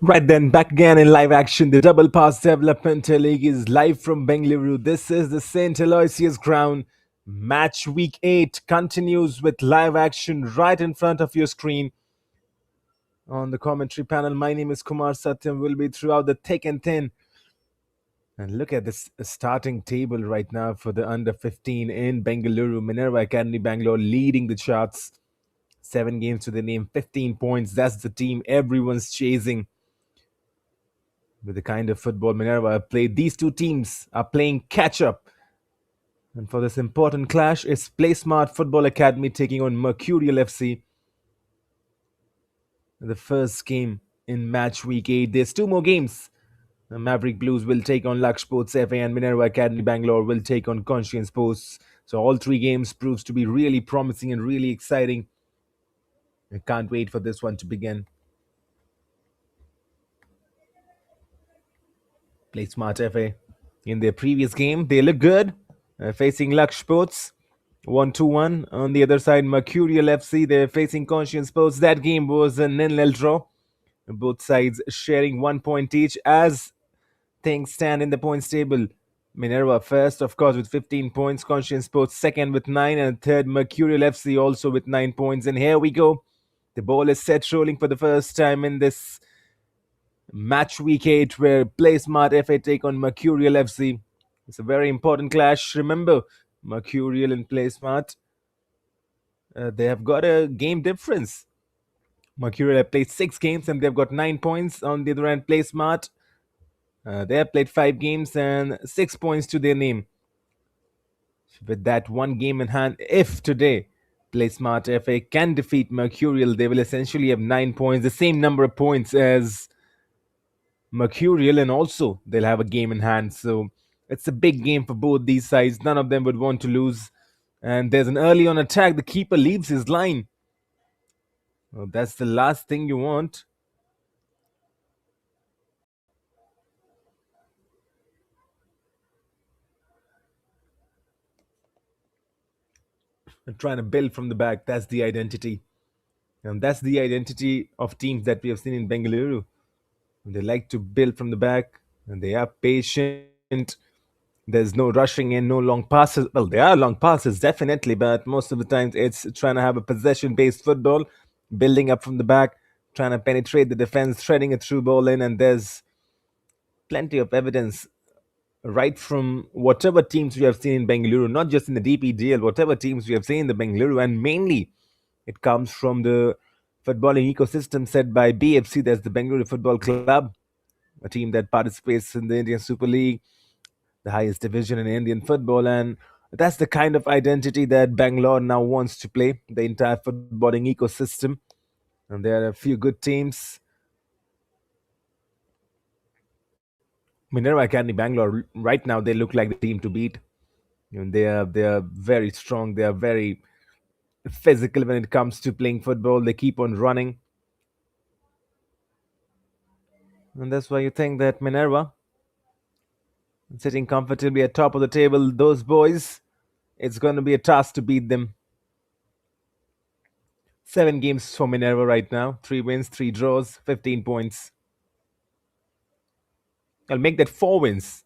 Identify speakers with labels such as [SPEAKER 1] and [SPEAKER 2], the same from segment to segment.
[SPEAKER 1] Right then, back again in live action. The Double Pass Development League is live from Bengaluru. This is the St. Aloysious ground. Match week 8 continues with live action right in front of your screen. On the commentary panel, my name is Kumar Satyam. Will be throughout the thick and thin. And look at this starting table right now for the under 15 in Bengaluru. Minerva Academy Bangalore leading the charts. 7 games to the name, 15 points. That's the team everyone's chasing. With the kind of football Minerva have played, these two teams are playing catch up. And for this important clash, it's Playsmart Football Academy taking on Mercurial FC. The first game in match week 8. There's 2 more games. The Maverick Blues will take on Laksh Sports FA and Minerva Academy Bangalore will take on Conscient Sports. So all 3 games proves to be really promising and really exciting. I can't wait for this one to begin. Playsmart FA. In their previous game, they look good. Facing Laksh Sports, 1-1. On the other side, Mercurial FC, they're facing Conscient Sports. That game was a nil-nil draw. Both sides sharing 1 point each as things stand in the points table. Minerva first, of course, with 15 points. Conscient Sports second with 9. And third, Mercurial FC also with 9 points. And here we go. The ball is set rolling for the first time in this match week 8 where Playsmart FA take on Mercurial FC. It's a very important clash. Remember, Mercurial and Playsmart, they have got a game difference. Mercurial have played 6 games and they've got 9 points. On the other hand, Playsmart, they have played 5 games and 6 points to their name. With that 1 game in hand, if today Playsmart FA can defeat Mercurial, they will essentially have 9 points, the same number of points as Mercurial, and also they'll have a game in hand. So it's a big game for both these sides. None of them would want to lose. And there's an early on attack. The keeper leaves his line. Well, that's the last thing you want. And trying to build from the back. That's the identity. And that's the identity of teams that we have seen in Bengaluru. They like to build from the back and they are patient. There's no rushing in, no long passes. Well, there are long passes, definitely, but most of the times it's trying to have a possession based football, building up from the back, trying to penetrate the defense, threading a through ball in, and there's plenty of evidence right from whatever teams we have seen in Bengaluru, not just in the DPDL, whatever teams we have seen in the Bengaluru, and mainly it comes from the footballing ecosystem set by BFC, that's the Bengaluru Football Club, a team that participates in the Indian Super League, the highest division in Indian football, and that's the kind of identity that Bangalore now wants to play, the entire footballing ecosystem. And there are a few good teams. Minerva Academy Bangalore, right now, they look like the team to beat. They are very strong. They are very physical when it comes to playing football. They keep on running. And that's why you think that Minerva, sitting comfortably at top of the table, those boys, it's going to be a task to beat them. 7 games for Minerva right now. 3 wins, 3 draws, 15 points. I'll make that 4 wins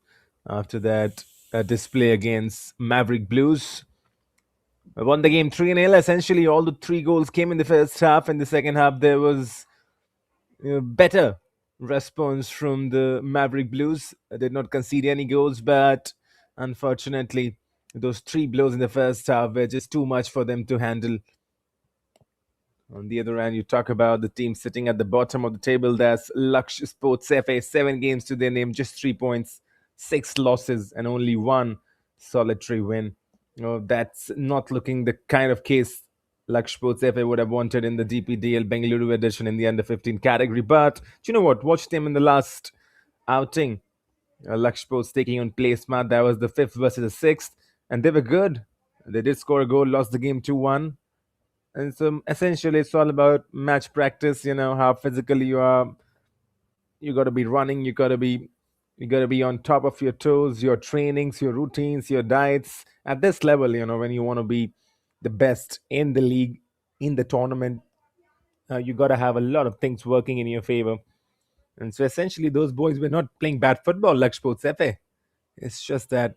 [SPEAKER 1] after that display against Maverick Blues. I won the game 3-0. Essentially, all the 3 goals came in the first half. In the second half, there was better response from the Maverick Blues. I did not concede any goals, but unfortunately, those 3 blows in the first half were just too much for them to handle. On the other hand, you talk about the team sitting at the bottom of the table. That's Laksh Sports FA, 7 games to their name, just 3 points, 6 losses, and only 1 solitary win. That's not looking the kind of case Laksh Sports FA would have wanted in the DPDL Bengaluru edition in the under 15 category. But do you know what? Watch them in the last outing. Laksh Sports taking on Playsmart. That was the 5th versus the 6th, and they were good. They did score a goal, lost the game 2-1. And so essentially it's all about match practice, how physical you are. You got to be running, you got to be on top of your toes, your trainings, your routines, your diets at this level, when you want to be the best in the league, in the tournament. You got to have a lot of things working in your favor. And so essentially, those boys were not playing bad football, Laksh Sports FA. It's just that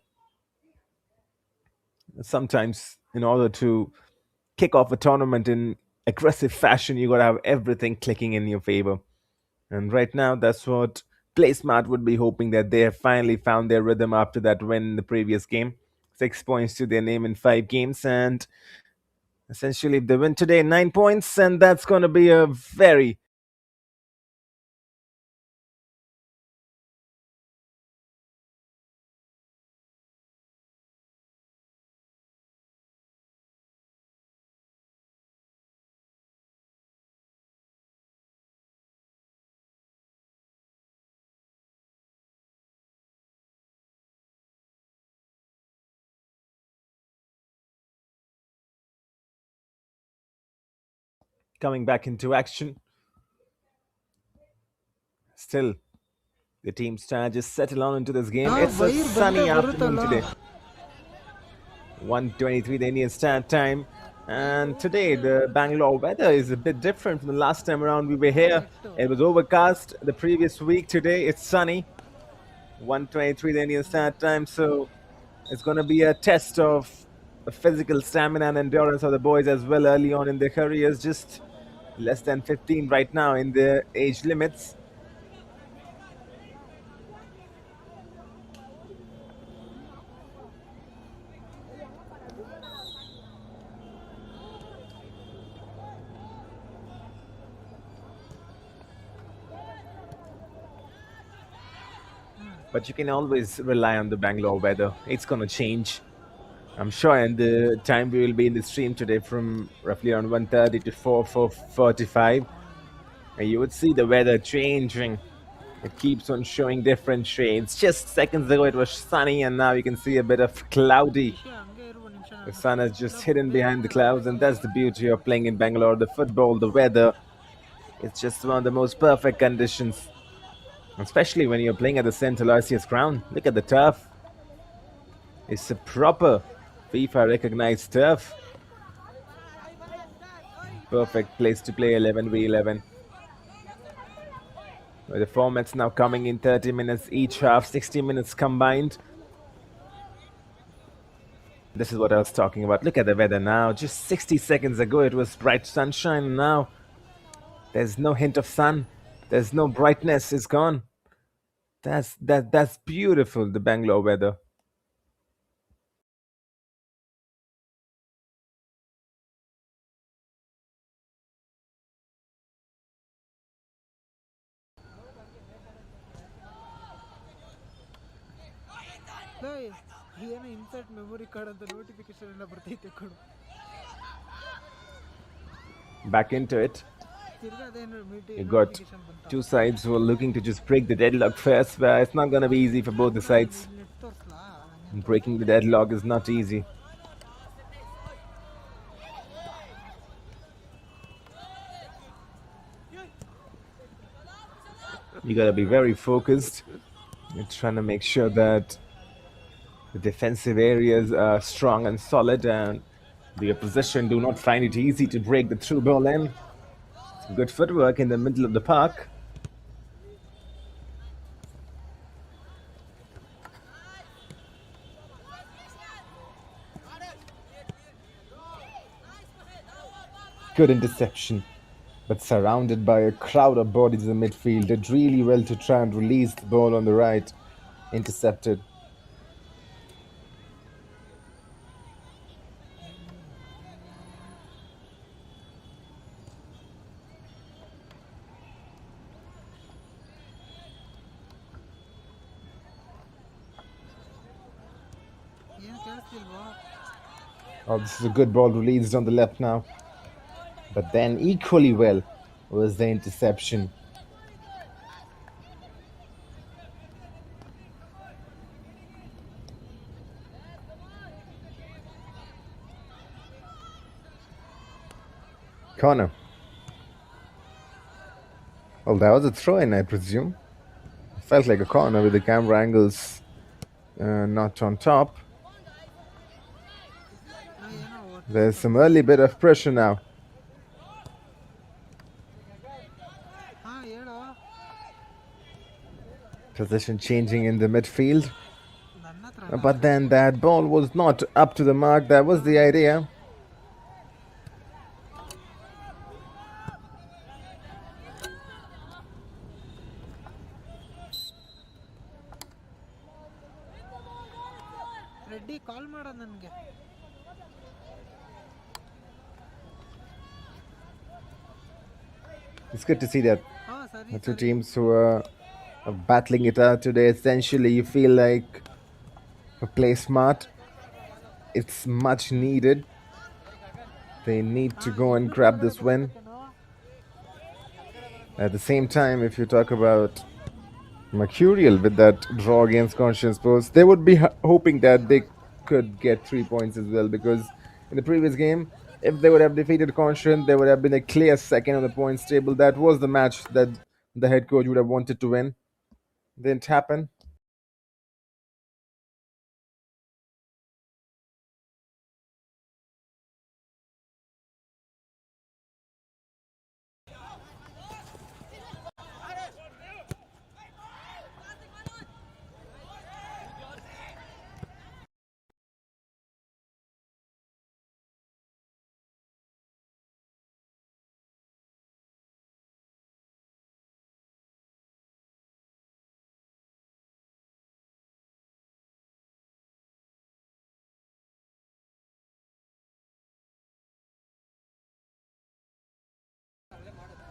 [SPEAKER 1] sometimes, in order to kick off a tournament in aggressive fashion, you got to have everything clicking in your favor. And right now, that's what Playsmart would be hoping, that they have finally found their rhythm after that win in the previous game. 6 points to their name in 5 games. And essentially, if they win today, 9 points. And that's going to be a very coming back into action. Still, the team's trying to just settle on into this game. It's a sunny afternoon today. 1:23 the Indian Standard Time. And today the Bangalore weather is a bit different from the last time around we were here. It was overcast the previous week. Today it's sunny. 1:23 the Indian Standard Time. So it's going to be a test of the physical stamina and endurance of the boys as well early on in their careers. Just less than 15 right now in their age limits. But you can always rely on the Bangalore weather. It's going to change. I'm sure in the time we will be in the stream today from roughly around 1:30 to 4:45, you would see the weather changing. It keeps on showing different shades. Just seconds ago it was sunny and now you can see a bit of cloudy. The sun is just hidden behind the clouds, and that's the beauty of playing in Bangalore. The football, the weather, it's just one of the most perfect conditions. Especially when you're playing at the St. Aloysious ground. Look at the turf. It's a proper FIFA recognized turf. Perfect place to play 11v11. The format's now coming in 30 minutes each half, 60 minutes combined. This is what I was talking about. Look at the weather now. Just 60 seconds ago it was bright sunshine. Now there's no hint of sun. There's no brightness. It's gone. That's beautiful, the Bangalore weather.
[SPEAKER 2] ಏನು insert memory card ಅಂತ notification ಎಲ್ಲ ಬರ್ತೈತೆ ಕೊಡು.
[SPEAKER 1] Back into it. You got two sides who are looking to just break the deadlock first, but it's not going to be easy for both the sides. Breaking the deadlock is not easy. You got to be very focused. You're trying to make sure that the defensive areas are strong and solid, and the opposition do not find it easy to break the through ball in. Good footwork in the middle of the park. Good interception, but surrounded by a crowd of bodies in the midfield. Did really well to try and release the ball on the right. Intercepted. Oh, this is a good ball released on the left now. But then equally well was the interception. Corner. Well, that was a throw-in, I presume. Felt like a corner with the camera angles not on top. There's some early bit of pressure now. Position changing in the midfield.
[SPEAKER 2] ನನ್ನ ಹತ್ರ
[SPEAKER 1] But then that ball was not up to the mark. That was the idea.
[SPEAKER 2] Reddy ಕಾಲ್ ಮಾಡ ನನಗೆ.
[SPEAKER 1] It's good to see that
[SPEAKER 2] ಹಾಂ ಸರಿ
[SPEAKER 1] the two teams who are battling it out today. Essentially, you feel like play smart. It's much needed. They need to go and grab this win. At the same time, if you talk about Mercurial with that draw against Conscient Sports, they would be hoping that they could get 3 points as well, because in the previous game, if they would have defeated Conscient, they would have been a clear second on the points table. That was the match that the head coach would have wanted to win. Didn't happen.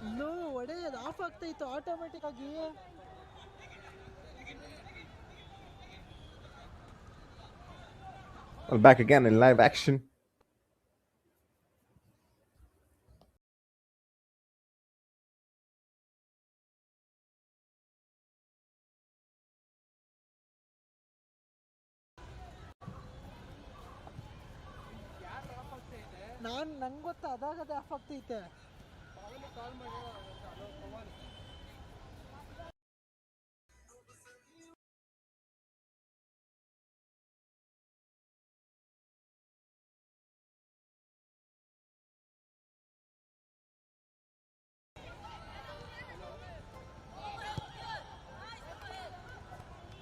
[SPEAKER 2] ಇನ್ನೂ ಒಡೆಯೋದು of ಆಗ್ತಾಯಿತ್ತು automatic ಆಗಿ.
[SPEAKER 1] Well, back again in live action.
[SPEAKER 2] ನಂಗೆ ಗೊತ್ತಾ ಅದಾಗದೆ of ಆಗ್ತೈತೆ.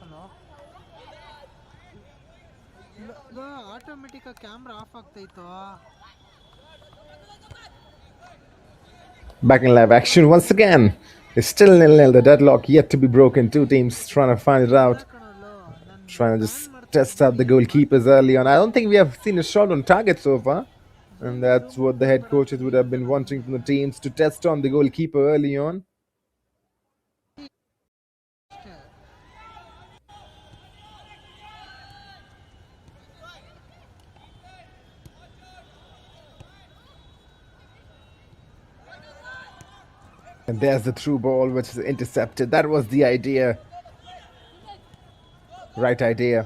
[SPEAKER 2] Hello, ಇದು automatic camera off ಆಗ್ತಾಯಿತ್ತು.
[SPEAKER 1] Back in live action once again. It's still 0-0. The deadlock yet to be broken. Two teams trying to find it out. Trying to just test out the goalkeepers early on. I don't think we have seen a shot on target so far. And that's what the head coaches would have been wanting from the teams, to test on the goalkeeper early on. And there's the through ball, which is intercepted. That was the idea. Right idea.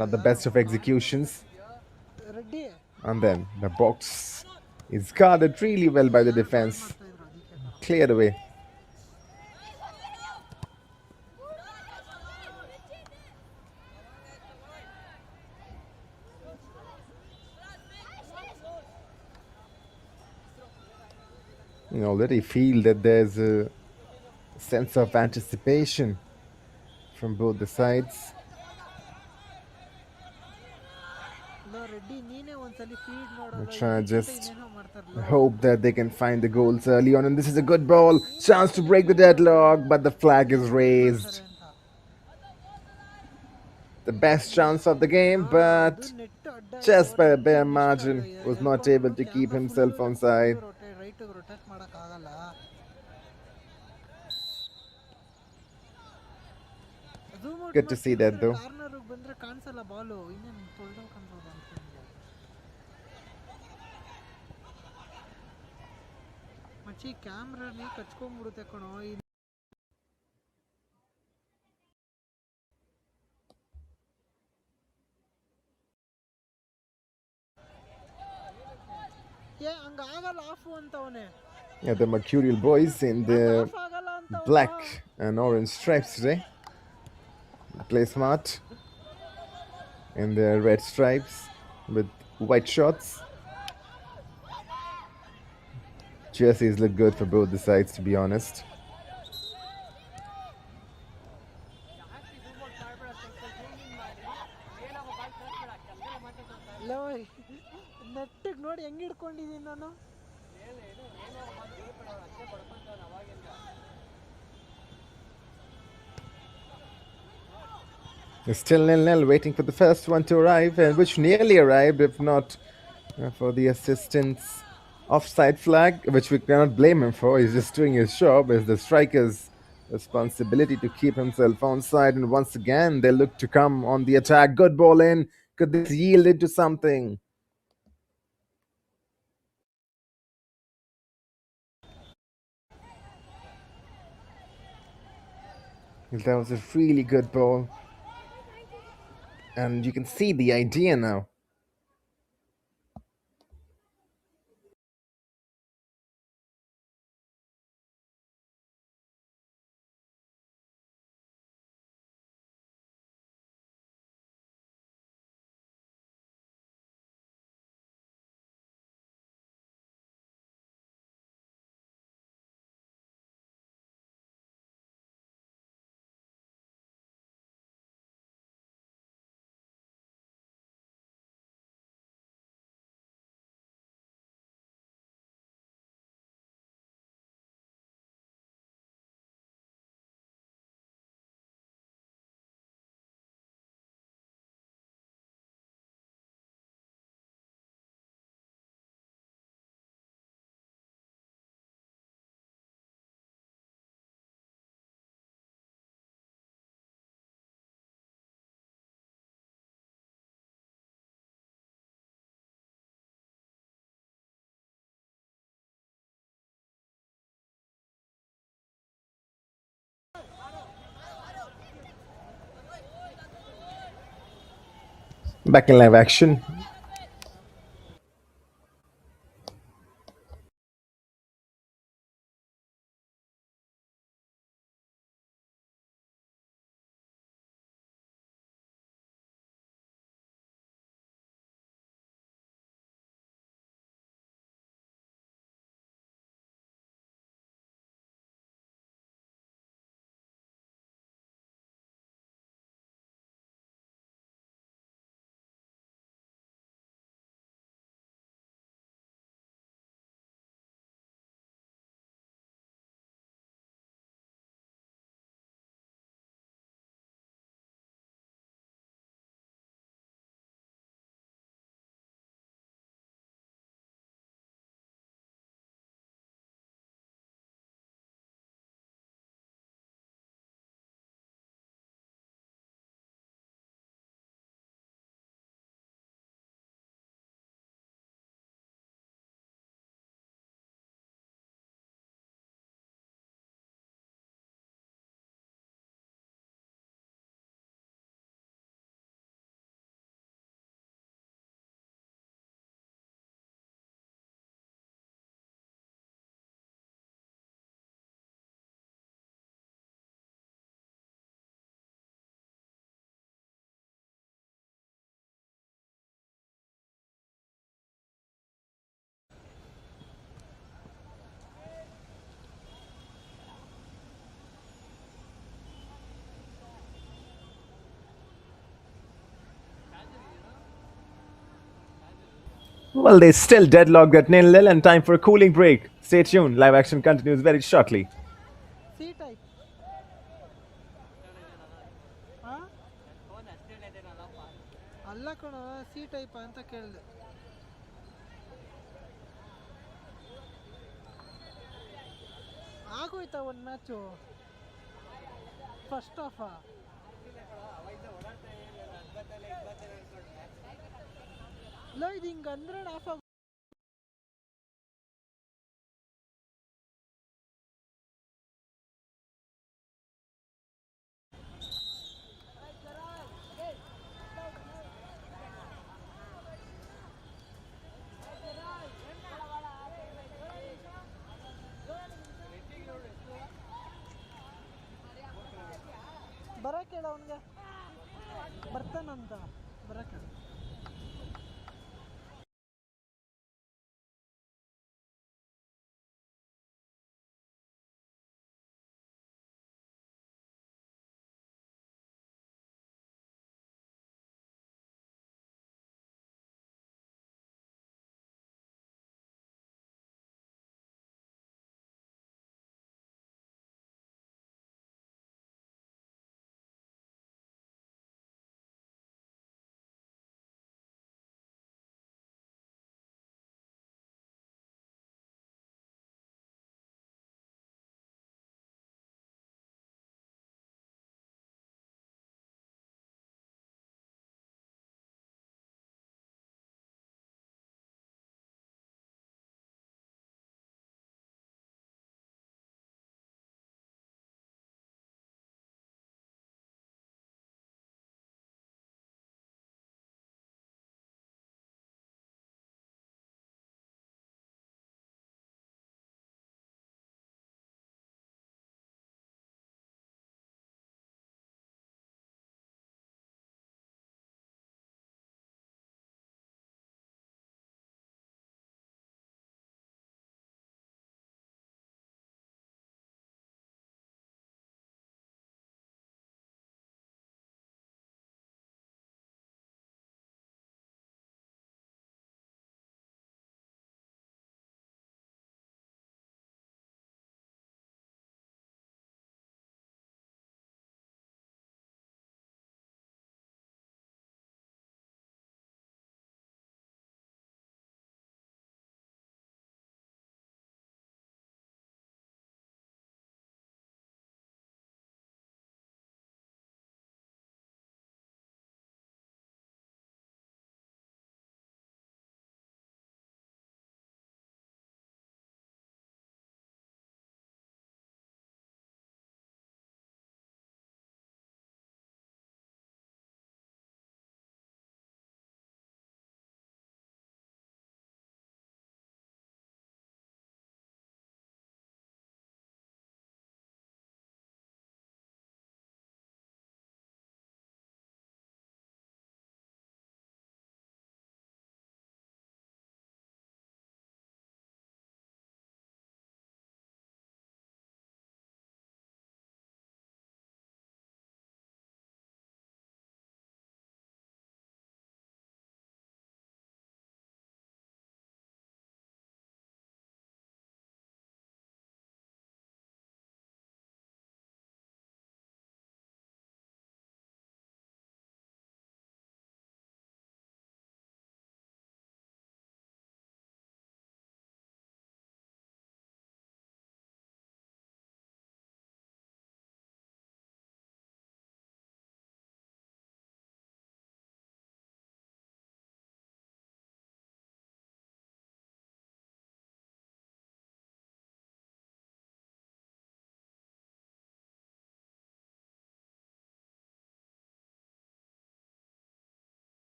[SPEAKER 1] Not the best of executions.
[SPEAKER 2] Reddy
[SPEAKER 1] And then the box is guarded really well by the defense. Cleared away. You already feel that there's a sense of anticipation from both the sides.
[SPEAKER 2] Reddy ನೀನೇ ಒಂದ್ಸಲಿ feed
[SPEAKER 1] They're trying to just
[SPEAKER 2] ಮಾಡ್ತಾರಲ್ಲ.
[SPEAKER 1] hope that they can find the goals early on. And this is a good ball. Chance to break the deadlock, but the flag is raised. The best chance of the game, but just by a bare margin, was not able to keep himself on side.
[SPEAKER 2] Right rotate ಮಾಡೋಕ್ಕಾಗಲ್ಲ.
[SPEAKER 1] Good to see that though.
[SPEAKER 2] Corner ಬಂದ್ರೆ ಕಾಣಿಸಲ್ಲ ಬಾಲು. ಇನ್ನೇನು ತೊಳ್ದಾಗ ಕಾಣಿಸೋದು ಅಂತ. ಮಚ್ಚಿ ಕ್ಯಾಮ್ರಾನಿ ಕಚ್ಕೊಂಡ್ಬಿಡುತ್ತೆ ಕಣೋ. ಹಂಗಾಗಲ್ಲ of ಅಂತವನೇ.
[SPEAKER 1] Yeah, the Mercurial boys in the
[SPEAKER 2] ಆಗಲ್ಲ ಅಂತ.
[SPEAKER 1] black and orange stripes today. Play smart in their red stripes with white shorts. Jerseys look good for both the sides, to be honest. It's still nil-nil, waiting for the first one to arrive, and which nearly arrived, if not for the assistant's offside flag, which we cannot blame him for. He's just doing his job. It's the striker's responsibility to keep himself onside, and once again, they look to come on the attack. Good ball in. Could this yield into something? That was a really good ball. And you can see the idea now. Back in live action. Well, they still deadlocked at nil-nil and time for a cooling break. Stay tuned. Live action continues very shortly.
[SPEAKER 2] C type ಅಲ್ಲ ಕಣ C type ಅಂತ ಕೇಳಿದೆ. ಆಗೋಯ್ತಾ ಒಂದು match first ಹಾಫಾ? ಇಲ್ಲ ಇದು ಹಿಂಗೆ ಅಂದ್ರೆ of ಬರಕ್ಕೆ ಹೇಳ ಅವನಿಗೆ, ಬರ್ತಾನಂತ ಬರಕ್ಕೆ.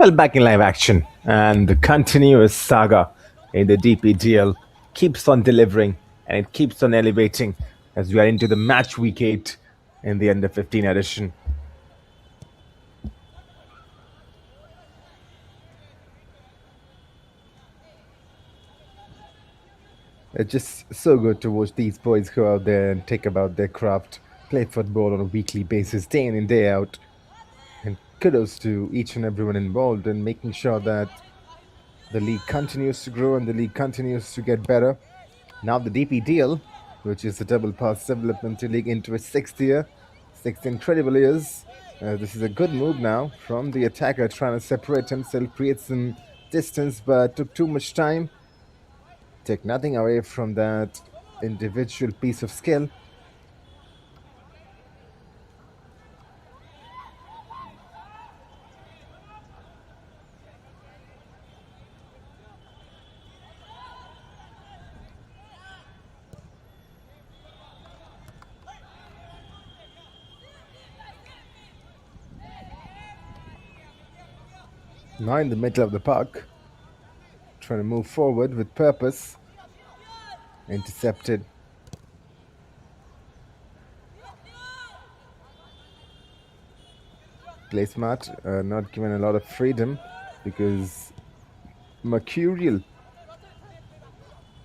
[SPEAKER 1] Well, back in live action, and the continuous saga in the DPDL keeps on delivering and it keeps on elevating as we are into the match week 8 in the under 15 edition. It's just so good to watch these boys go out there and take about their craft, play football on a weekly basis, day in and day out. And kudos to each and everyone involved in making sure that the league continues to grow and the league continues to get better. Now the DPDL, which is the Double Pass Development League, into its 6th year, 6 incredible years. This is a good move now from the attacker, trying to separate himself, create some distance, but took too much time. Take nothing away from that individual piece of skill. Now in the middle of the park, trying to move forward with purpose. Intercepted. Playsmart not given a lot of freedom because Mercurial,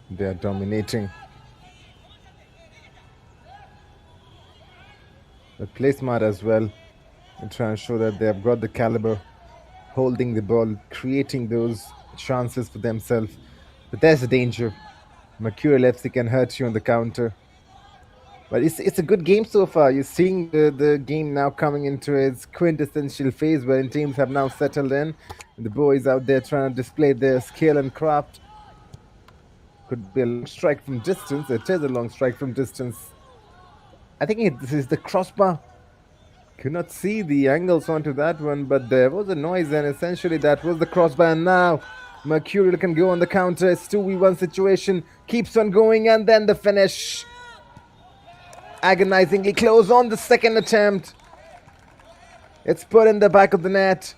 [SPEAKER 1] they are dominating. But Playsmart as well, and trying to show that they have got the caliber, holding the ball, creating those chances for themselves. But there's a danger. Mercurial FC can hurt you on the counter. But it's a good game so far. You're seeing the game now coming into its quintessential phase where teams have now settled in. And the boys out there trying to display their skill and craft. Could be a long strike from distance. It is a long strike from distance. I think this is the crossbar. Could not see the angles onto that one, but there was a noise, and essentially that was the crossbar. And now Mercurial can go on the counter. It's 2v1 situation. Keeps on going, and then the finish. Agonizingly close on the second attempt. It's put in the back of the net.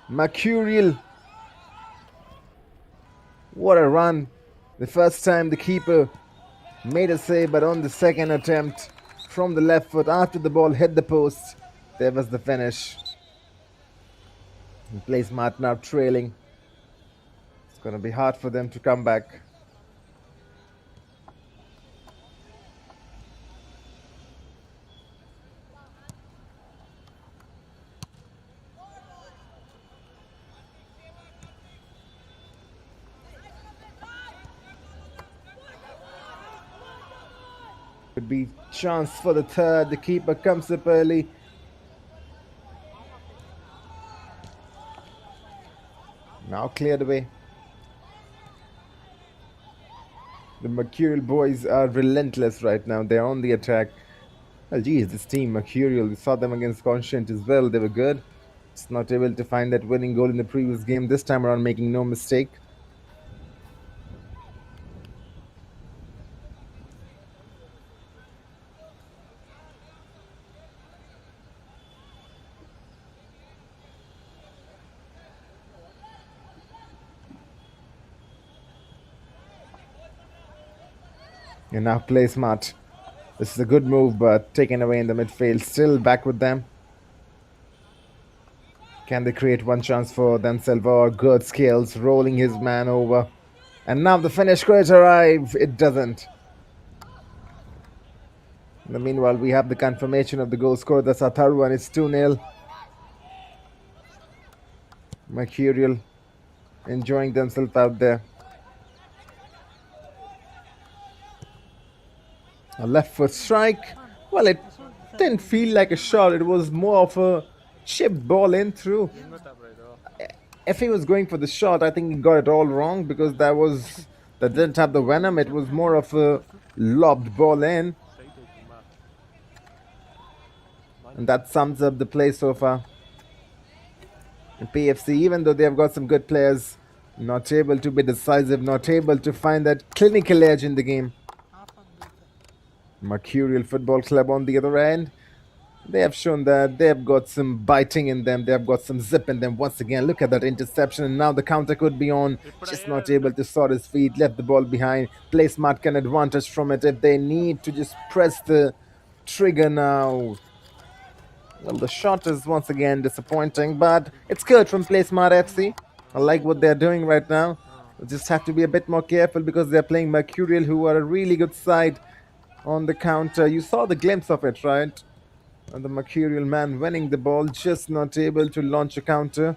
[SPEAKER 1] Mercurial. What a run. The first time the keeper made a save, but on the second attempt, from the left foot after the ball hit the post, there was the finish. And Playsmart now trailing. It's going to be hard for them to come back. Could be chance for the third. The keeper comes up early. Now cleared away. The Mercurial boys are relentless right now. They're on the attack. Well, geez, this team, Mercurial, we saw them against Conscient as well. They were good. Just not able to find that winning goal in the previous game. This time around, making no mistake. And now Playsmart. This is a good move, but taken away in the midfield. Still back with them. Can they create one chance for themselves? Oh, good skills, rolling his man over. And now the finish could arrive. It doesn't. In the meanwhile, we have the confirmation of the goal score. That's our third one. It's 2-0. Mercurial enjoying themselves out there. A left foot strike. Well, it didn't feel like a shot. It was more of a chipped ball in through. If he was going for the shot, I think he got it all wrong because that didn't have the venom. It was more of a lobbed ball in. And that sums up the play so far. And PFC, even though they have got some good players, not able to be decisive, not able to find that clinical edge in the game. Mercurial Football Club on the other end. They have shown that they have got some biting in them. They have got some zip in them. Once again, look at that interception. And now the counter could be on. Just not able to sort his feet. Left the ball behind. Playsmart can advantage from it if they need to just press the trigger now. Well, the shot is once again disappointing, but it's good from Playsmart FC. I like what they're doing right now. We just have to be a bit more careful because they're playing Mercurial, who are a really good side on the counter. You saw the glimpse of it, right? And the Mercurial man winning the ball, just not able to launch a counter.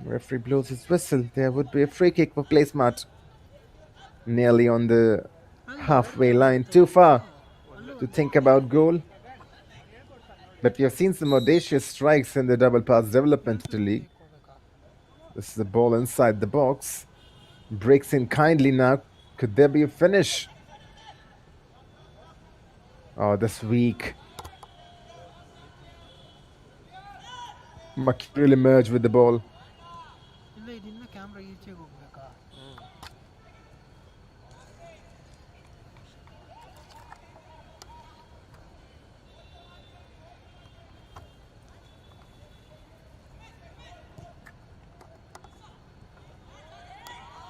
[SPEAKER 1] Referee blows his whistle. There would be a free kick for Playsmart. Nearly on the halfway line. Too far to think about goal. But we have seen some audacious strikes in the double pass developmental league. This is the ball inside the box. Breaks in kindly now. Could there be a finish? Oh, this weak. Mercurial emerged with the ball.
[SPEAKER 2] ಇಲ್ಲ ಇದನ್ನ camera ಈಚೆಗೆ ಹೋಗ್ಬೇಕಾ?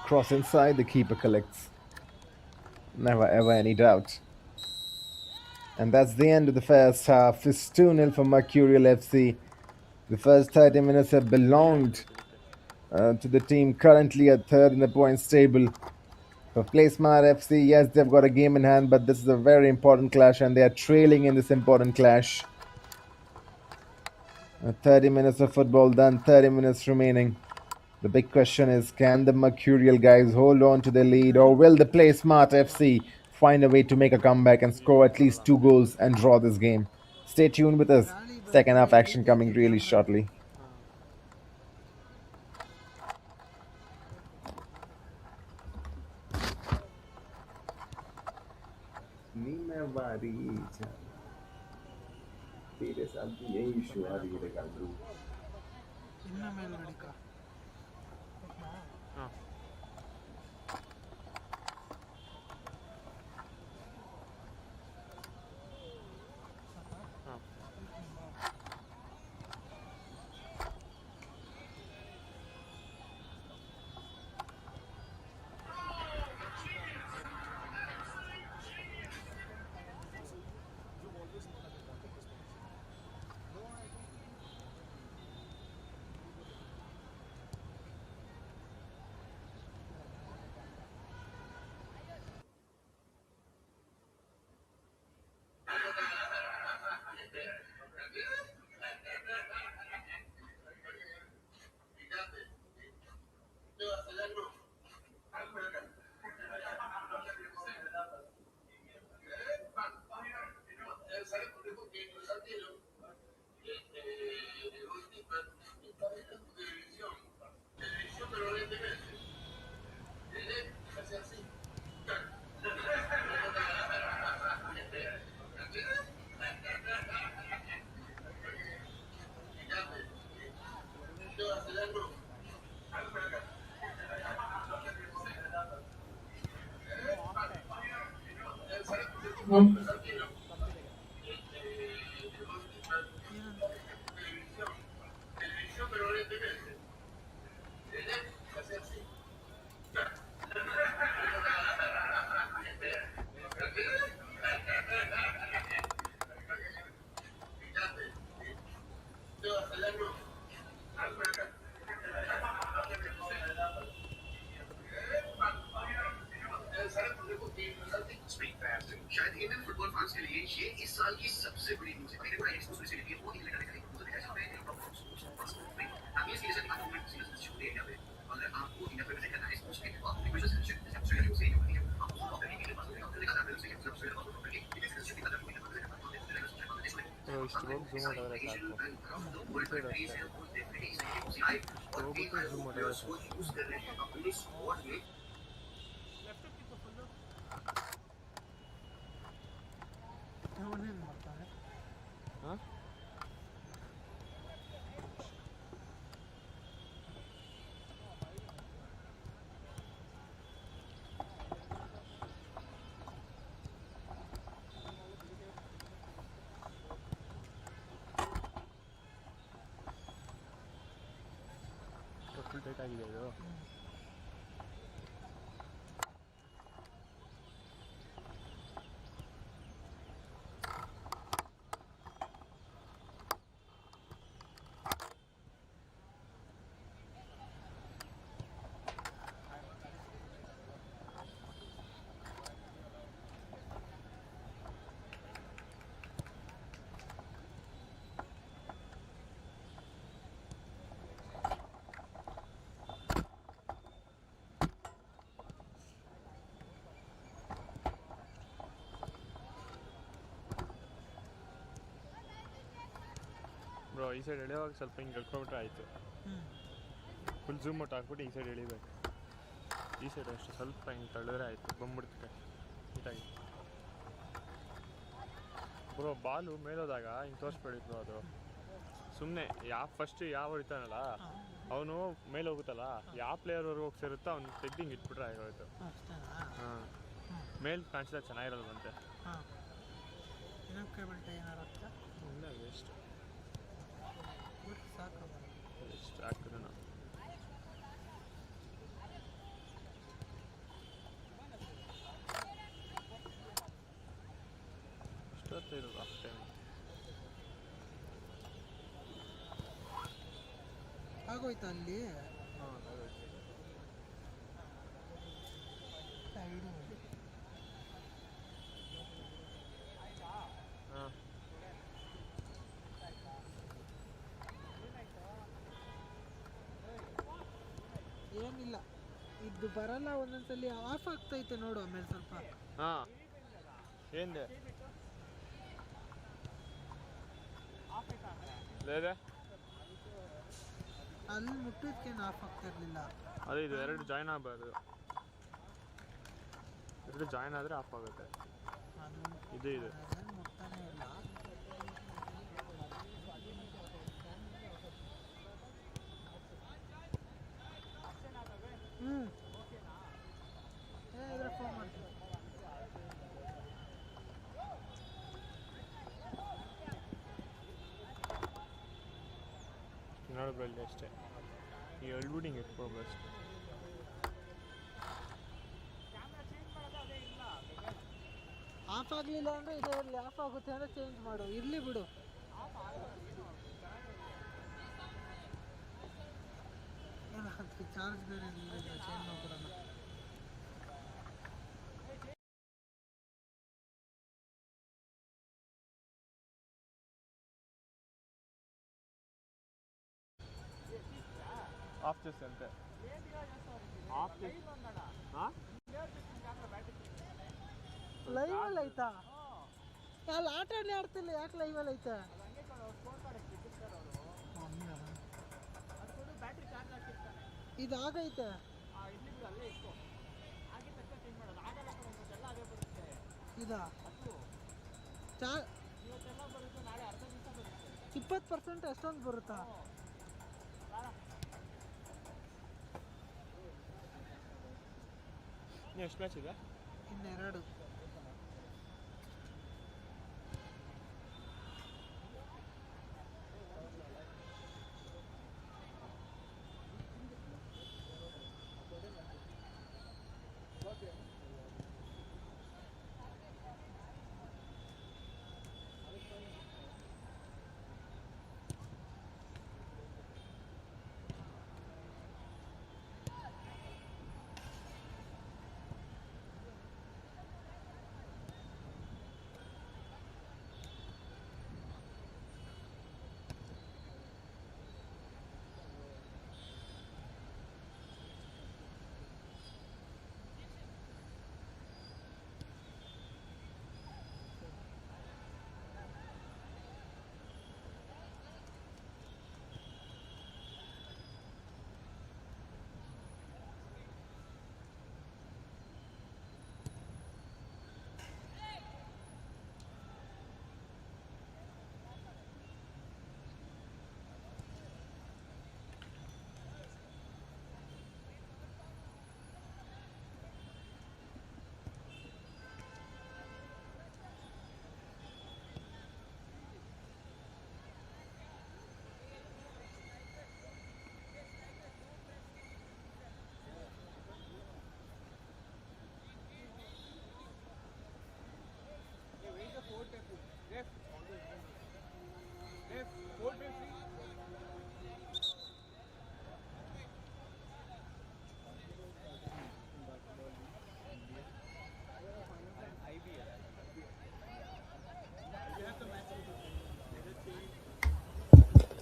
[SPEAKER 1] Cross inside, the keeper collects. Never ever any doubt. And that's the end of the first half. It's 2-0 for Mercurial FC. The first 30 minutes have belonged to the team currently at third in the points table. For Playsmart FC, yes, they've got a game in hand, but this is a very important clash and they are trailing in this important clash. 30 minutes of football done, 30 minutes remaining. The big question is, can the Mercurial guys hold on to their lead, or will the Playsmart FC find a way to make a comeback and score at least 2 goals and draw this game? Stay tuned with us. Second half action coming really shortly.
[SPEAKER 2] ಇನ್ನ ಮೇಲ್ಗಡೆಕ ಅವನೇನು ಮಾಡ್ತಾನೆ?
[SPEAKER 3] Tight ಆಗಿದೆ ಇದು. Bro ಈ side ಎಳೆಯುವಾಗ ಸ್ವಲ್ಪ ಹಿಂಗೆ ಎಳ್ಕೊಂಡ್ಬಿಟ್ರೆ ಆಯಿತು. Full zoom out ಹಾಕ್ಬಿಟ್ಟು ಈ ಸೈಡ್ ಎಳಿಬೇಕು. ಈ ಸೈಡ್ ಅಷ್ಟು ಸ್ವಲ್ಪ ಹಿಂಗೆ ತಳ್ಳಿದ್ರೆ ಆಯಿತು, ಬಂದ್ಬಿಡ್ತದೆ ನೀಟಾಗಿ. ಬ್ರೋ ಬಾಲು ಮೇಲೋದಾಗ ಹಿಂಗೆ ತೋರಿಸ್ಬೇಡಿ ಬ್ರೋ, ಅದು ಸುಮ್ಮನೆ ಫಸ್ಟ್ ಯಾವ ಹೊಡಿತಾನಲ್ಲ ಅವನು ಮೇಲೆ ಹೋಗುತ್ತಲ್ಲ, ಯಾವ ಪ್ಲೇಯರ್ವರೆಗೂ ಹೋಗಿ ಸೇರುತ್ತೋ ಅವ್ನು ತೆಗ್ದು ಹಿಂಗೆ ಇಟ್ಬಿಟ್ರೆ ಆಗೋಯ್ತು. ಹಾಂ, ಮೇಲೆ ಕಾಣಿಸಿದಾಗ ಚೆನ್ನಾಗಿರಲ್ವಂತೆ. ಇಲ್ಲ ವೇಸ್ಟ್, ಎಷ್ಟು ಹಾಕಿದ್ರೆ ನಾವು ಇಷ್ಟೊತ್ತಿರೋದು ಅಷ್ಟೇ.
[SPEAKER 2] ಆಗೋಯ್ತಾ ಅಲ್ಲಿ?
[SPEAKER 3] ಹಾಂ ಆಗೋಯ್ತು. ಹಾಂ
[SPEAKER 2] ಏನಿಲ್ಲ, ಇದು ಬರಲ್ಲ ಒಂದೊಂದ್ಸಲಿ ಆಫ್ ಆಗ್ತೈತೆ ನೋಡು. ಆಮೇಲೆ ಸ್ವಲ್ಪ
[SPEAKER 3] ಹಾಂ ಏನಿದೆ
[SPEAKER 2] ಅಲ್ಲಿ ಮುಟ್ಟಿದ್ಕೇನು ಆಫ್ ಆಗ್ತಾ ಇರಲಿಲ್ಲ.
[SPEAKER 3] ಅದೇ ಇದು ಎರಡು ಜಾಯ್ನ್ ಆಗಬಾರ್ದು, ಎರಡು ಜಾಯ್ನ್ ಆದರೆ ಆಫ್ ಆಗುತ್ತೆ. ಇದು ಇದು
[SPEAKER 2] ಮುಟ್ತಾನೆ ಇಲ್ಲ. ಫೋನ್ ಮಾಡ್ತೀನಿ.
[SPEAKER 3] ನೋಡಬಲ್ಲಿ ಅಷ್ಟೇ, ಈ ಎಳ್ಬಿಡಿಂಗ್ ಇಟ್ಕೊಬೇಕು ಅಷ್ಟೇ.
[SPEAKER 2] ಆಫ್ ಆಗಲಿಲ್ಲ ಅಂದರೆ ಇದೇ ಇರಲಿ, ಆಫ್ ಆಗುತ್ತೆ ಅಂದರೆ ಚೇಂಜ್ ಮಾಡು, ಇರಲಿ ಬಿಡು. ಚಾರ್ಜ್ ಬೇರೆ ಚೇಂಜ್ ಮಾಡ್ಬಿಡೋಣ.
[SPEAKER 3] ಆಫ್ చేస్తే అంతే. ಆಫ್ ಹಾಂ
[SPEAKER 2] ಲೈವಲ್ಲಿ ಐತಾ? ಅಲ್ಲಿ ಆಟ ಆಡ್ತಿಲ್ಲ, ಯಾಕೆ ಲೈವಲ್ಲಿ ಐತೆ? ಇದಾಗೈತೆ. ಇದಾ 20% ಅಷ್ಟೊಂದು ಬರುತ್ತಾ?
[SPEAKER 3] ಎಷ್ಟು ಮ್ಯಾಚ್ ಇದೆ?
[SPEAKER 2] ಇನ್ನೆರಡು.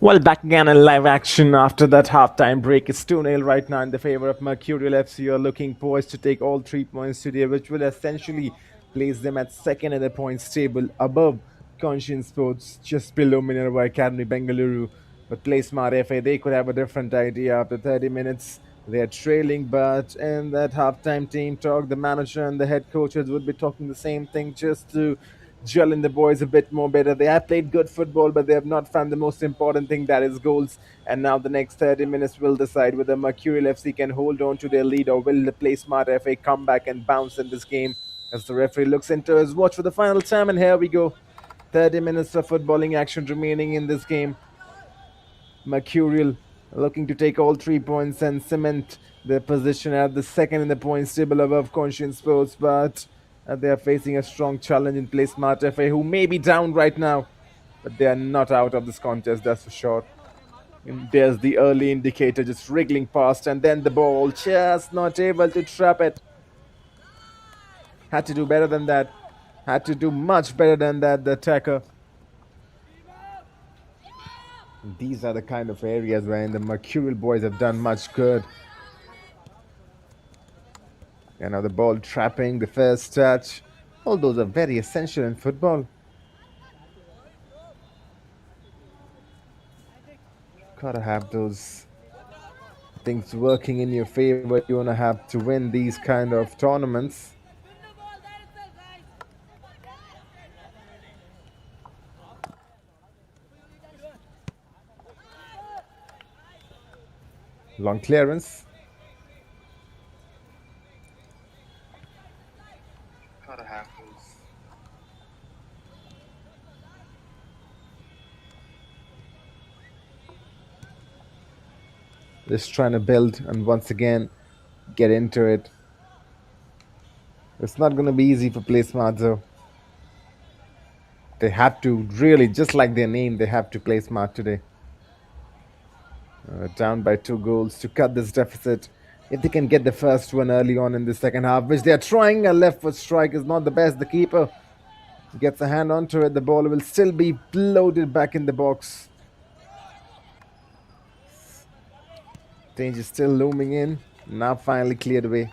[SPEAKER 1] Well, back again in live action after that halftime break. It's 2-0 right now in the favor of Mercurial FC. You're looking poised to take all 3 points today, which will essentially place them at second in the points table, above Conscient Sports, just below Minerva Academy Bengaluru. But Playsmart FA, they could have a different idea after 30 minutes. They're trailing, but in that halftime team talk, the manager and the head coaches would be talking the same thing, just to gelling the boys a bit more better. They have played good football, but they have not found the most important thing, that is goals. And now the next 30 minutes will decide whether Mercurial FC can hold on to their lead, or will the Playsmart FA come back and bounce in this game, as the referee looks into his watch for the final time. And here we go. 30 minutes of footballing action remaining in this game. Mercurial looking to take all 3 points and cement their position at the second in the points table above Conscient Sports, but they are facing a strong challenge in Playsmart FA, who may be down right now, but they are not out of this contest, that's for sure. And there's the early indicator just wriggling past, and then the ball just not able to trap it. Had to do better than that. Had to do much better than that, the attacker. These are the kind of areas where the Mercurial boys have done much good. And now the ball trapping, the first touch. All those are very essential in football. Gotta have those things working in your favor. You wanna have to win these kind of tournaments. Long clearance. Gotta have those. Just trying to build and once again get into it. It's not going to be easy for Playsmart though. They have to really, just like their name, they have to play smart today. Down by 2 goals to cut this deficit. If they can get the first one early on in the second half, which they are trying, a left foot strike is not the best. The keeper gets a hand onto it. The ball will still be loaded back in the box. Danger still looming in. Now finally cleared away.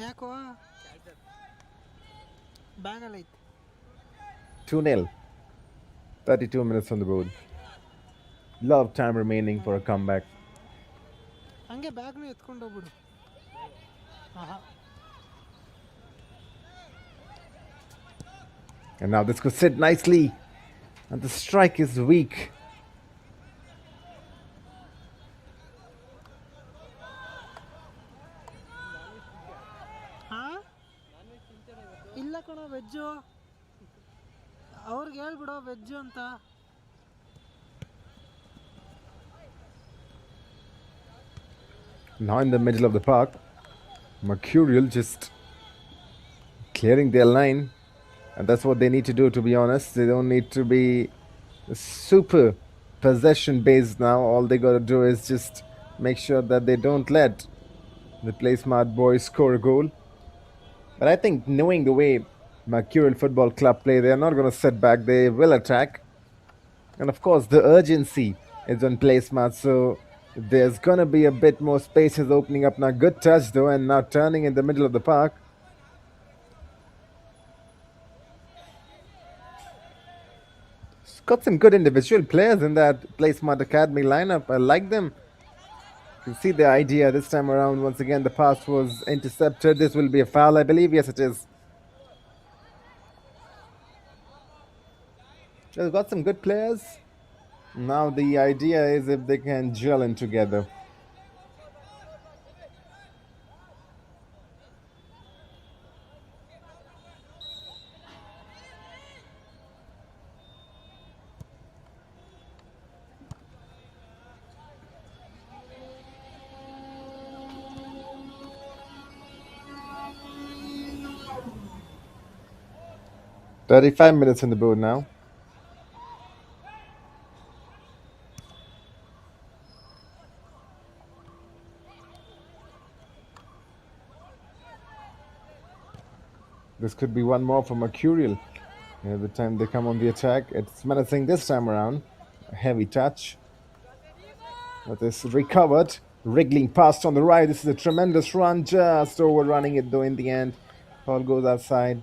[SPEAKER 2] ಯಾಕೋ ಬ್ಯಾಗಲ್ಲಿ ಐತೆ
[SPEAKER 1] 2-0. 32 minutes on the board. Lot of time remaining for a comeback.
[SPEAKER 2] ಹಂಗೆ ಬ್ಯಾಗ್ನು ಎತ್ಕೊಂಡು ಹೋಗ್ಬಿಡು.
[SPEAKER 1] And now this could sit nicely. And the strike is weak.
[SPEAKER 2] ಇಲ್ಲ ಕಣೋ veg, ಅವ್ರಿಗೆ ಹೇಳ್ಬಿಡೋ ವೆಜ್ಜು ಅಂತ.
[SPEAKER 1] Now in the middle of the park, Mercurial just clearing their line, and that's what they need to do, to be honest. They don't need to be super possession based now. All they got to do is just make sure that they don't let the Playsmart boys score a goal. But I think, knowing the way Mercurial Football Club play, they are not going to sit back. They will attack. And of course, the urgency is on Playsmart, so there's going to be a bit more spaces opening up now. Good touch though, and now turning in the middle of the park. It's got some good individual players in that Playsmart Academy lineup. I like them. You can see the idea this time around. Once again, the pass was intercepted. This will be a foul, I believe. Yes, it is. They've got some good players. Now the idea is if they can gel in together. "35 minutes on the board now. This could be one more for Mercurial. Every time they come on the attack, it's menacing this time around. A heavy touch. But this recovered. Wriggling past on the right. This is a tremendous run. Just overrunning it though in the end. Ball goes outside.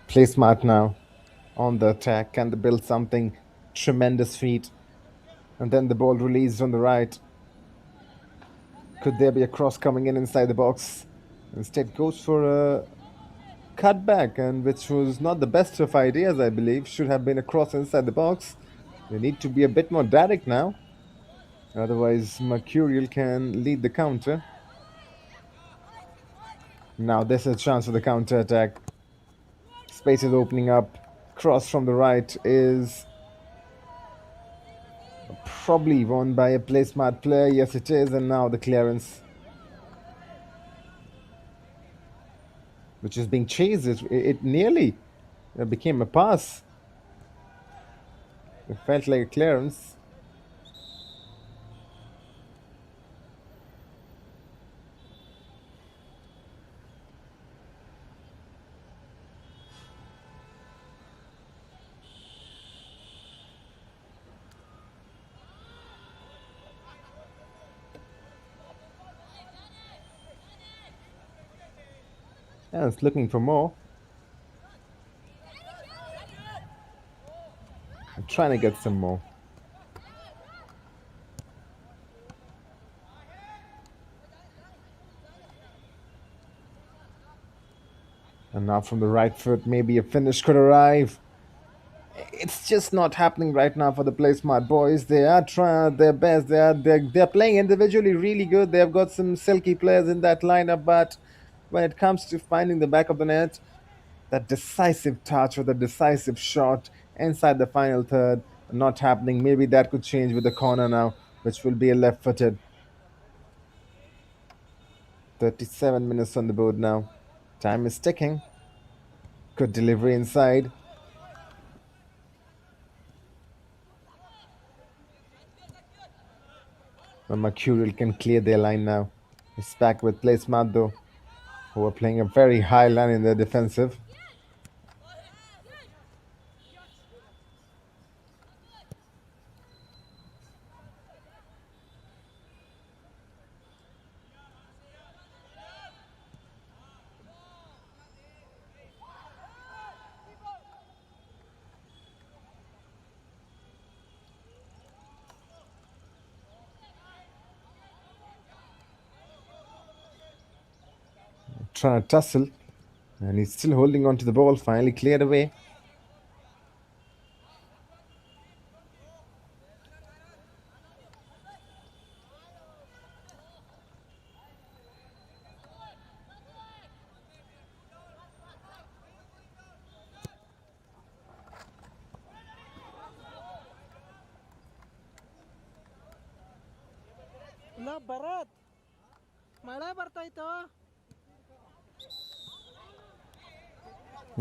[SPEAKER 1] Playsmart now on the attack. Can they build something? Tremendous feat. And then the ball released on the right. Could there be a cross coming in inside the box? Instead goes for a cutback, and which was not the best of ideas, I believe. Should have been a cross inside the box. They need to be a bit more direct now. Otherwise, Mercurial can lead the counter. Now there's a chance for the counter attack. Space is opening up. Cross from the right is probably won by a Playsmart player. Yes, it is. And now the clearance, which is being chased. It nearly became a pass. It felt like a clearance. Yeah, it's looking for more. I'm trying to get some more. And now from the right foot, maybe a finish could arrive. It's just not happening right now for the Playsmart boys. They are trying their best. They're playing individually really good. They have got some silky players in that lineup, but when it comes to finding the back of the net, that decisive touch or the decisive shot inside the final third, not happening. Maybe that could change with the corner now, which will be a left-footed. 37 minutes on the board now. Time is ticking. Good delivery inside. And Mercurial can clear their line now. It's back with Playsmart though, who are playing a very high line in their defensive. Trying to tussle, and he's still holding on to the ball. Finally cleared away.
[SPEAKER 2] ಇಲ್ಲ ಭರತ್ ಮಳೆ ಬರ್ತಾಯ್ತು.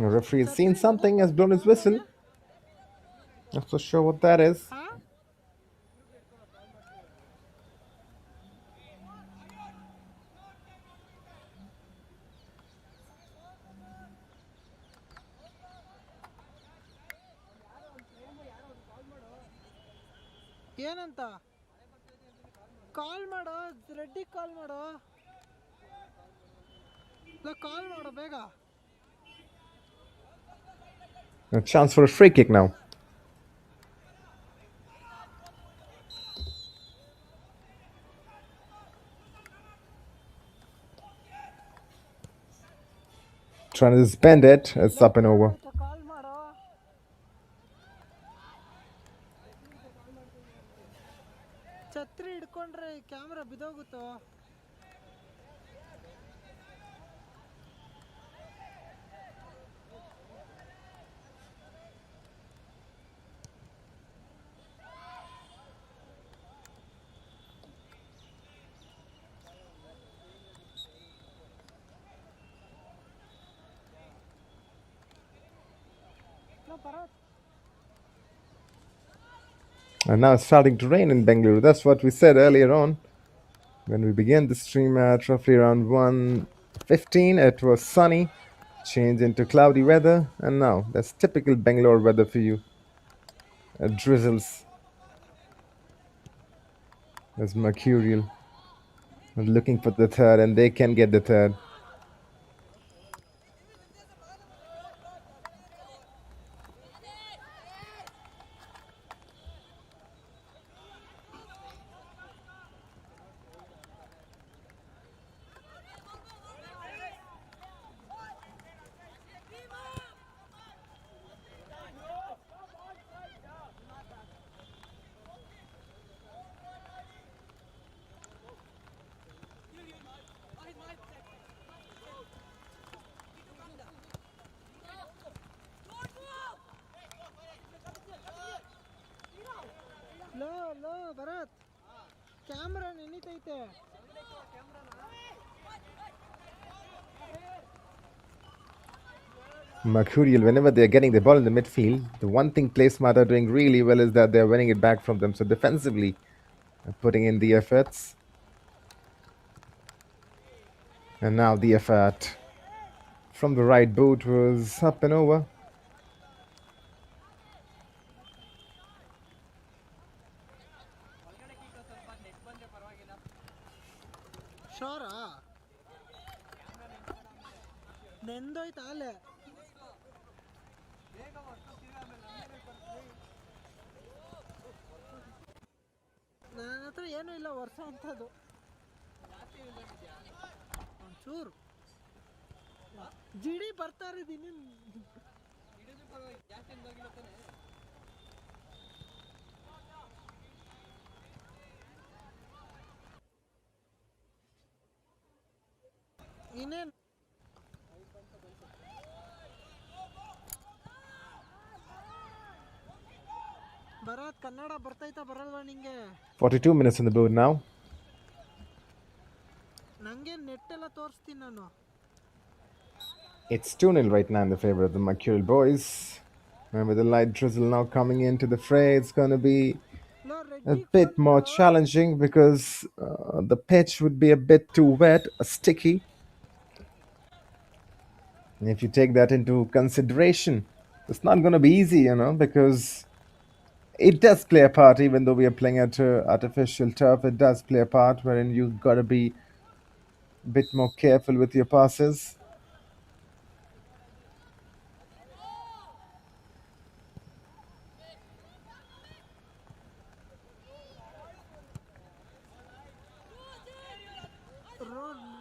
[SPEAKER 1] The referee has seen something, has blown his whistle. Not so sure what that is.
[SPEAKER 2] ಏನಂತ ಕಾಲ್ ಮಾಡೋ, ರೆಡ್ಡಿಗೆ ಕಾಲ್ ಮಾಡೋ, ಇಲ್ಲ ಕಾಲ್ ಮಾಡೋ ಬೇಗ.
[SPEAKER 1] A chance for a free kick now. Trying to just bend it. It's up and over.
[SPEAKER 2] ಕಾಲ್ ಮಾಡೋ. ಛತ್ರಿ ಹಿಡ್ಕೊಂಡ್ರೆ camera ಬಿದೋಗುತ್ತೋ.
[SPEAKER 1] And now it's starting to rain in Bengaluru. That's what we said earlier on. When we began the stream at roughly around 1:15, it was sunny, changed into cloudy weather, and now that's typical Bangalore weather for you. Drizzles. There's Mercurial. Looking for the third, and they can get the third.
[SPEAKER 2] ಲೋ Bharat camera ನೆನೀತೈತೆ.
[SPEAKER 1] Mercurial, whenever they're getting the ball in the midfield, the one thing Playsmart are doing really well is that they're winning it back from them. So defensively, putting in the efforts. And now the effort from the right boot was up and over.
[SPEAKER 2] ಶೋರಾ ನೆಂದೋಯ್ತಾ ಅಲ್ಲೇ. ನನ್ನ ಹತ್ರ ಏನೂ ಇಲ್ಲ ವರ್ಷ ಅಂಥದ್ದು. ಒಂಚೂರು ಜಿಡಿ ಬರ್ತಾ ಇದ್ದೀನಿ. ಇನ್ನೇನು ಭರತ್ ಕನ್ನಡ ಬರ್ತೈತಾ ಬರಲ್ವಾ ನಿಂಗೆ?
[SPEAKER 1] 42 minutes on the board now.
[SPEAKER 2] ನಂಗೆ ನೆಟ್ ಎಲ್ಲ ತೋರಿಸ್ತೀನಿ ನಾನು.
[SPEAKER 1] It's 2-0 right now in the favor of the Mercurial boys. And with the light drizzle now coming into the fray, it's going to be a bit more challenging because the pitch would be a bit too wet, sticky. And if you take that into consideration, it's not going to be easy, because it does play a part. Even though we are playing at artificial turf, it does play a part wherein you've got to be a bit more careful with your passes.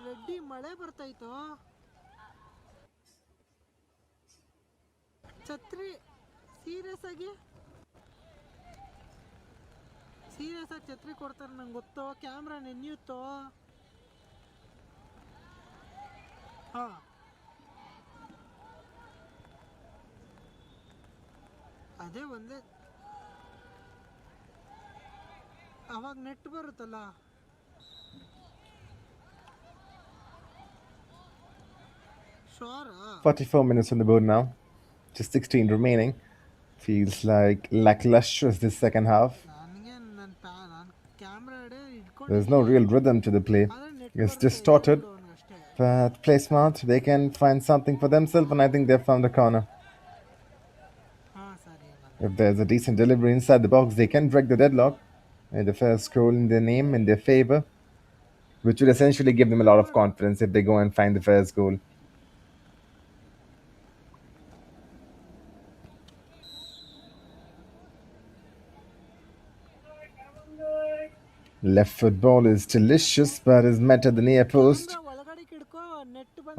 [SPEAKER 2] Reddy ಮಳೆ ಬರ್ತಾಯ್ತು. ಛತ್ರಿ serious ಆಗಿ ಛತ್ರಿ ಕೊಡ್ತಾರೆ ನಂಗೆ ಗೊತ್ತು. Camera ನೆನೆಯುತ್ತೋ. ಹಾ ಅದೇ ಒಂದೇ ಅವಾಗ ನೆಟ್ ಬರುತ್ತಲ್ಲ.
[SPEAKER 1] 44 minutes on the board now. Just 16 remaining. Feels like lackluster this second half. There's no real rhythm to the play. It's distorted. But Playsmart, they can find something for themselves, and I think they've found a corner. If there's a decent delivery inside the box, they can break the deadlock. And the first goal in their name, in their favor, which would essentially give them a lot of confidence if they go and find the first goal. Left foot ball is delicious, but is met at the near post.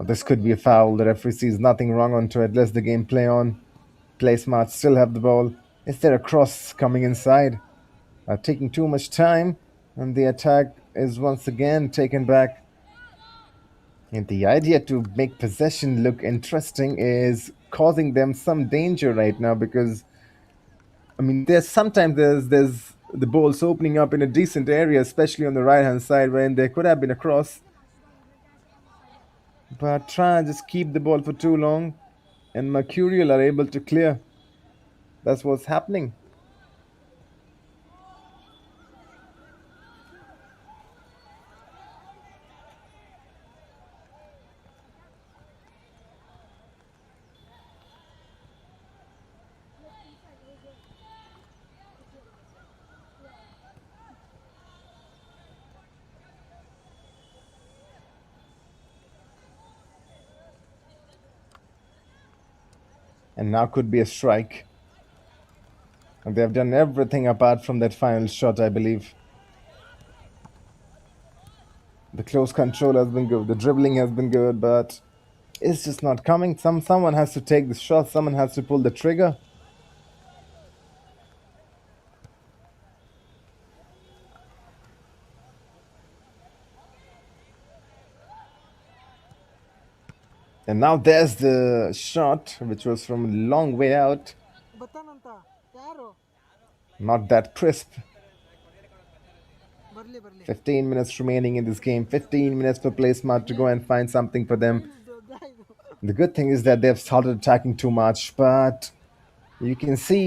[SPEAKER 1] This could be a foul. The referee sees nothing wrong onto it. Lets the game play on. Playsmart still have the ball. Is there a cross coming inside? Taking too much time, and the attack is once again taken back. And the idea to make possession look interesting is causing them some danger right now, because there's sometimes there's the ball's opening up in a decent area, especially on the right hand side, wherein there could have been a cross. But try and just keep the ball for too long, and Mercurial are able to clear. That's what's happening. And now could be a strike. And they've done everything apart from that final shot, I believe. The close control has been good, the dribbling has been good, but it's just not coming. Someone has to take the shot, someone has to pull the trigger. And now there's the shot, which was from a long way out.
[SPEAKER 2] ಬತ್ತಾನಂತ ಯಾರು
[SPEAKER 1] Not that crisp.
[SPEAKER 2] ಬರ್ಲಿ ಬರ್ಲಿ
[SPEAKER 1] 15 minutes remaining in this game. 15 minutes for Playsmart to go and find something for them. The good thing is that they've started attacking too much, but you can see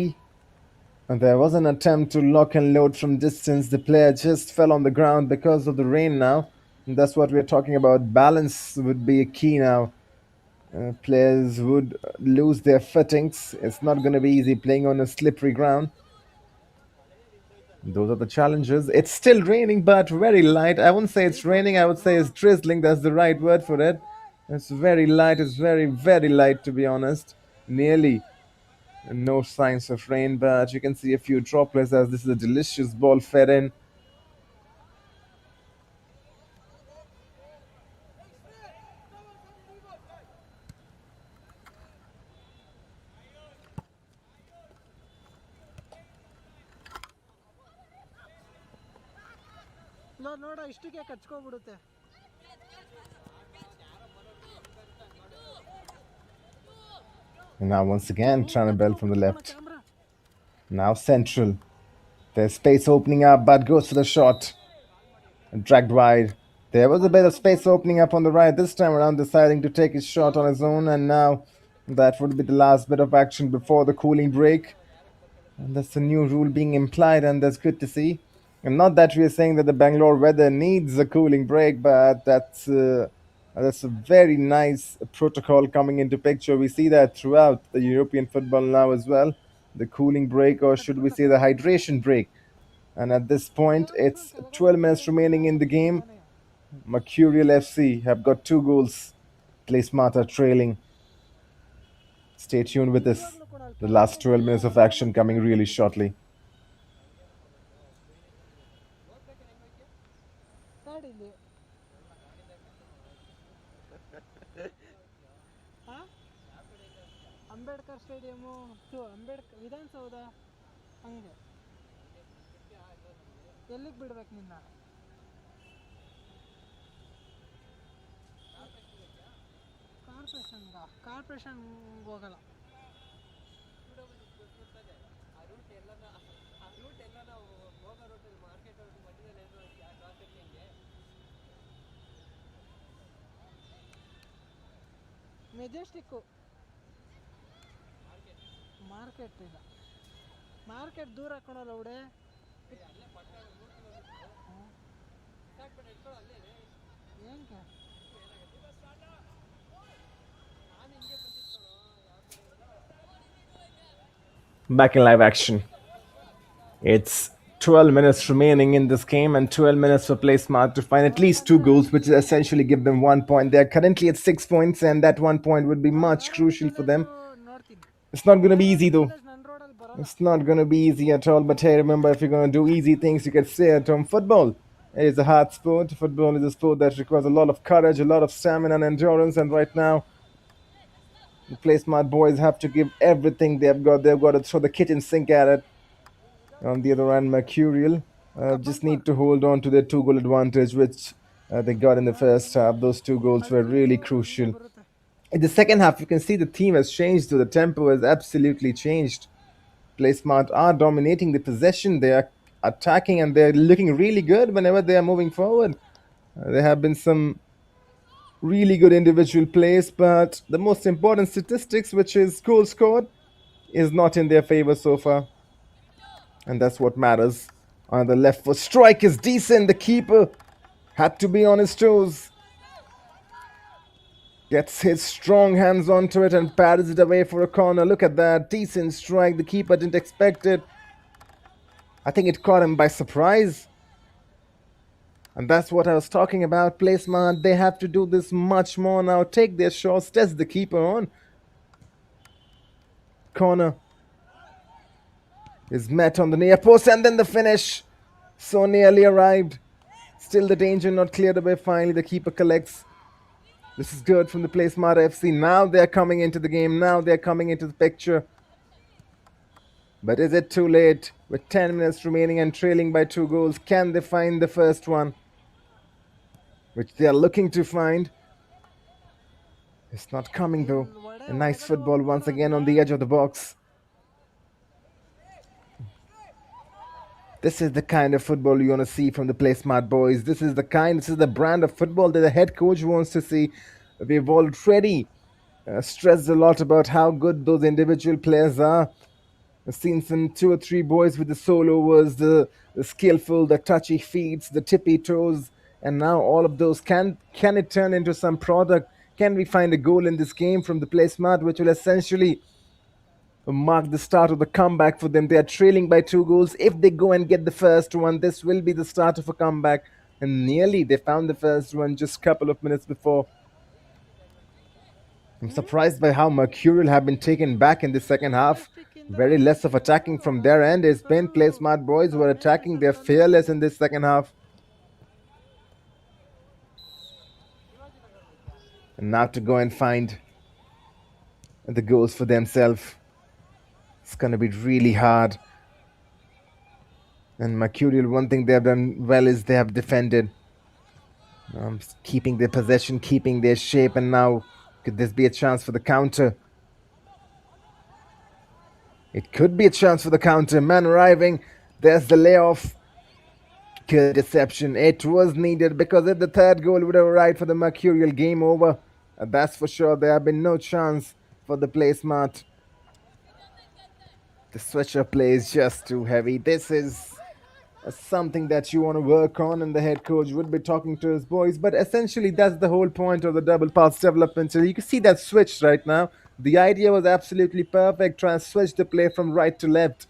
[SPEAKER 1] there was an attempt to lock and load from distance. The player just fell on the ground because of the rain now. And that's what we're talking about. Balance would be a key now. Players would lose their footings. It's not going to be easy playing on a slippery ground. Those are the challenges. It's still raining, but very light. I wouldn't say it's raining. I would say it's drizzling. That's the right word for it. It's very light. It's very, very light, to be honest. Nearly no signs of rain, but you can see a few droplets as this is a delicious ball fed in.
[SPEAKER 2] ನೋಡ ಇಷ್ಟಕ್ಕೆ ಕಚ್ಕೊಂಡ್ಬಿಡುತ್ತೆ
[SPEAKER 1] And now once again trying to bell from the left. Now central. There's space opening up, but goes for the shot. Dragged wide. There was a bit of space opening up on the right this time around, deciding to take his shot on his own, and now that would be the last bit of action before the cooling break. And that's a new rule being implied, and that's good to see. And not that we are saying that the Bangalore weather needs a cooling break, but that's a very nice protocol coming into picture. We see that throughout the European football now as well. The cooling break, or should we say the hydration break. And at this point, it's 12 minutes remaining in the game. Mercurial FC have got 2 goals. Playsmart are trailing. Stay tuned with this. The last 12 minutes of action coming really shortly.
[SPEAKER 2] Ambedkar ಸ್ಟೇಡಿಯಮು Vidhana Soudha ಹಂಗೆ ಎಲ್ಲಿಗೆ ಬಿಡ್ಬೇಕು ನಿನ್ನ corporation ಹೋಗಲ್ಲ Majestic market ಇಲ್ಲ market ದೂರ ಹಾಕೊಳಲ್ಲ ಅವಡೆ ಏನಕ್ಕೆ
[SPEAKER 1] Back in live action. It's 12 minutes remaining in this game and 12 minutes for Playsmart to find at least 2 goals, which is essentially give them 1 point. They're currently at 6 points, and that 1 point would be much crucial for them. It's not going to be easy though. It's not going to be easy at all, but hey, remember, if you're going to do easy things, you can stay at home. Football is a hard sport. Football is a sport that requires a lot of courage, a lot of stamina and endurance, and right now, the Playsmart boys have to give everything they've got. They've got to throw the kitchen sink at it. On the other hand, Mercurial just need to hold on to their 2-goal advantage, which they got in the first half. Those 2 goals were really crucial. In the second half, you can see the team has changed, so the tempo has absolutely changed. Playsmart are dominating the possession. They are attacking, and they're looking really good whenever they are moving forward. There have been some really good individual plays, but the most important statistics, which is goals scored, is not in their favor so far. And that's what matters. On the left foot strike is decent. The keeper had to be on his toes. Gets his strong hands onto it and paddles it away for a corner. Look at that. Decent strike. The keeper didn't expect it. I think it caught him by surprise. And that's what I was talking about. Playsmart, they have to do this much more now. Take their shots, test the keeper on. Corner is met on the near post, and then the finish. So nearly arrived. Still the danger not cleared away. Finally, the keeper collects. This is good from the Playsmart FC. Now they're coming into the game. Now they're coming into the picture. But is it too late? With 10 minutes remaining and trailing by 2 goals, can they find the first one? Which they are looking to find. It's not coming though. A nice football once again on the edge of the box. This is the kind of football you want to see from the Playsmart boys. This is the brand of football that the head coach wants to see. We've already stressed a lot about how good those individual players are. I've seen some 2 or 3 boys with the solovers, the skillful, the touchy feet, the tippy toes, and now all of those. Can it turn into some product? Can we find a goal in this game from the Playsmart, which will essentially mark the start of the comeback for them? They are trailing by 2 goals. If they go and get the first one, this will be the start of a comeback. And nearly they found the first one just a couple of minutes before. I'm surprised by how Mercurial have been taken back in the second half. Very less of attacking from their end. It's been Playsmart boys who are attacking. They're fearless in this second half. And now to go and find the goals for themselves. It's going to be really hard. And Mercurial, one thing they have done well is they have defended. Keeping their possession, keeping their shape. And now, could this be a chance for the counter? It could be a chance for the counter. Man arriving. There's the layoff. Good deception. It was needed, because if the third goal would have arrived for the Mercurial, game over. That's for sure. There have been no chance for the Playsmart. The switcher play is just too heavy. This is something that you want to work on, and the head coach would be talking to his boys. But essentially, that's the whole point of the double pass development. So you can see that switch right now. The idea was absolutely perfect. Try and switch the play from right to left.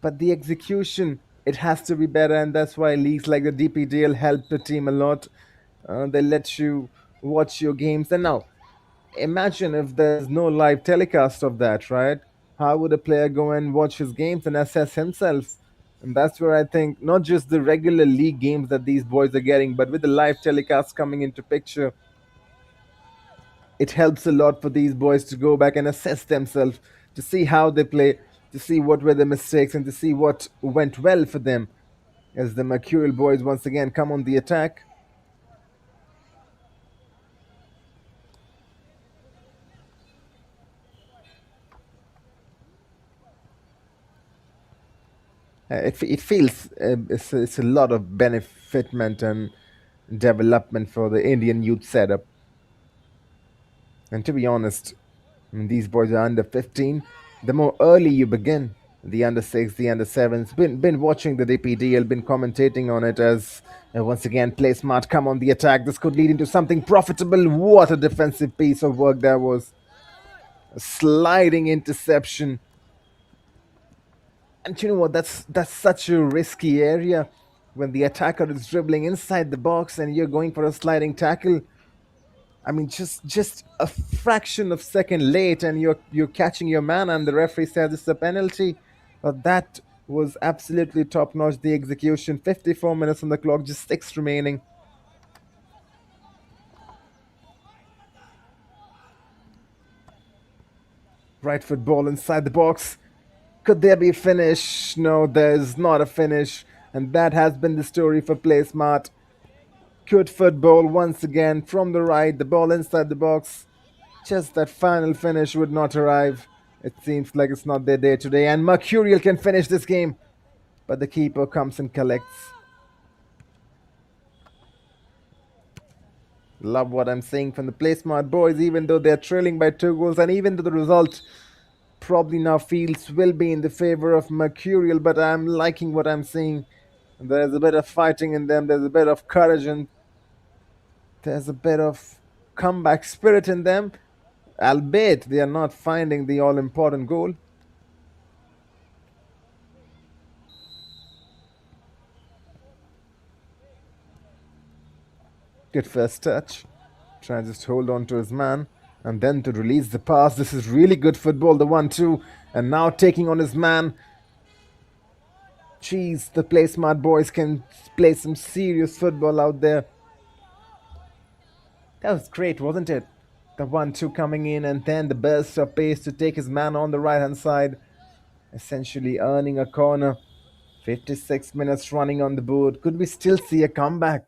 [SPEAKER 1] But the execution, it has to be better, and that's why leagues like the DPDL help the team a lot. They let you watch your games. And now, imagine if there's no live telecast of that, right? How would a player go and watch his games and assess himself? And that's where I think not just the regular league games that these boys are getting, but with the live telecast coming into picture, it helps a lot for these boys to go back and assess themselves, to see how they play, to see what were the mistakes, and to see what went well for them as the Mercurial boys once again come on the attack. It feels it's a lot of benefitment and development for the Indian youth setup. And to be honest, I mean, these boys are under 15. The more early you begin, the under 6, the under 7s, been watching the DPDL, been commentating on it as once again Playsmart come on the attack. This could lead into something profitable. What a defensive piece of work that was. A sliding interception. And you know what? That's such a risky area when the attacker is dribbling inside the box and you're going for a sliding tackle. I mean, just a fraction of second late, and you're catching your man, and the referee says it's a penalty. But that was absolutely top notch. The execution. 54 minutes on the clock, just 6 remaining. Right foot ball inside the box. Could there be a finish? No, there's not a finish. And that has been the story for Playsmart. Good football once again from the right. The ball inside the box. Just that final finish would not arrive. It seems like it's not their day today. And Mercurial can finish this game. But the keeper comes and collects. Love what I'm seeing from the Playsmart boys, even though they're trailing by 2 goals. And even though the result probably now feels will be in the favor of Mercurial, but I'm liking what I'm seeing. There's a bit of fighting in them, there's a bit of courage, and there's a bit of comeback spirit in them, albeit they are not finding the all important goal. Good first touch. Trying to just hold on to his man and then to release the pass. This is really good football, the 1-2. And now taking on his man. Jeez, the Playsmart boys can play some serious football out there. That was great, wasn't it? The 1-2 coming in and then the burst of pace to take his man on the right hand side. Essentially earning a corner. 56 minutes running on the board. Could we still see a comeback?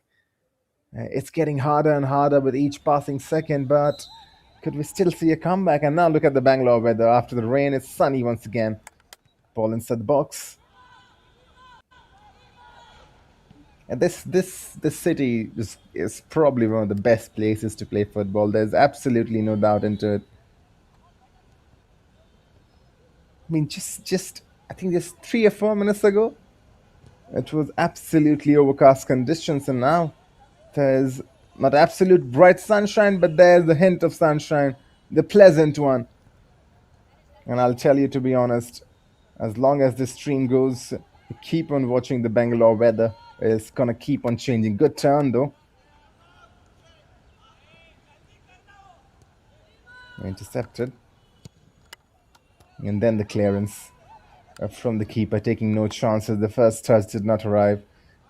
[SPEAKER 1] It's getting harder and harder with each passing second, but could we still see a comeback? And now look at the Bangalore weather. After the rain, it's sunny once again. Ball inside the box. And this city is probably one of the best places to play football. There's absolutely no doubt into it. I mean, just I think just 3 or 4 minutes ago, it was absolutely overcast conditions, and now there's not absolute bright sunshine, but there's the hint of sunshine, the pleasant one. And I'll tell you, to be honest, as long as this stream goes, keep on watching the Bangalore weather. It's gonna keep on changing. Good turn though. Intercepted. And then the clearance from the keeper, taking no chances. The first touch did not arrive.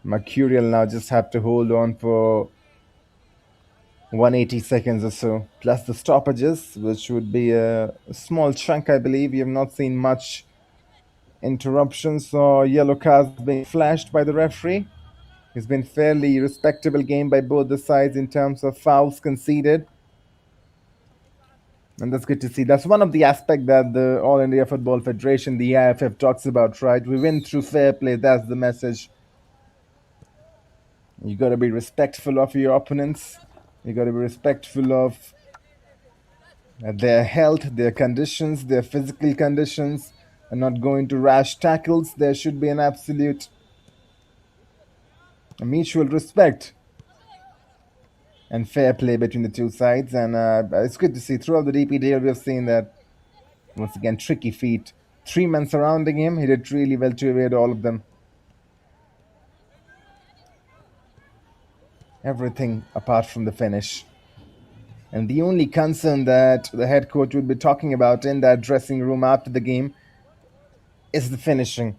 [SPEAKER 1] Mercurial now just have to hold on for 180 seconds or so, plus the stoppages, which would be a small chunk, I believe. We have not seen much interruptions or yellow cards being flashed by the referee. It's been fairly respectable game by both the sides in terms of fouls conceded. And that's good to see. That's one of the aspects that the All India Football Federation, the IFF, talks about, right? We win through fair play. That's the message. You got to be respectful of your opponents. You got to be respectful of their health, their conditions, their physical conditions, and not going to rash tackles. There should be an absolute mutual respect and fair play between the two sides. And it's good to see throughout the DPDL we have seen that, once again, tricky feet. 3 men surrounding him. He did really well to evade all of them. Everything apart from the finish. And the only concern that the head coach would be talking about in that dressing room after the game is the finishing.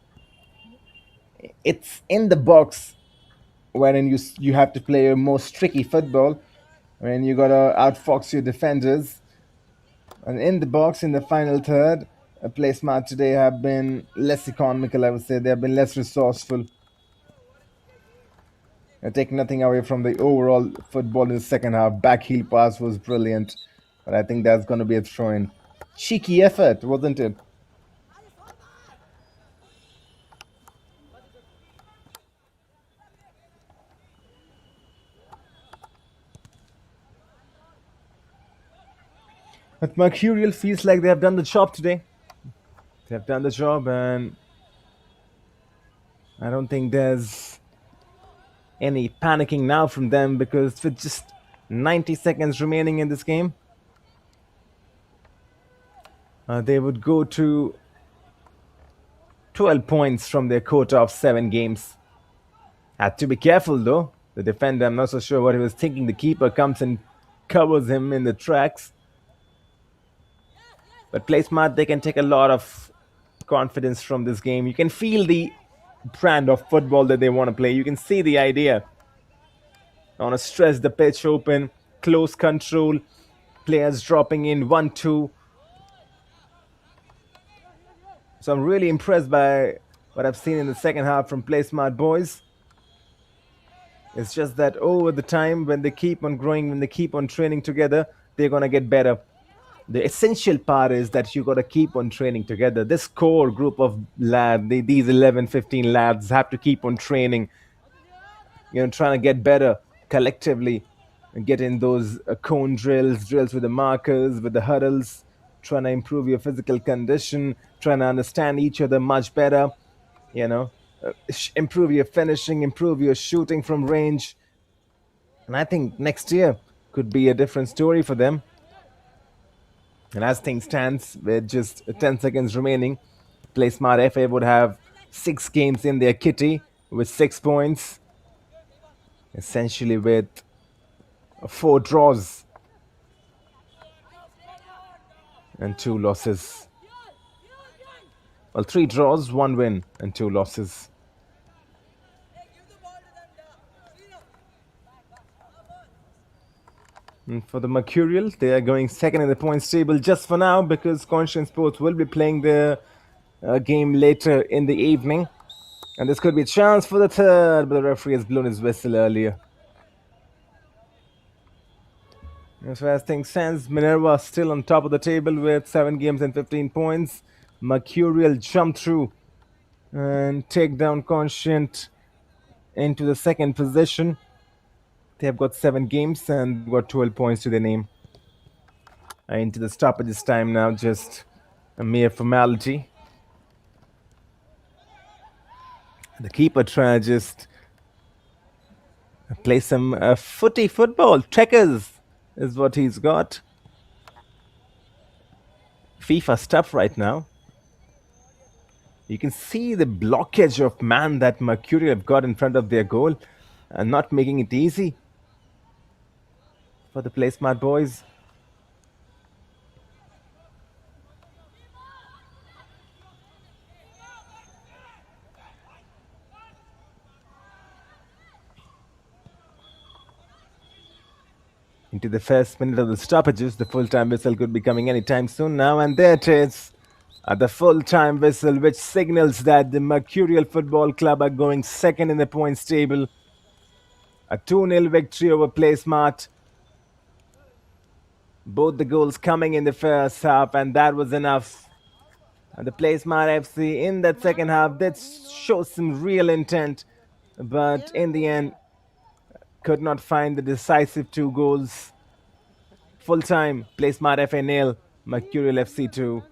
[SPEAKER 1] It's in the box wherein you have to play a most tricky football, when you gotta outfox your defenders. And in the box, in the final third, Playsmart today have been less economical, I would say. They have been less resourceful. I take nothing away from the overall football in the second half. Back heel pass was brilliant, but I think that's going to be a throw-in. Cheeky effort, wasn't it? But Mercurial feels like they have done the job today. They have done the job, and I don't think there's any panicking now from them, because with just 90 seconds remaining in this game, they would go to 12 points from their quota of 7 games. Had to be careful though. The defender, I'm not so sure what he was thinking. The keeper comes and covers him in the tracks. But Playsmart, they can take a lot of confidence from this game. You can feel the brand of football that they want to play. You can see the idea. I want to stress the pitch open, close control, players dropping in 1-2. So I'm really impressed by what I've seen in the second half from Playsmart boys. It's just that over the time, when they keep on growing, when they keep on training together, they're going to get better. The essential part is that you got to keep on training together. This core group of lads, these 11, 15 lads, have to keep on training, trying to get better collectively and get in those cone drills with the markers, with the huddles, trying to improve your physical condition, trying to understand each other much better, improve your finishing, improve your shooting from range. And I think next year could be a different story for them. And as things stands, with just 10 seconds remaining, Playsmart FA would have 6 games in their kitty with 6 points, essentially with 4 draws and 2 losses. Well, 3 draws, 1 win and 2 losses. And for the Mercurial, they are going second in the points table just for now, because Conscient Sports will be playing the game later in the evening. And this could be a chance for the third, but the referee has blown his whistle earlier. As far as things stand, Minerva still on top of the table with 7 games and 15 points. Mercurial jump through and take down Conscient into the second position. They have got 7 games and got 12 points to their name. Into the stoppages time now, just a mere formality. The keeper trying to just play some footy football. Checkers is what he's got. FIFA stuff right now. You can see the blockage of man that Mercurial have got in front of their goal and not making it easy for the Playsmart boys. Into the first minute of the stoppages, the full-time whistle could be coming anytime soon now, and there it is. The full-time whistle, which signals that the Mercurial Football Club are going second in the points table. A 2-0 victory over Playsmart. Both the goals coming in the first half, and that was enough. And the Playsmart FC in that second half did show some real intent, but in the end could not find the decisive 2 goals. Full-time, Playsmart FA 0, Mercurial FC 2.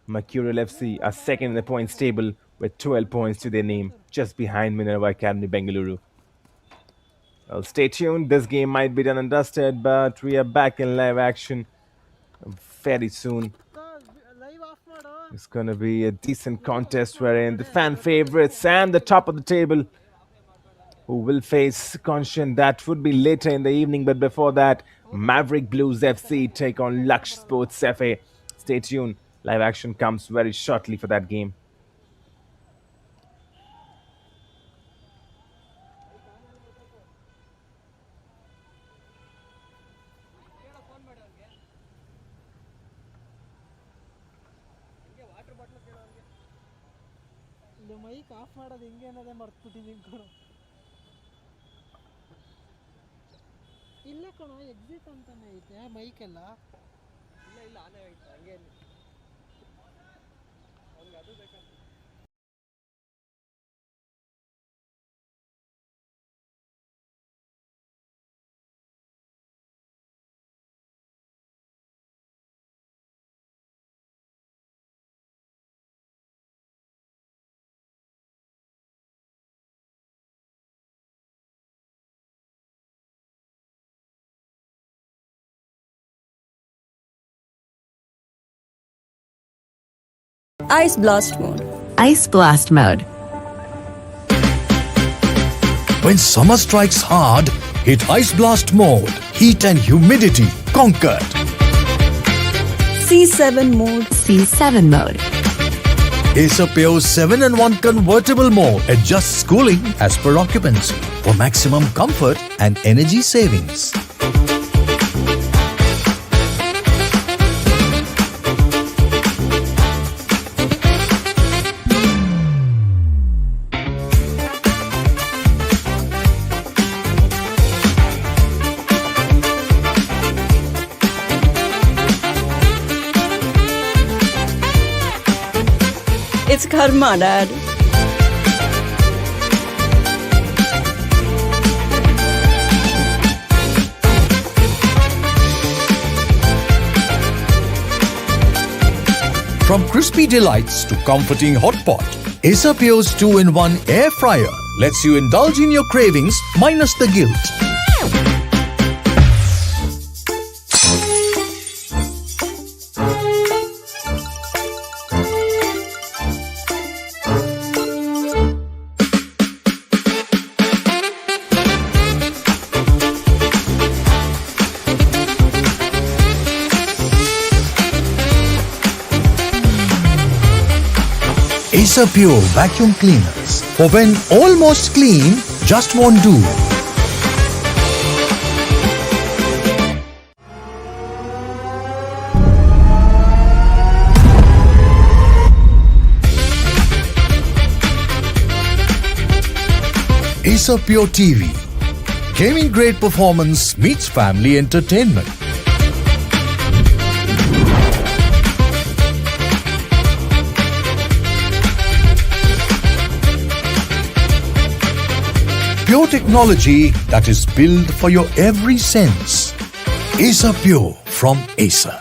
[SPEAKER 1] Mercurial FC are second in the points table with 12 points to their name, just behind Minerva Academy Bengaluru. Well, stay tuned. This game might be done and dusted, but we are back in live action very soon. It's going to be a decent contest wherein the fan favorites and the top of the table who will face Conscient. That would be later in the evening, but before that, Maverick Blues FC take on Laksh Sports FA. Stay tuned. Live action comes very shortly for that game.
[SPEAKER 2] Mic off ಮಾಡೋದು ಹೆಂಗೆ ಅನ್ನೋದೇ ಮರ್ತ್ಬಿಟ್ಟಿದ್ದೀನಿ ಕಣೋ. ಇಲ್ಲ ಕಣೋ, exit ಅಂತಾನೆ ಐತೆ ಮೈಕೆಲ್ಲ. ಇಲ್ಲ ಆನೆ ಐತೆ ಹಂಗೆ. ಅವ್ನಿಗೆ ಅದು ಬೇಕಂತ.
[SPEAKER 4] Ice Blast Mode.
[SPEAKER 5] Ice Blast Mode.
[SPEAKER 6] When summer strikes hard, hit Ice Blast Mode. Heat and humidity conquered.
[SPEAKER 4] C7 Mode.
[SPEAKER 5] C7 Mode.
[SPEAKER 6] Acer Pure 7-in-1 convertible mode adjusts cooling as per occupancy for maximum comfort and energy savings.
[SPEAKER 4] It's karma, Dad.
[SPEAKER 6] From crispy delights to comforting hot pot, Acer Pure's 2-in-1 air fryer lets you indulge in your cravings minus the guilt. Acer Pure vacuum cleaners. For when almost clean just won't do. Acer Pure TV. Gaming grade performance meets family entertainment. Pure technology that is built for your every sense. Acer Pure from Acer.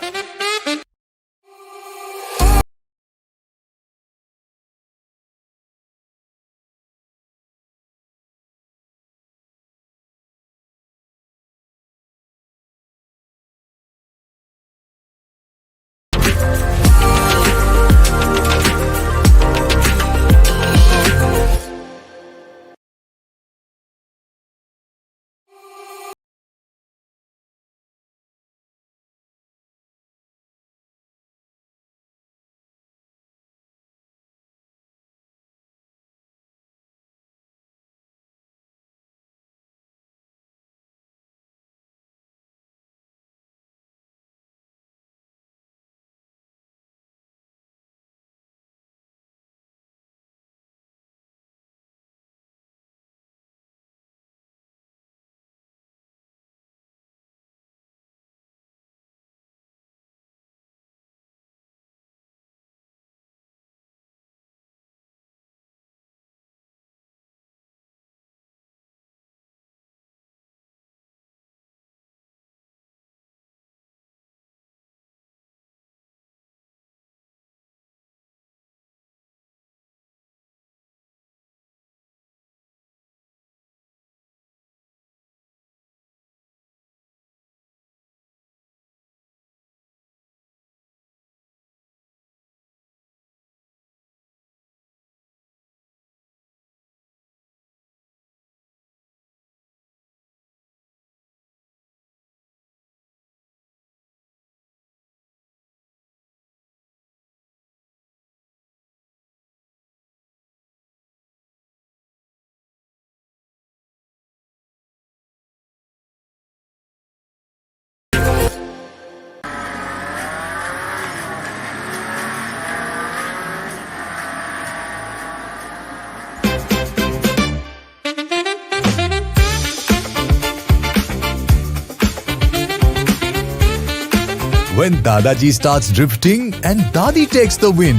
[SPEAKER 6] When Dadaji starts drifting and Dadi takes the win,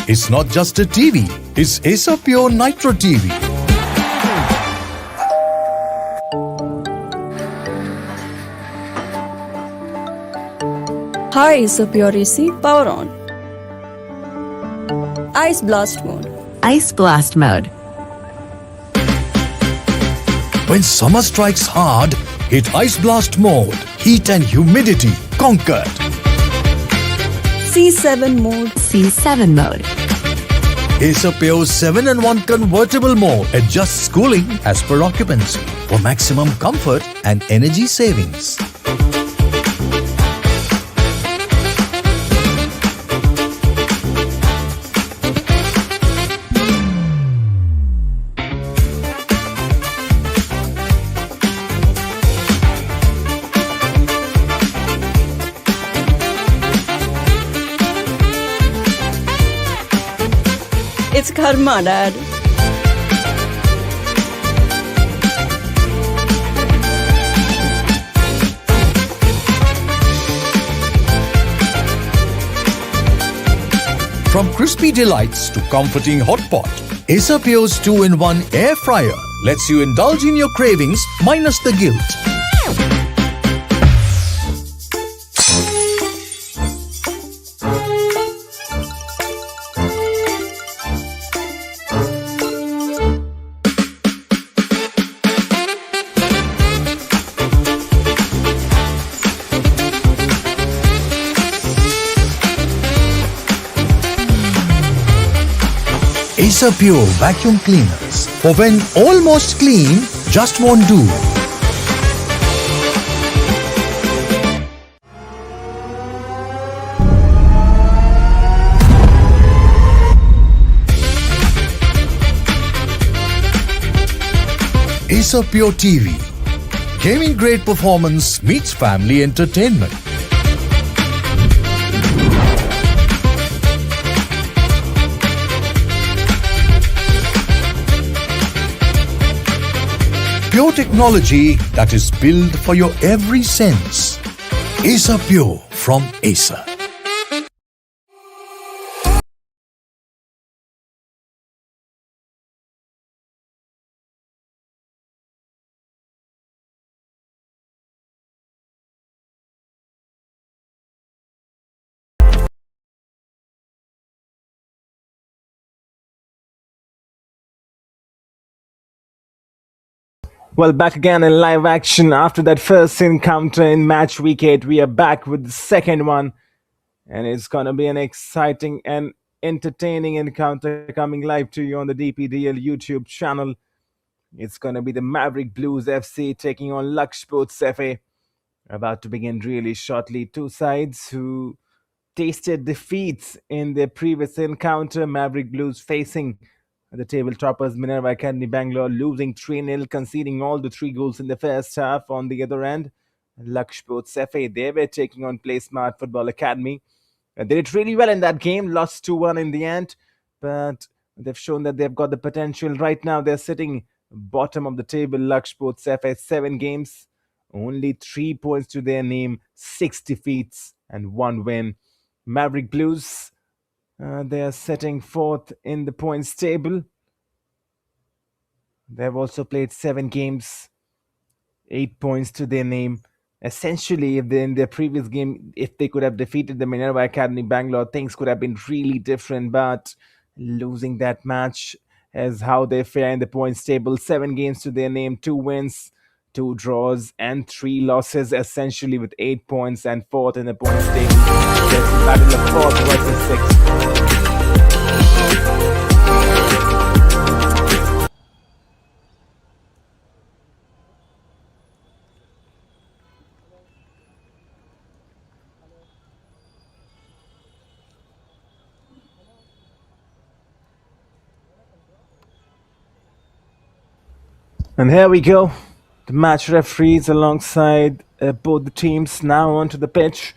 [SPEAKER 6] it's not just a TV, it's Acer Pure Nitro TV.
[SPEAKER 4] Hi, Acer Pure AC, power on. Ice Blast mode.
[SPEAKER 5] Ice Blast mode.
[SPEAKER 6] When summer strikes hard, hit Ice Blast mode. Heat and humidity conquered.
[SPEAKER 4] C7 mode.
[SPEAKER 5] C7 mode.
[SPEAKER 6] Acer Pure's 7-in-1 convertible mode adjusts cooling as per occupancy for maximum comfort and energy savings.
[SPEAKER 4] It's karma, Dad.
[SPEAKER 6] From crispy delights to comforting hot pot, Acer Pure's 2-in-1 air fryer lets you indulge in your cravings minus the guilt. Acer Pure vacuum cleaners. For when almost clean just won't do. Acer Pure TV. Gaming grade performance meets family entertainment. Pure technology that is built for your every sense. Acer Pure from Acer.
[SPEAKER 1] Well, back again in live action after that first encounter in match week 8. We are back with the second one, and it's going to be an exciting and entertaining encounter coming live to you on the DPDL YouTube channel. It's going to be the Maverick Blues FC taking on Laksh Sports FA. About to begin really shortly. Two sides who tasted defeats in their previous encounter. Maverick Blues facing the table toppers Minerva Academy Bangalore, losing 3-0, conceding all the 3 goals in the first half. On the other end, Laksh Sports FA, they were taking on Playsmart Football Academy. They did really well in that game, lost 2-1 in the end, but they've shown that they've got the potential. Right now, they're sitting bottom of the table. Laksh Sports FA, 7 games, only 3 points to their name, 6 defeats and 1 win. Maverick Blues, they are sitting 4th in the points table. They've also played 7 games, 8 points to their name. Essentially, if they, in their previous game, if they could have defeated the Minerva Academy Bangalore, things could have been really different. But losing that match is how they fare in the points table. 7 games to their name, 2 wins, 2 draws, and 3 losses, essentially with 8 points and 4th in the points table. There's a battle of 4th versus 6th. And here we go. The match referees alongside both the teams now onto the pitch.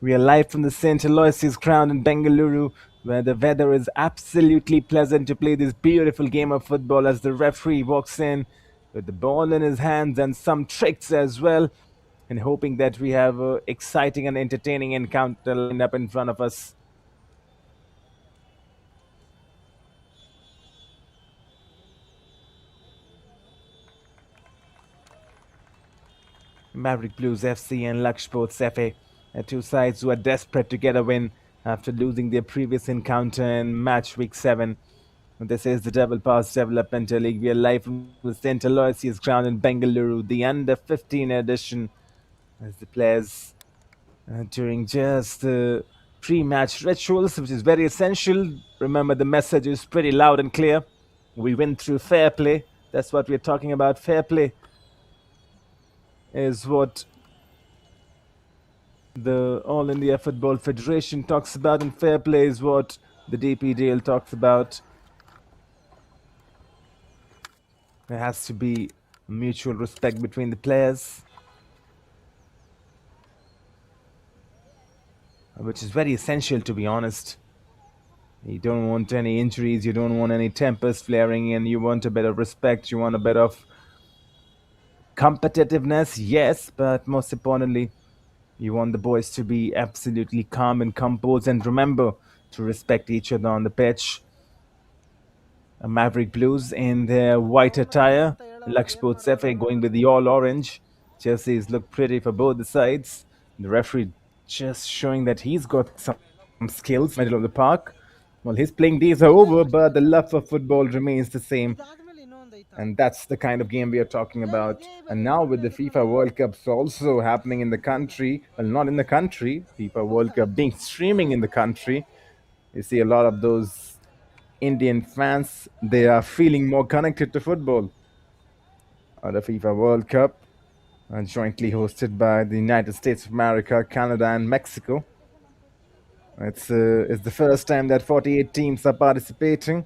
[SPEAKER 1] We are live from the St. Aloysious ground in Bengaluru, where the weather is absolutely pleasant to play this beautiful game of football as the referee walks in with the ball in his hands and some tricks as well, and hoping that we have an exciting and entertaining encounter lined up in front of us. Maverick Blues FC and Laksh Sports FA are two sides who are desperate to get a win after losing their previous encounter in match week 7. This is the Double Pass Developmental League. We are live from the St. Aloysius ground in Bengaluru, the under 15 edition, as the players during just the pre-match rituals, which is very essential. Remember, the message is pretty loud and clear. We win through fair play. That's what we're talking about. Fair play is what the All India Football Federation talks about, and fair play is what the DPDL talks about. There has to be mutual respect between the players, which is very essential, to be honest. You don't want any injuries, you don't want any tempers flaring, and you want a bit of respect, you want a bit of competitiveness, yes, but most importantly, you want the boys to be absolutely calm and composed, and remember to respect each other on the pitch. Maverick Blues in their white attire, Laksh Sports FA going with the all orange. Jerseys look pretty for both the sides. The referee just showing that he's got some skills middle of the park. Well, his playing days are over, but the love for football remains the same. And that's the kind of game we are talking about. And now with the FIFA World Cups also happening in the country, well, not in the country, FIFA World Cup being streaming in the country, you see a lot of those Indian fans, they are feeling more connected to football. The FIFA World Cup, jointly hosted by the United States of America, Canada, and Mexico. It's the first time that 48 teams are participating.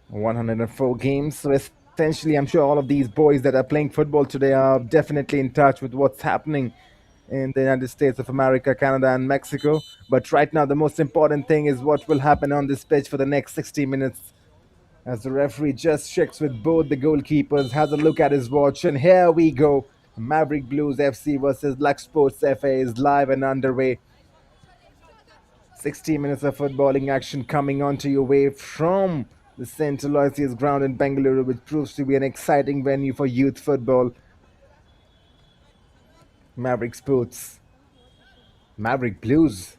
[SPEAKER 1] 104 games. So essentially, I'm sure all of these boys that are playing football today are definitely in touch with what's happening in the United States of America, Canada, and Mexico. But right now, the most important thing is what will happen on this pitch for the next 60 minutes. As the referee just checks with both the goalkeepers, has a look at his watch, and here we go. Maverick Blues FC versus Laksh Sports FA is live and underway. 60 minutes of footballing action coming onto your way from the St. Aloysious ground in Bangalore, which proves to be an exciting venue for youth football. Maverick Sports, Maverick Blues,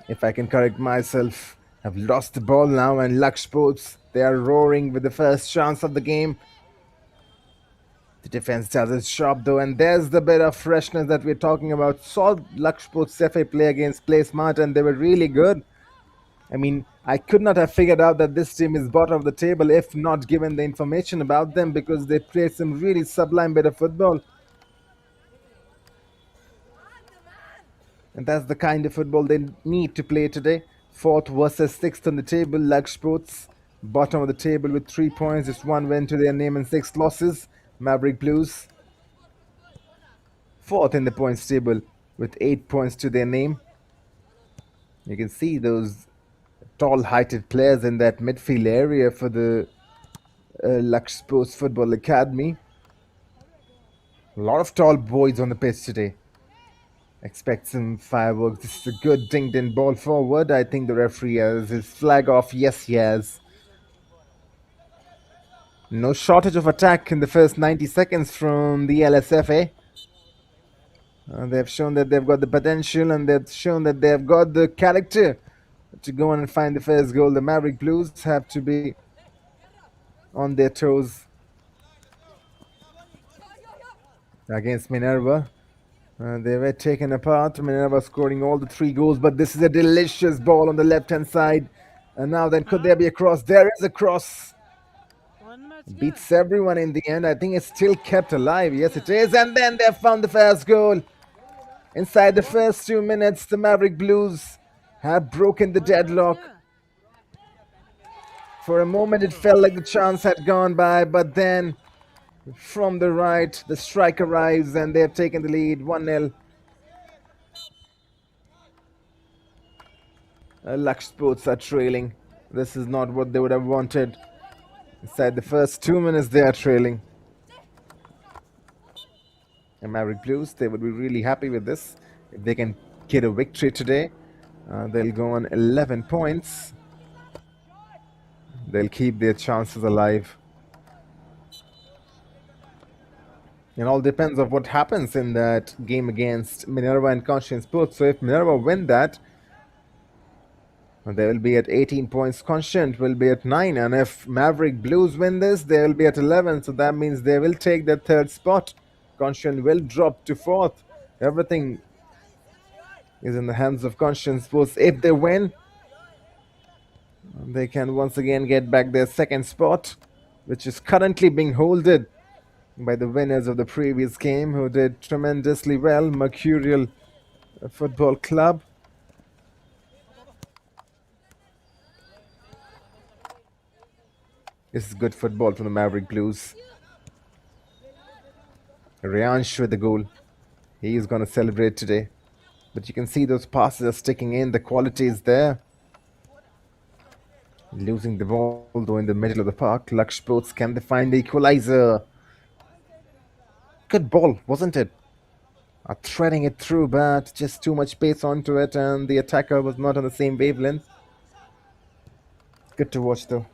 [SPEAKER 1] if I can correct myself, have lost the ball now, and Laksh Sports, they are roaring with the first chance of the game. The defense does its job though, and there's the bit of freshness that we're talking about. Saw Laksh Sports FA play against Playsmart, and they were really good. I mean, I could not have figured out that this team is bottom of the table if not given the information about them, because they played some really sublime bit of football. And that's the kind of football they need to play today. 4th versus 6th on the table. Laksh Sports, bottom of the table with 3 points, just 1 win to their name and 6 losses. Maverick Blues, 4th in the points table with 8 points to their name. You can see those tall heighted players in that midfield area for the Laksh Sports Football Academy. A lot of tall boys on the pitch today. Expect some fireworks. This is a good dinged in ball forward. I think the referee has his flag off. Yes, he has. No shortage of attack in the first 90 seconds from the LSFA. They've shown that they've got the potential, and they've shown that they've got the character to go on and find the first goal. The Maverick Blues have to be on their toes against Minerva. They were taken apart. Minerva scoring all the 3 goals, but this is a delicious ball on the left-hand side. And now then, could there be a cross? There is a cross. Beats everyone in the end. I think it's still kept alive. Yes, it is. And then they found the first goal. Inside the first 2 minutes, the Maverick Blues have broken the deadlock. For a moment, it felt like the chance had gone by, but then from the right, the strike arrives, and they have taken the lead 1-0. Laksh Sports are trailing. This is not what they would have wanted. Inside the first 2 minutes, they are trailing. And Maverick Blues, they would be really happy with this. If they can get a victory today, they'll go on 11 points. They'll keep their chances alive. It all depends on what happens in that game against Minerva and Conscient Sports. So if Minerva win that, they will be at 18 points. Conscient will be at 9. And if Maverick Blues win this, they will be at 11. So that means they will take the 3rd spot. Conscient will drop to 4th. Everything is in the hands of Conscient Sports. If they win, they can once again get back their 2nd spot, which is currently being holded by the winners of the previous game, who did tremendously well, Mercurial Football Club. This is good football from the Maverick Blues. Ryansh with the goal. He is going to celebrate today. But you can see those passes are sticking in. The quality is there. Losing the ball though in the middle of the park. Laksh Sports, can they find the equalizer? Good ball, wasn't it? Threading it through, but just too much pace onto it, and the attacker was not on the same wavelength. Good to watch though.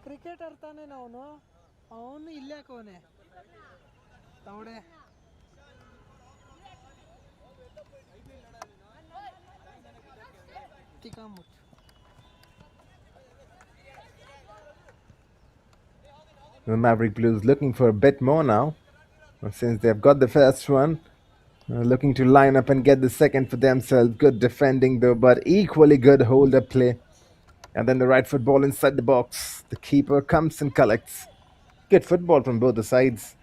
[SPEAKER 2] Cricketer ತಾನೇ ಅವನು ಅವನು ಇಲ್ಲೇ ಕೋನೆ ತವಡೆ ತಿಕಾಮುಚ್ಚು.
[SPEAKER 1] The Maverick Blues looking for a bit more now. since they've got the first one. Looking to line up and get the second for themselves. Good defending though, but equally good hold-up play. And then the right foot ball inside the box. The keeper comes and collects. Good football from both the sides.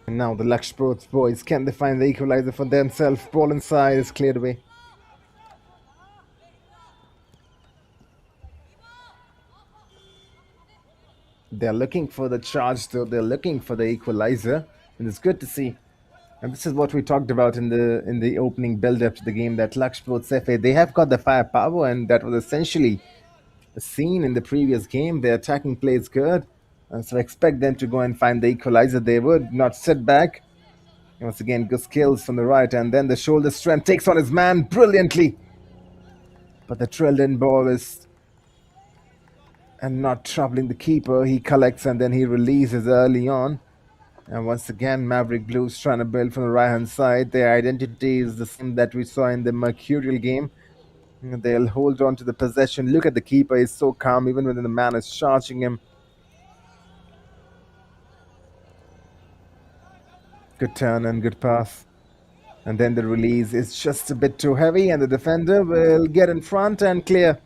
[SPEAKER 1] And now the Laksh Sports boys, can they find the equalizer for themselves? Ball inside is cleared away. They're looking for the charge though, they're looking for the equalizer. And it's good to see. And this is what we talked about in the opening build-up to the game, that Laksh Sports FA, they have got the firepower, and that was essentially seen in the previous game. Their attacking play is good. So expect them to go and find the equalizer. They would not sit back. Once again, good skills from the right, and then the shoulder strength takes on his man brilliantly. But the trailed in ball is and not troubling the keeper. He collects and then he releases early on. And once again, Maverick Blues trying to build from the right-hand side. Their identity is the same that we saw in the Mercurial game. They'll hold on to the possession. Look at the keeper. He's so calm even when the man is charging him. Good turn and good pass. And then the release is just a bit too heavy, and the defender will get in front and clear.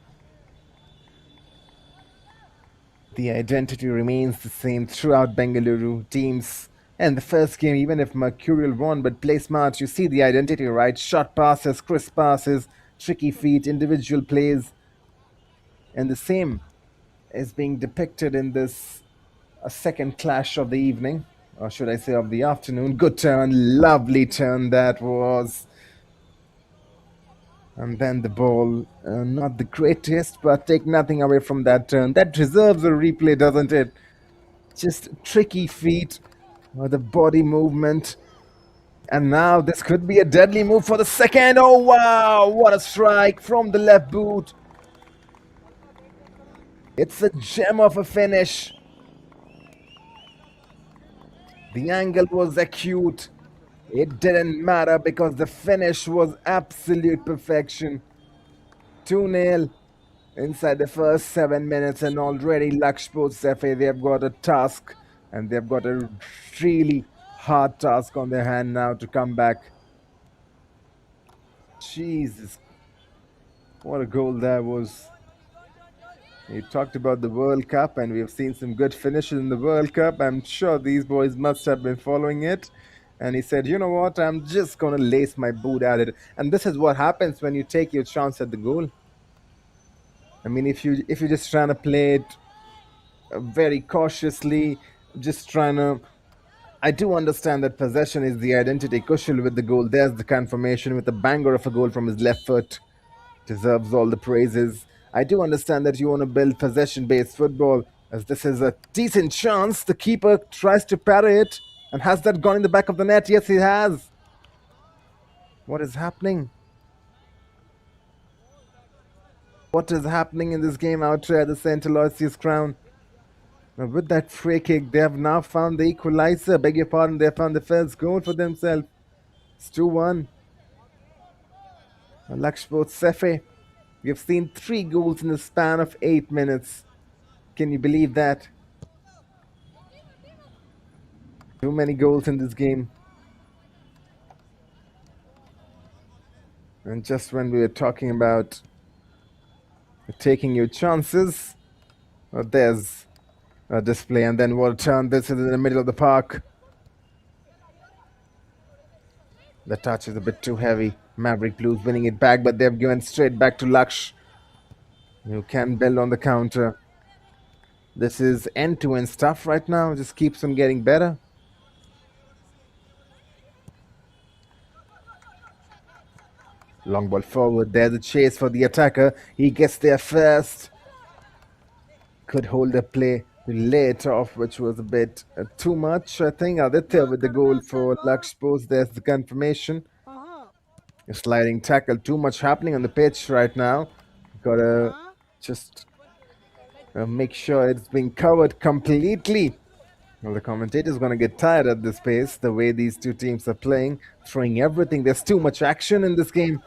[SPEAKER 1] The identity remains the same throughout Bengaluru teams. And the first game, even if Mercurial won, but Playsmart, you see the identity, right? Short passes, crisp passes, tricky feet, individual plays. And the same is being depicted in this second clash of the evening, or should I say of the afternoon. Good turn, lovely turn that was. And then the ball, not the greatest, but take nothing away from that turn. That deserves a replay, doesn't it? Just tricky feet, the body movement. And now this could be a deadly move for the second. Oh, wow, what a strike from the left boot. It's a gem of a finish. The angle was acute. It didn't matter because the finish was absolute perfection. 2-0 inside the first 7 minutes, and already Laksh Sports FA, they've got a task, and they've got a really hard task on their hand now to come back. Jesus, what a goal that was. You talked about the World Cup, and we've seen some good finishes in the World Cup. I'm sure these boys must have been following it. And he said, you know what, I'm just going to lace my boot at it. And this is what happens when you take your chance at the goal. I mean, if you're just trying to play it very cautiously, just trying to... I do understand that possession is the identity. Kushal with the goal. There's the confirmation with a banger of a goal from his left foot. Deserves all the praises. I do understand that you want to build possession-based football, as this is a decent chance. The keeper tries to parry it, and has that gone in the back of the net? Yes, he has. What is happening? What is happening in this game out there at the St. Aloysious Crown? Now, with that free kick, they have now found the equalizer. Beg your pardon, they have found the first goal for themselves. It's 2-1. Laksh Sports FA. We have seen 3 goals in the span of 8 minutes. Can you believe that? Too many goals in this game. And just when we were talking about taking your chances, there's a display, and then what a turn. This is in the middle of the park. The touch is a bit too heavy. Maverick Blues winning it back, but they've given straight back to Laksh, who can build on the counter. This is end-to-end stuff right now. Just keeps them getting better. Long ball forward. There's a chase for the attacker. He gets there first. Could hold the play. Lay it off, which was a bit too much. I think Aditya with the goal for Laksh Sports. There's the confirmation. A sliding tackle. Too much happening on the pitch right now. Gotta just make sure it's being covered completely. Well, the commentator's going to get tired at this pace, the way these two teams are playing, throwing everything. There's too much action in this game.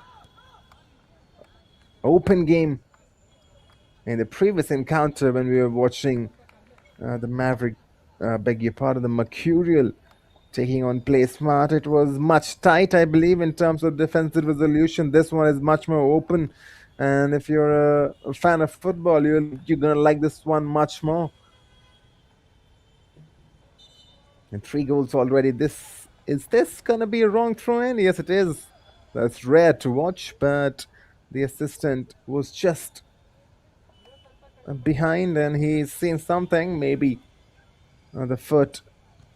[SPEAKER 1] Open game. In the previous encounter, when we were watching the Maverick, beg your pardon, the Mercurial taking on Playsmart, it was much tight, I believe, in terms of defensive resolution. This one is much more open. And if you're a fan of football, you're going to like this one much more. And 3 goals already. Is this gonna be a wrong throw in? Yes, it is. That's rare to watch, but the assistant was just behind and he's seen something. Maybe the foot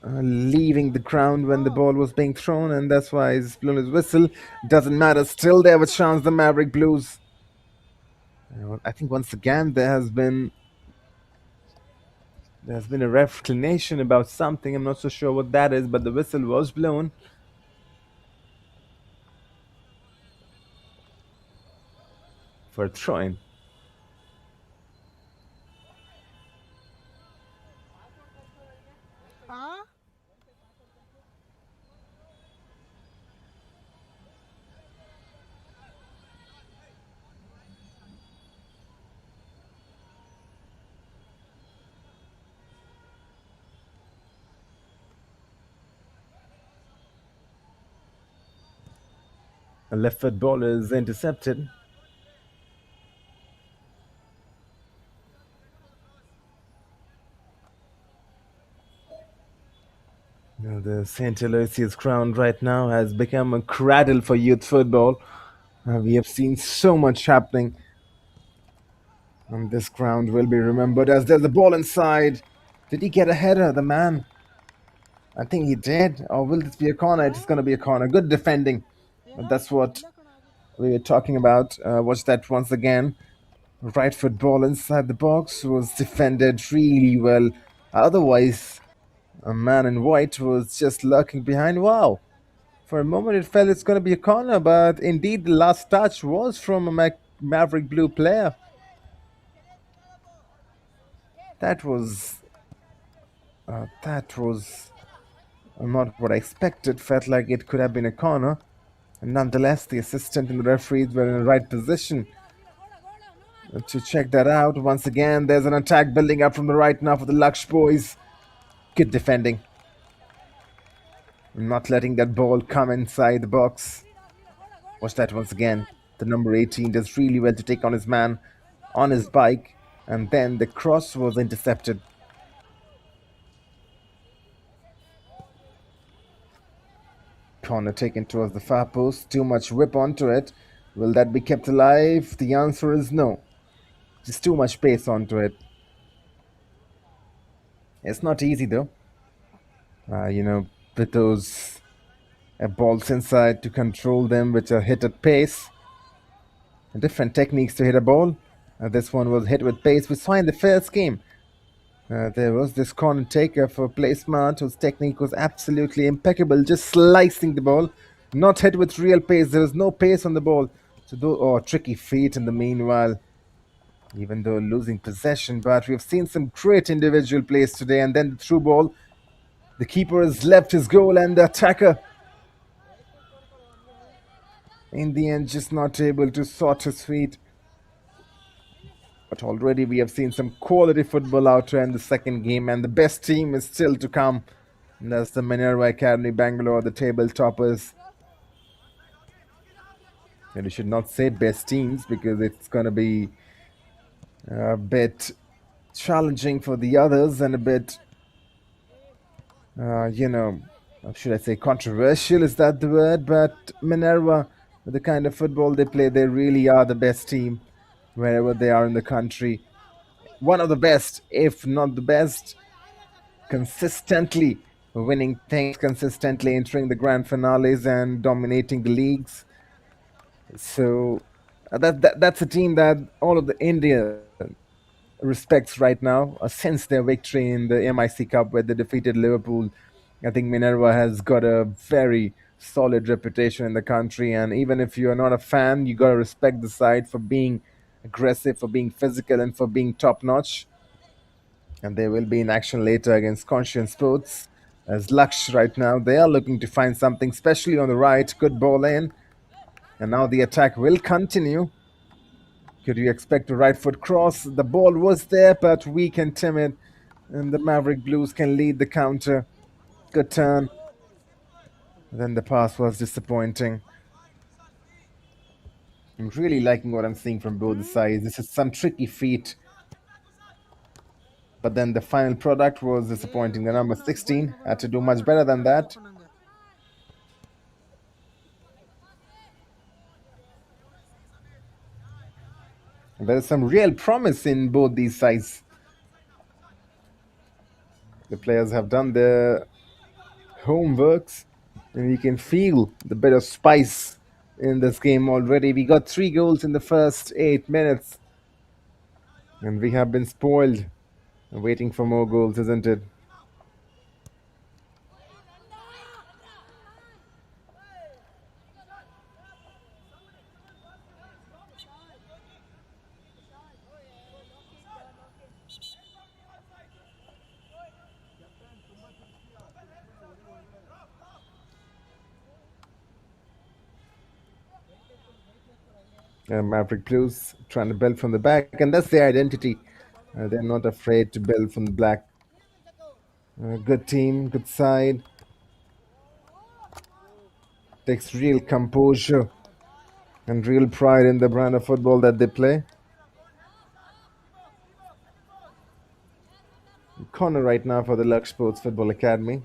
[SPEAKER 1] leaving the ground when the ball was being thrown, and that's why he's blown his whistle. Doesn't matter. Still, they have a chance. The Maverick Blues. I think once again there's been a reclamation about something. I'm not so sure what that is, but the whistle was blown. For a throw-in.
[SPEAKER 2] Huh?
[SPEAKER 1] A left foot ball is intercepted. The St. Aloysious ground right now has become a cradle for youth football. We have seen so much happening. And this ground will be remembered as there's a ball inside. Did he get a header, the man? I think he did. Or will this be a corner? It's going to be a corner. Good defending. That's what we were talking about. Watch that once again. Right foot ball inside the box was defended really well. Otherwise, a man in white was just lurking behind. Wow. For a moment, it felt it's going to be a corner, but indeed, the last touch was from a Maverick Blue player. That was not what I expected. Felt like it could have been a corner. And nonetheless, the assistant and the referees were in the right position to check that out. Once again, there's an attack building up from the right now for the Laksh boys. Good defending. Not letting that ball come inside the box. Watch that once again. The number 18 does really well to take on his man on his bike. And then the cross was intercepted. Corner taken towards the far post. Too much whip onto it. Will that be kept alive? The answer is no. Just too much pace onto it. It's not easy though. With those balls inside to control them, which are hit at pace. Different techniques to hit a ball. This one was hit with pace. We saw in the first game. There was this corner taker for Playsmart whose technique was absolutely impeccable, just slicing the ball, not hit with real pace. There was no pace on the ball. So tricky feet in the meanwhile, even though losing possession. But we've seen some great individual plays today. And then the through ball. The keeper has left his goal and the attacker, in the end, just not able to sort his feet. But already we have seen some quality football out here in the second game, and the best team is still to come. And that's the Minerva Academy Bangalore, the table toppers. And we should not say best teams because it's going to be a bit challenging for the others and a bit, should I say controversial? Is that the word? But Minerva, with the kind of football they play, they really are the best team wherever they are in the country. One of the best, if not the best, consistently winning things, consistently entering the grand finales and dominating the leagues. So that's a team that all of the India respects right now since their victory in the MIC Cup where they defeated Liverpool. I think Minerva has got a very solid reputation in the country, and even if you're not a fan, you got to respect the side for being aggressive, for being physical, and for being top-notch. And they will be in action later against Conscient Sports. As Laksh right now, they are looking to find something, especially on the right. Good ball in. And now the attack will continue. Could you expect a right foot cross? The ball was there, but weak and timid. And the Maverick Blues can lead the counter. Good turn. Then the pass was disappointing. I'm really liking what I'm seeing from both sides. This is some tricky feat. But then the final product was disappointing. The number 16 had to do much better than that. There's some real promise in both these sides. The players have done their homeworks, and you can feel the bit of spice in this game already. We got 3 goals in the first 8 minutes, and we have been spoiled. Waiting for more goals, isn't it? Maverick Blues trying to build from the back, and that's their identity. They're not afraid to build from the back. Good team, good side. Takes real composure and real pride in the brand of football that they play. Corner right now for the Laksh Sports Football Academy.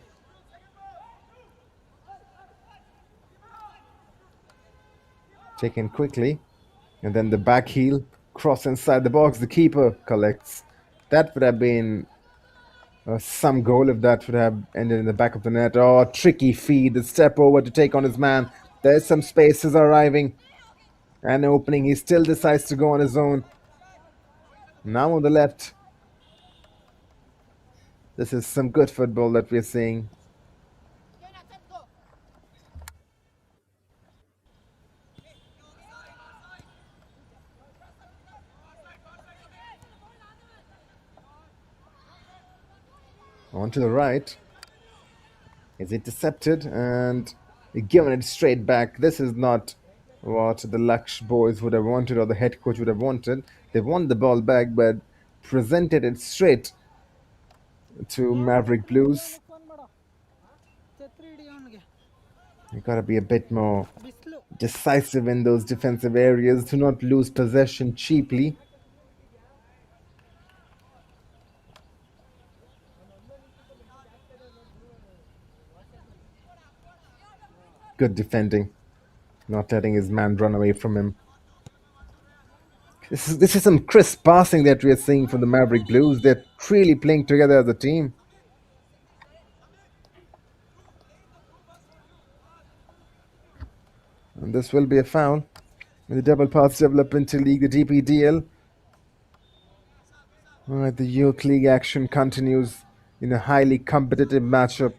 [SPEAKER 1] Taken quickly. And then the back heel, cross inside the box. The keeper collects. That would have been some goal if that would have ended in the back of the net. Oh, tricky feed. The step over to take on his man. There's some spaces arriving. And opening. He still decides to go on his own. Now on the left. This is some good football that we're seeing. On to the right. Is intercepted and given it straight back. This is not what the Laksh boys would have wanted or the head coach would have wanted. They want the ball back but presented it straight to Maverick Blues. You gotta be a bit more decisive in those defensive areas to not lose possession cheaply. Good defending, not letting his man run away from him. This is some crisp passing that we are seeing from the Maverick Blues. They're really playing together as a team. And this will be a foul. The double pass development to League, the DPDL. Alright, the Youth League action continues in a highly competitive matchup.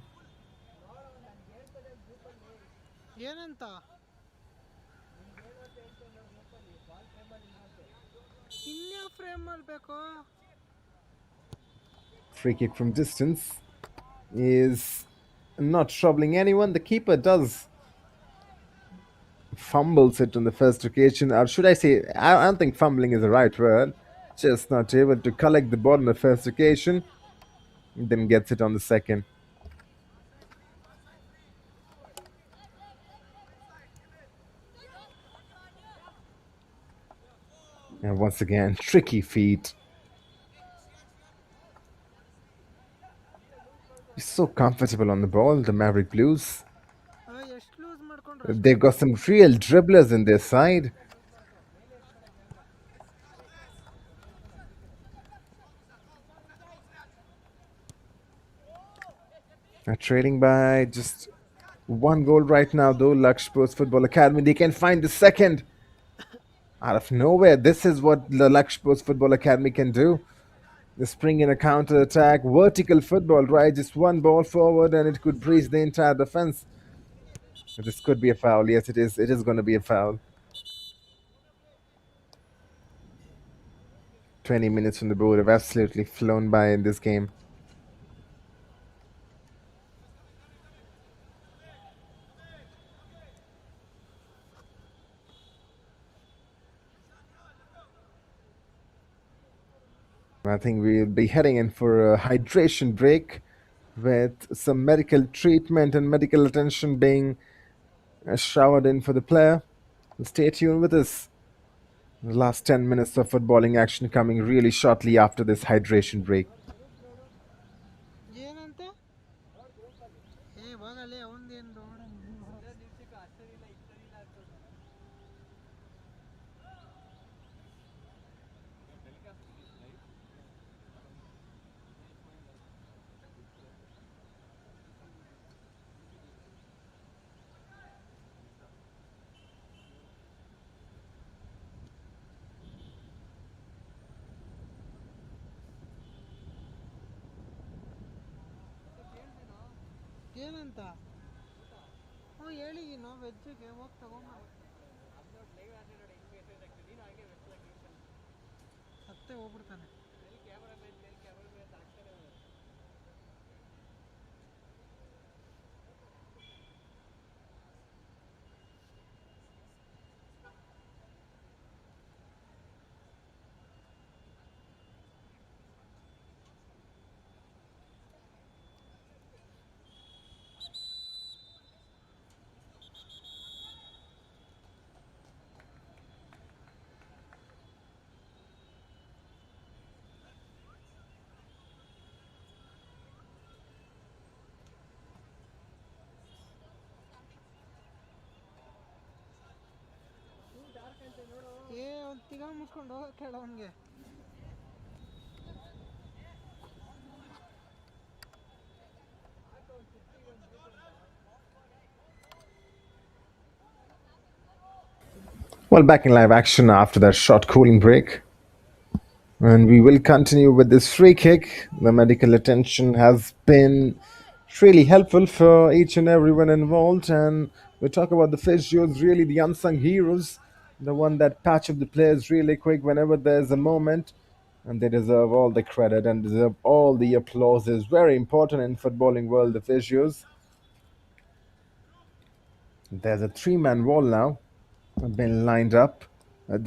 [SPEAKER 1] Free kick from distance is not troubling anyone. The keeper does fumbles it on the first occasion, or should I say, I don't think fumbling is the right word. Just not able to collect the ball on the first occasion, then gets it on the second. And once again, tricky feet. He's so comfortable on the ball, the Maverick Blues. They've got some real dribblers in their side. They're trailing by just 1 goal right now, though. Laksh Sports Football Academy, they can find the second. Out of nowhere, this is what the Laksh Sports Football Academy can do. They spring in a counter attack, vertical football, right? Just one ball forward and it could breach the entire defense. This could be a foul. Yes, it is. It is going to be a foul. 20 minutes on the board have absolutely flown by in this game. I think we'll be heading in for a hydration break with some medical treatment and medical attention being showered in for the player. Stay tuned with us. The last 10 minutes of footballing action coming really shortly after this hydration break.
[SPEAKER 2] ಏನಂತೆ ಹೋಗಲೇ ಅವಂದೇನು road ಏನಂತ ಹೇಳಿದೀನೋ ವೆಜ್ಜಿಗೆ ಹೋಗಿ ತಗೊಂಬ ಮತ್ತೆ ಹೋಗ್ಬಿಡ್ತಾನೆ ಒಂದು ತಿಂಗಳ ಮುಚ್ಕೊಂಡು ಹೋಗಕ್ಕೆ ಹೇಳ ಅವನಿಗೆ
[SPEAKER 1] Well, back in live action after that short cooling break. And we will continue with this free kick. The medical attention has been really helpful for each and everyone involved. And we talk about the physios, really the unsung heroes, the one that patch up the players really quick whenever there's a moment. And they deserve all the credit and deserve all the applause. It's very important in footballing world, the physios. There's a 3-man wall now. Been lined up.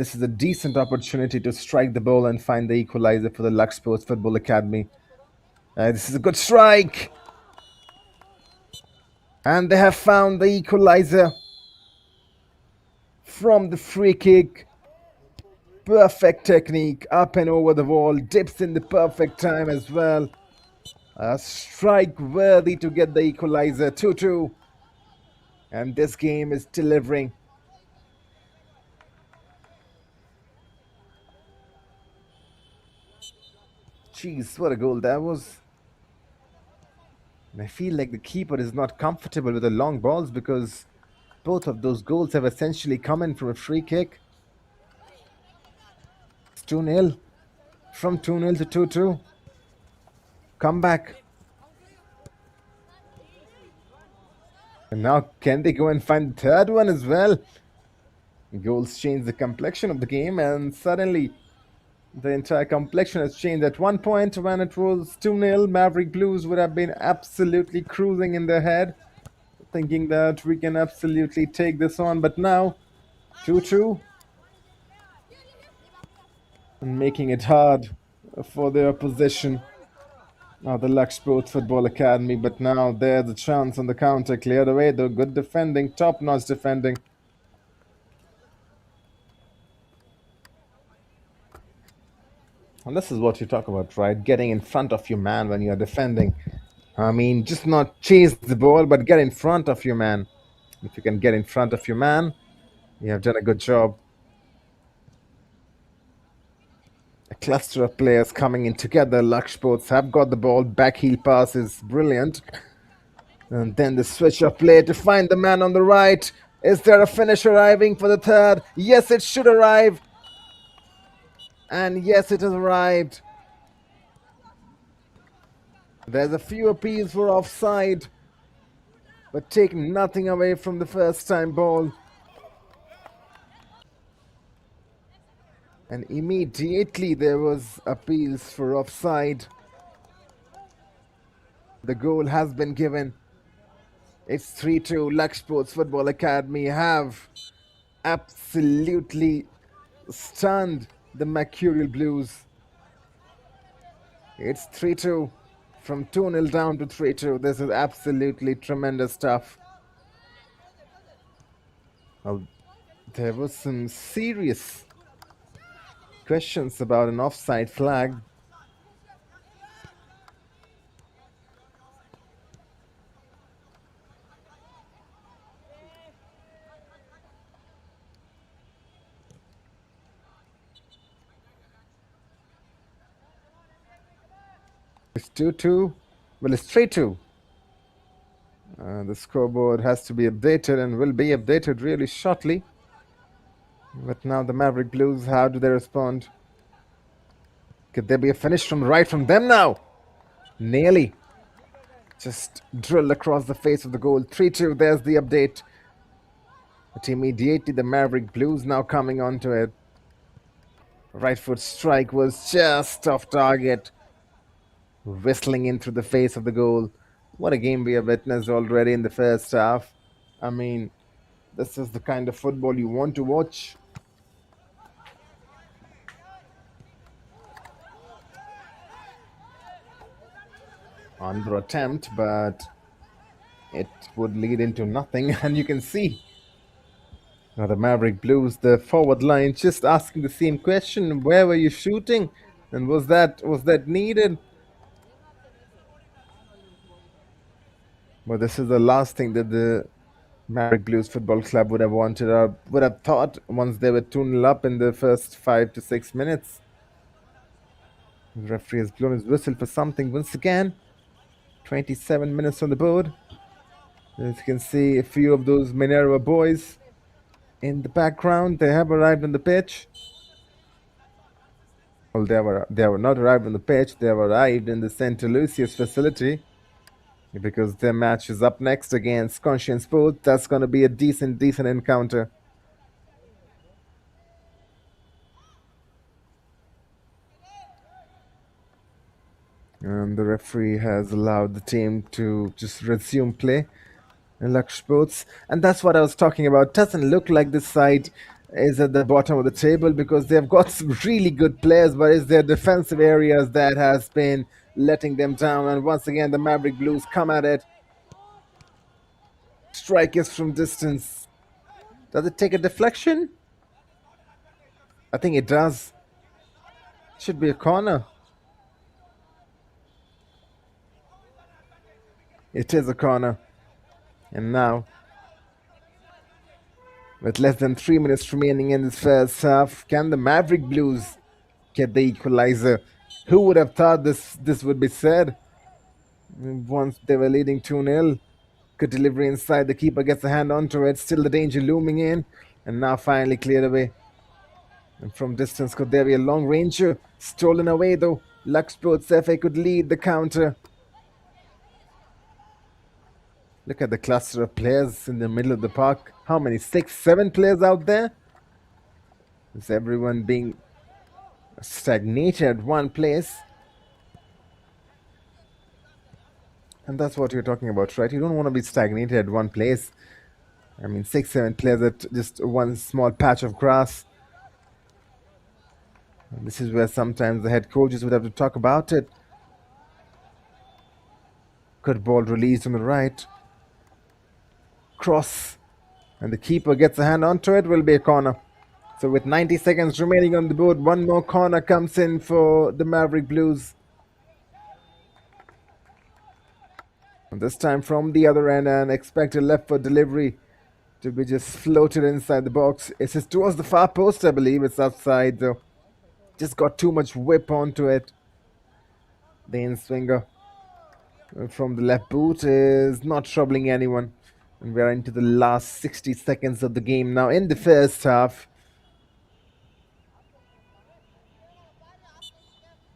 [SPEAKER 1] This is a decent opportunity to strike the ball and find the equalizer for the Laksh Sports Football Academy. This is a good strike. And they have found the equalizer from the free kick. Perfect technique, up and over the wall, dips in the perfect time as well. A strike worthy to get the equalizer, 2-2. And this game is delivering. Jeez, what a goal that was. And I feel like the keeper is not comfortable with the long balls because both of those goals have essentially come in from a free kick. It's 2-0. From 2-0 to 2-2. Come back. And now can they go and find the third one as well? Goals change the complexion of the game, and suddenly the entire complexion has changed. At one point when it was 2-0, Maverick Blues would have been absolutely cruising in their head, thinking that we can absolutely take this on. But now, 2-2, and making it hard for the opposition. Now the Laksh Sports Football Academy, but now there's a chance on the counter. Cleared away, though. Good defending, top-notch defending. And this is what you talk about, right? Getting in front of your man when you're defending. I mean, just not chase the ball, but get in front of your man. If you can get in front of your man, you have done a good job. A cluster of players coming in together. Laksh Sports have got the ball. Back heel pass is brilliant. And then the switch of play to find the man on the right. Is there a finish arriving for the third? Yes, it should arrive. And yes, it has arrived. There's a few appeals for offside, but take nothing away from the first time ball. And immediately there was appeals for offside. The goal has been given. It's 3-2. Laksh Sports Football Academy have absolutely stunned the Mercurial Blues. It's 3-2. From 2-0 down to 3-2. This is absolutely tremendous stuff. Well, there was some serious questions about an offside flag. It's 2-2. Well, it's 3-2. The scoreboard has to be updated and will be updated really shortly. But now the Maverick Blues, how do they respond? Could there be a finish from right from them now? Nearly. Just drilled across the face of the goal. 3-2, there's the update. But immediately the Maverick Blues now coming onto it. Right foot strike was just off target. Whistling in through the face of the goal. What a game we have witnessed already in the first half. I mean, this is the kind of football you want to watch. Under attempt, but it would lead into nothing. And you can see now the Maverick Blues, the forward line, just asking the same question: where were you shooting, and was that needed? Well, this is the last thing that the Maverick Blues Football Club would have wanted or would have thought once they were 2-0 up in the first 5 to 6 minutes. The referee has blown his whistle for something once again. 27 minutes on the board. As you can see, a few of those Minerva boys in the background, they have arrived on the pitch. Well, they were not arrived on the pitch, they have arrived in the St. Aloysious facility, because their match is up next against Conscient Sports. That's going to be a decent encounter. And the referee has allowed the team to just resume play in Laksh Sports. And that's what I was talking about. Doesn't look like this side is at the bottom of the table because they've got some really good players, but it's their defensive areas that has been letting them down. And once again, the Maverick Blues come at it. Strike is from distance. Does it take a deflection? I think it does. Should be a corner. It is a corner. And now, with less than 3 minutes remaining in this first half, can the Maverick Blues get the equalizer? Who would have thought this would be said? Once they were leading 2-0. Good delivery inside. The keeper gets a hand onto it. Still the danger looming in. And now finally cleared away. And from distance, could there be a long ranger? Stolen away though. Laksh Sports FA could lead the counter. Look at the cluster of players in the middle of the park. How many? 6, 7 players out there? Is everyone being stagnated at one place? And that's what you're talking about, right? You don't want to be stagnated at one place. I mean, 6, 7 players at just one small patch of grass. And this is where sometimes the head coaches would have to talk about it. Good ball released on the right. Cross. And the keeper gets a hand onto it. Will be a corner. So with 90 seconds remaining on the board, one more corner comes in for the Maverick Blues. And this time from the other end, and expect a left foot delivery to be just floated inside the box. It's just towards the far post, I believe. It's outside though. Just got too much whip onto it. The in-swinger from the left boot is not troubling anyone. And we're into the last 60 seconds of the game now in the first half.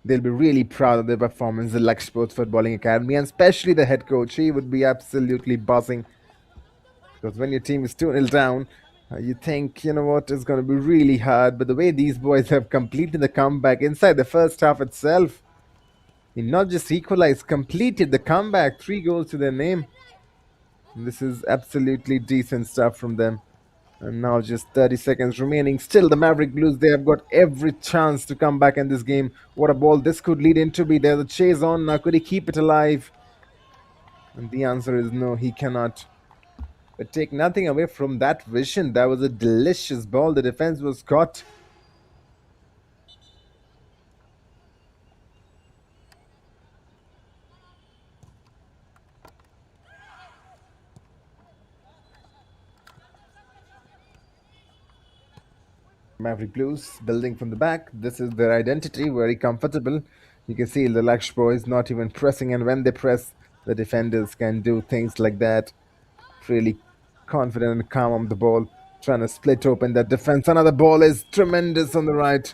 [SPEAKER 1] They'll be really proud of their performance at Laksh Sports Footballing Academy, and especially the head coach. He would be absolutely buzzing. Because when your team is 2-0 down, You think, you know what, it's going to be really hard, but the way these boys have completed the comeback inside the first half itself, he not just equalized, completed the comeback, 3 goals to their name. And this is absolutely decent stuff from them. And now just 30 seconds remaining. Still, the Maverick Blues, they have got every chance to come back in this game. What a ball this could lead into. Be there, the chase on. Now, could he keep it alive? And the answer is no, he cannot. But take nothing away from that vision. That was a delicious ball. The defense was caught. Maverick Blues building from the back. This is their identity, very comfortable. You can see the Laksh boys not even pressing, and when they press, the defenders can do things like that. Really confident and calm on the ball, trying to split open that defense. Another ball is tremendous on the right.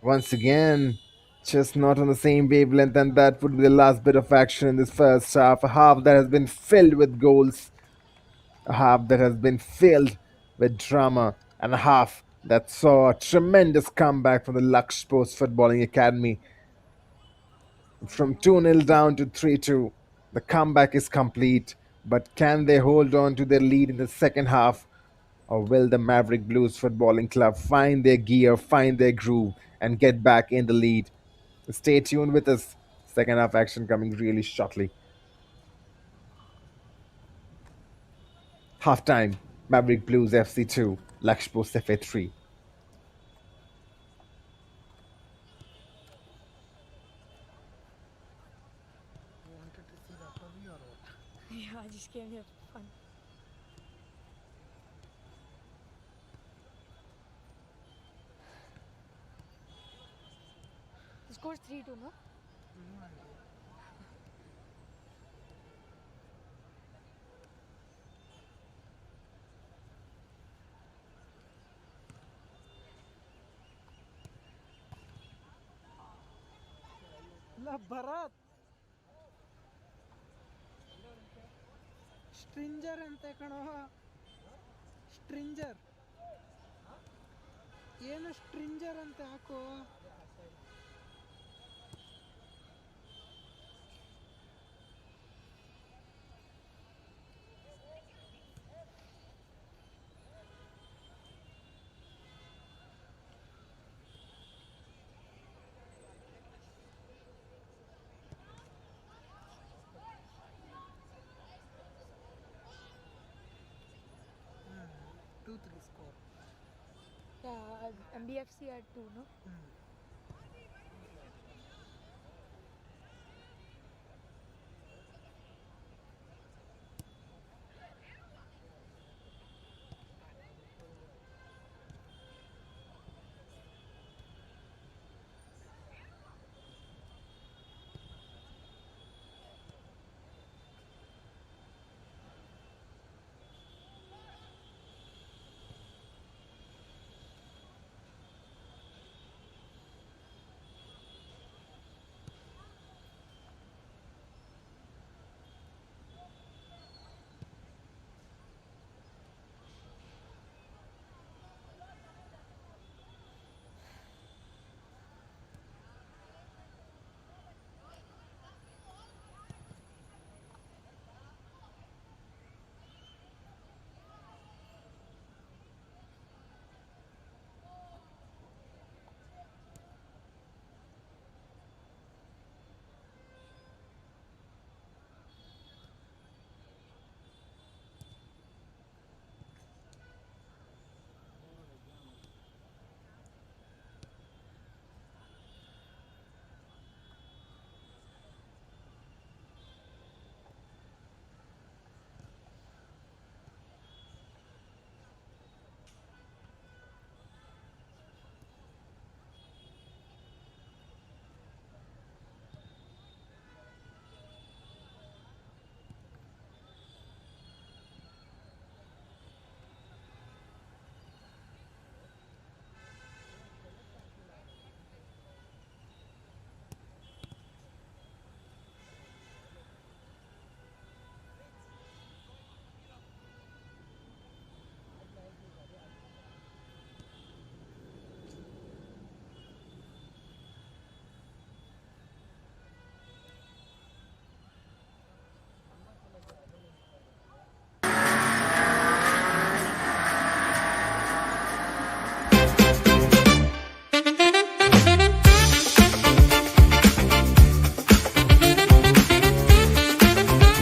[SPEAKER 1] Once again, just not on the same wavelength, and that would be the last bit of action in this first half. A half that has been filled with goals, a half that has been filled with drama, and a half that saw a tremendous comeback from the Laksh Sports Footballing Academy. From 2-0 down to 3-2, the comeback is complete, but can they hold on to their lead in the second half? Or will the Maverick Blues Footballing Club find their gear, find their groove, and get back in the lead? Stay tuned with us. Second half action coming really shortly. Halftime, Maverick Blues FC 2, Laksh Sports FA 3.
[SPEAKER 2] You wanted to see the upper view or what?
[SPEAKER 7] Yeah, I just came here for fun. The score's 3-2, no?
[SPEAKER 2] La Bharat stringer ಅಂತೆ ಕಣೋ stringer ಏನು stringer ಅಂತ ಹಾಕು Two, three score.
[SPEAKER 7] Yeah, MBFC at 2, no?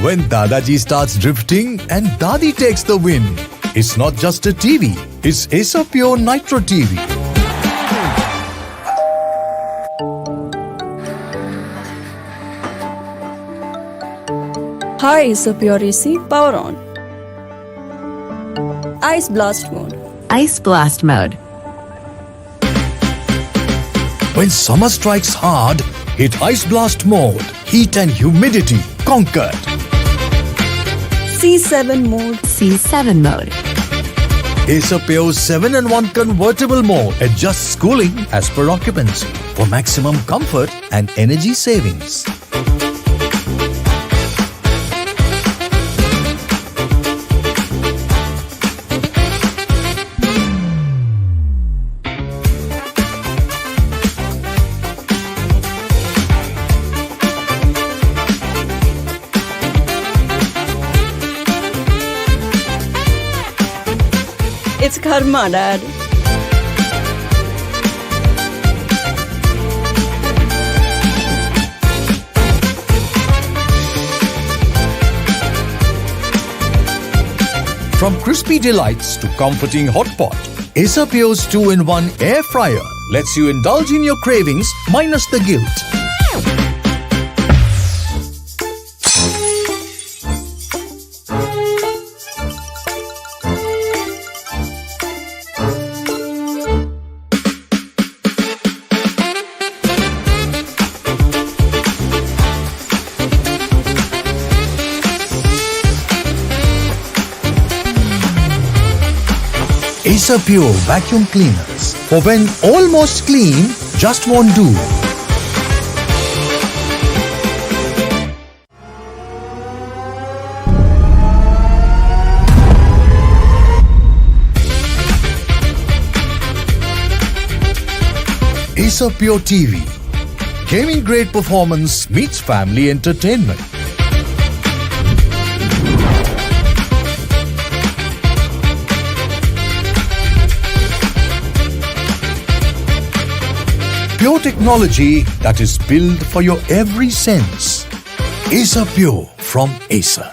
[SPEAKER 6] When Dadaji starts drifting and Dadi takes the win, it's not just a TV, it's Acer Pure Nitro TV.
[SPEAKER 4] Hi, is Pure AC, power on. Ice blast mode.
[SPEAKER 5] Ice blast mode.
[SPEAKER 6] When summer strikes hard, hit Ice Blast mode. Heat and humidity conquered.
[SPEAKER 4] C7 mode.
[SPEAKER 5] C7 mode.
[SPEAKER 6] Acer Pure 7-in-1 convertible mode adjusts cooling as per occupancy for maximum comfort and energy savings.
[SPEAKER 4] It's karma, Dad.
[SPEAKER 6] From crispy delights to comforting hot pot, Acer Pure's 2-in-1 air fryer lets you indulge in your cravings minus the guilt. Acer Pure vacuum cleaners for when almost clean just won't do. Acer Pure TV. Gaming grade performance meets family entertainment. Pure technology that is built for your every sense. Acer Pure from Acer.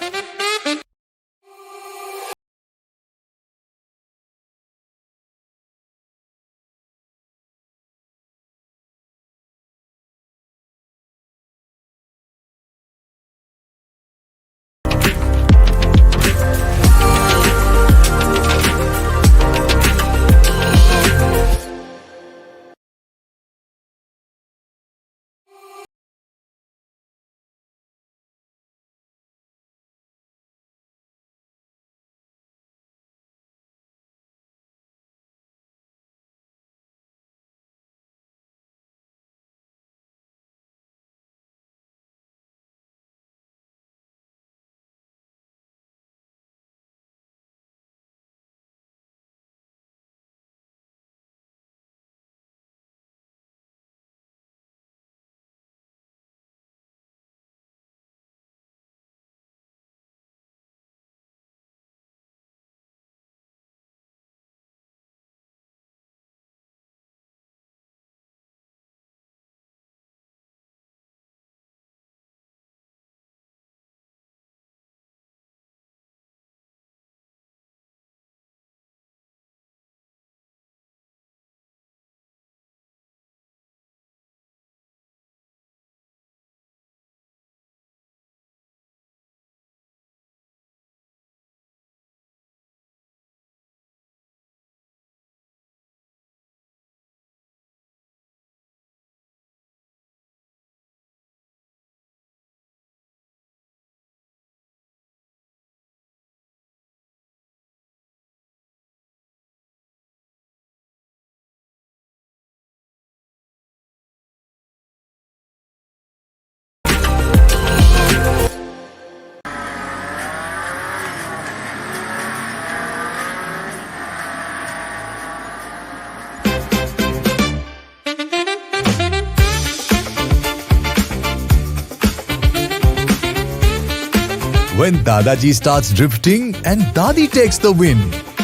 [SPEAKER 6] When Dadaji starts drifting and Dadi takes the win,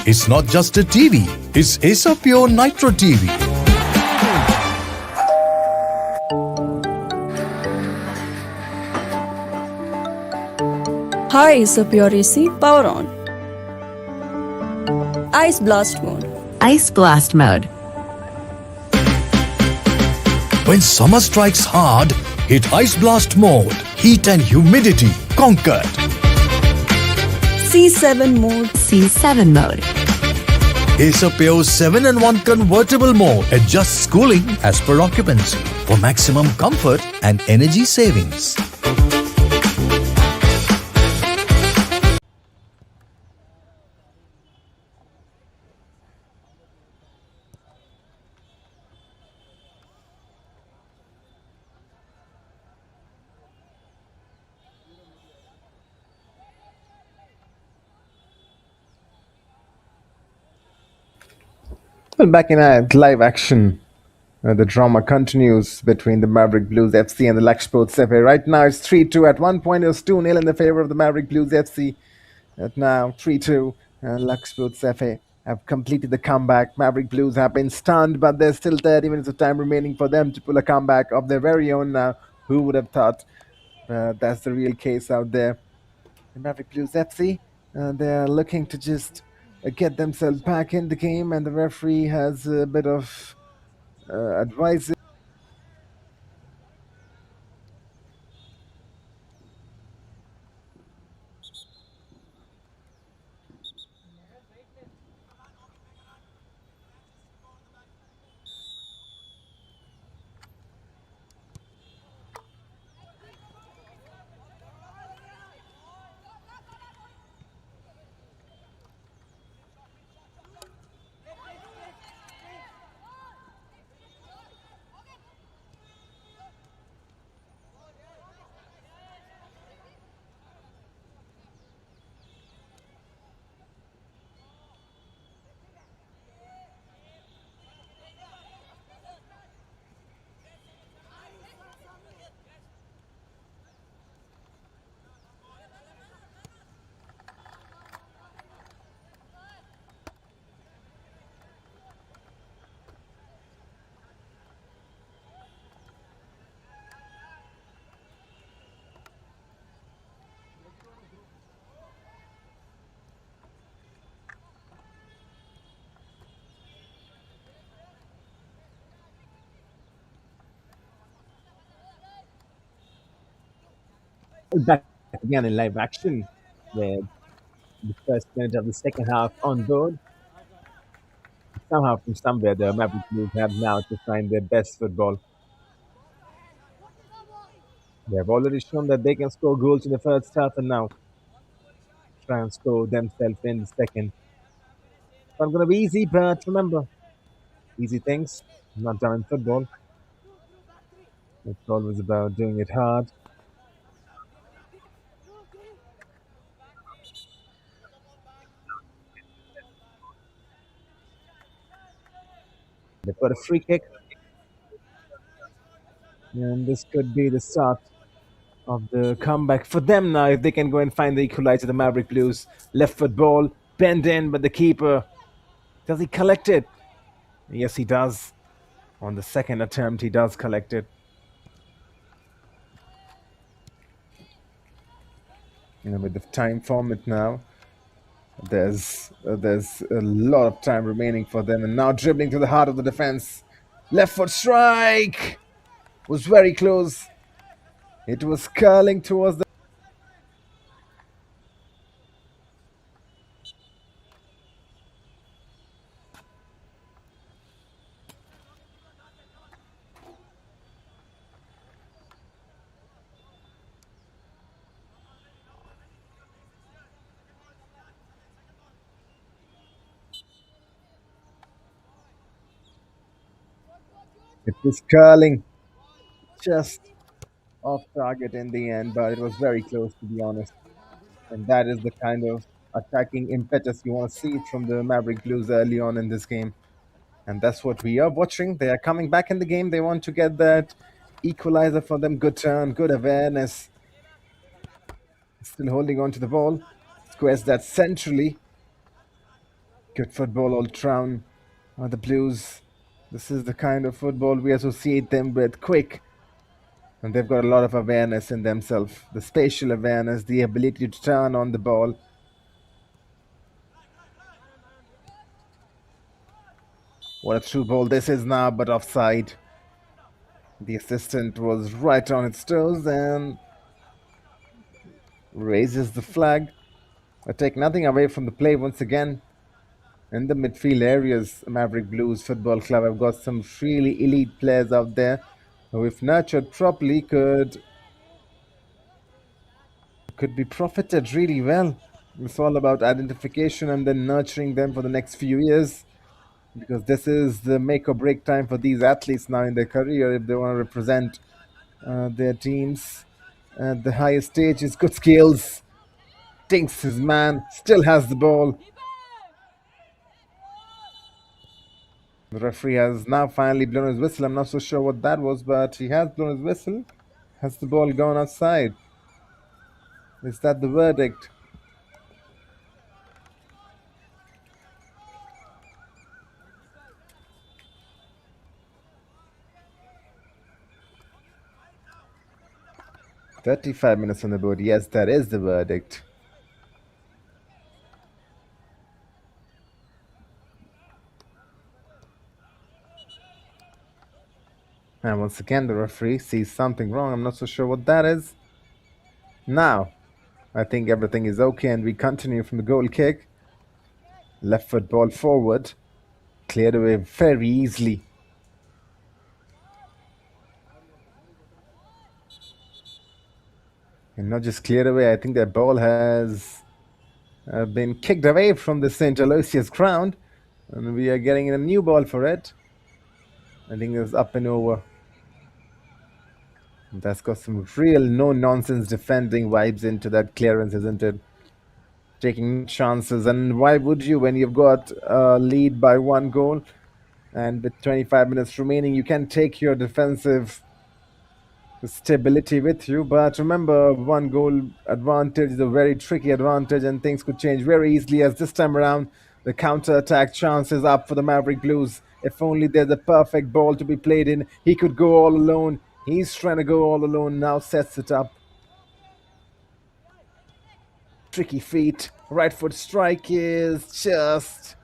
[SPEAKER 6] it's not just a TV, it's Acer Pure Nitro TV.
[SPEAKER 4] High is a pure AC, power on. Ice blast mode.
[SPEAKER 5] Ice blast mode.
[SPEAKER 6] When summer strikes hard, hit Ice Blast mode. Heat and humidity conquered.
[SPEAKER 4] C7 mode.
[SPEAKER 5] C7 mode.
[SPEAKER 6] Acer Pure 7-in-1 convertible mode adjusts cooling as per occupancy for maximum comfort and energy savings.
[SPEAKER 1] Well, back in live action, the drama continues between the Maverick Blues FC and the Laksh Sports FA. Right now it's 3-2. At one point it was 2-0 in the favor of the Maverick Blues FC. At now 3-2. Laksh Sports FA have completed the comeback. Maverick Blues have been stunned, but there's still 30 minutes of time remaining for them to pull a comeback of their very own now. Who would have thought? That's the real case out there. The Maverick Blues FC, they're looking to just get themselves back in the game, and the referee has a bit of advice. Back again in live action, with the first minute of the second half on board. Somehow, from somewhere, the Maverick Blues have now to find their best football. They have already shown that they can score goals in the first half, and now try and score themselves in the second. It's not going to be easy, but remember, easy things not done in football. It's always about doing it hard. They've got a free kick, and this could be the start of the comeback for them now. If they can go and find the equalizer, the Maverick Blues. Left foot ball, bend in, but the keeper, does he collect it? Yes, he does. On the second attempt, he does collect it. With the time format now, there's a lot of time remaining for them, and now dribbling to the heart of the defense. Left foot strike was very close. It was curling towards the. It was curling just off target in the end, but it was very close, to be honest. And that is the kind of attacking impetus you want to see from the Maverick Blues early on in this game. And that's what we are watching. They are coming back in the game. They want to get that equalizer for them. Good turn, good awareness. Still holding on to the ball. Squares that centrally. Good football all round. The Blues. This is the kind of football we associate them with. Quick, And they've got a lot of awareness in themselves. The spatial awareness, the ability to turn on the ball. What a through ball this is now, but offside. The assistant was right on its toes and raises the flag. I take nothing away from the play once again. In the midfield areas, Maverick Blues Football Club have got some really elite players out there who, if nurtured properly, could be profited really well. It's all about identification and then nurturing them for the next few years, because this is the make or break time for these athletes now in their career if they want to represent their teams at the highest stage. It's good skills. Tinks his man, still has the ball. The referee has now finally blown his whistle. I'm not so sure what that was, but he has blown his whistle. Has the ball gone outside? Is that the verdict? "35 minutes on the board." Yes, that is the verdict. And once again, the referee sees something wrong. I'm not so sure what that is. Now, I think everything is okay, and we continue from the goal kick. Left foot ball forward. Cleared away very easily. And not just cleared away, I think that ball has been kicked away from the St. Aloysious ground. And we are getting a new ball for it. I think it's up and over. That's got some real no-nonsense defending vibes into that clearance, isn't it? Taking chances. And why would you when you've got a lead by 1 goal? And with 25 minutes remaining, you can take your defensive stability with you. But remember, 1 goal advantage is a very tricky advantage, and things could change very easily, as this time around the counter-attack chance is up for the Maverick Blues. If only there's a perfect ball to be played in. He could go all alone. He's trying to go all alone now, sets it up. Tricky feet. Right foot strike is just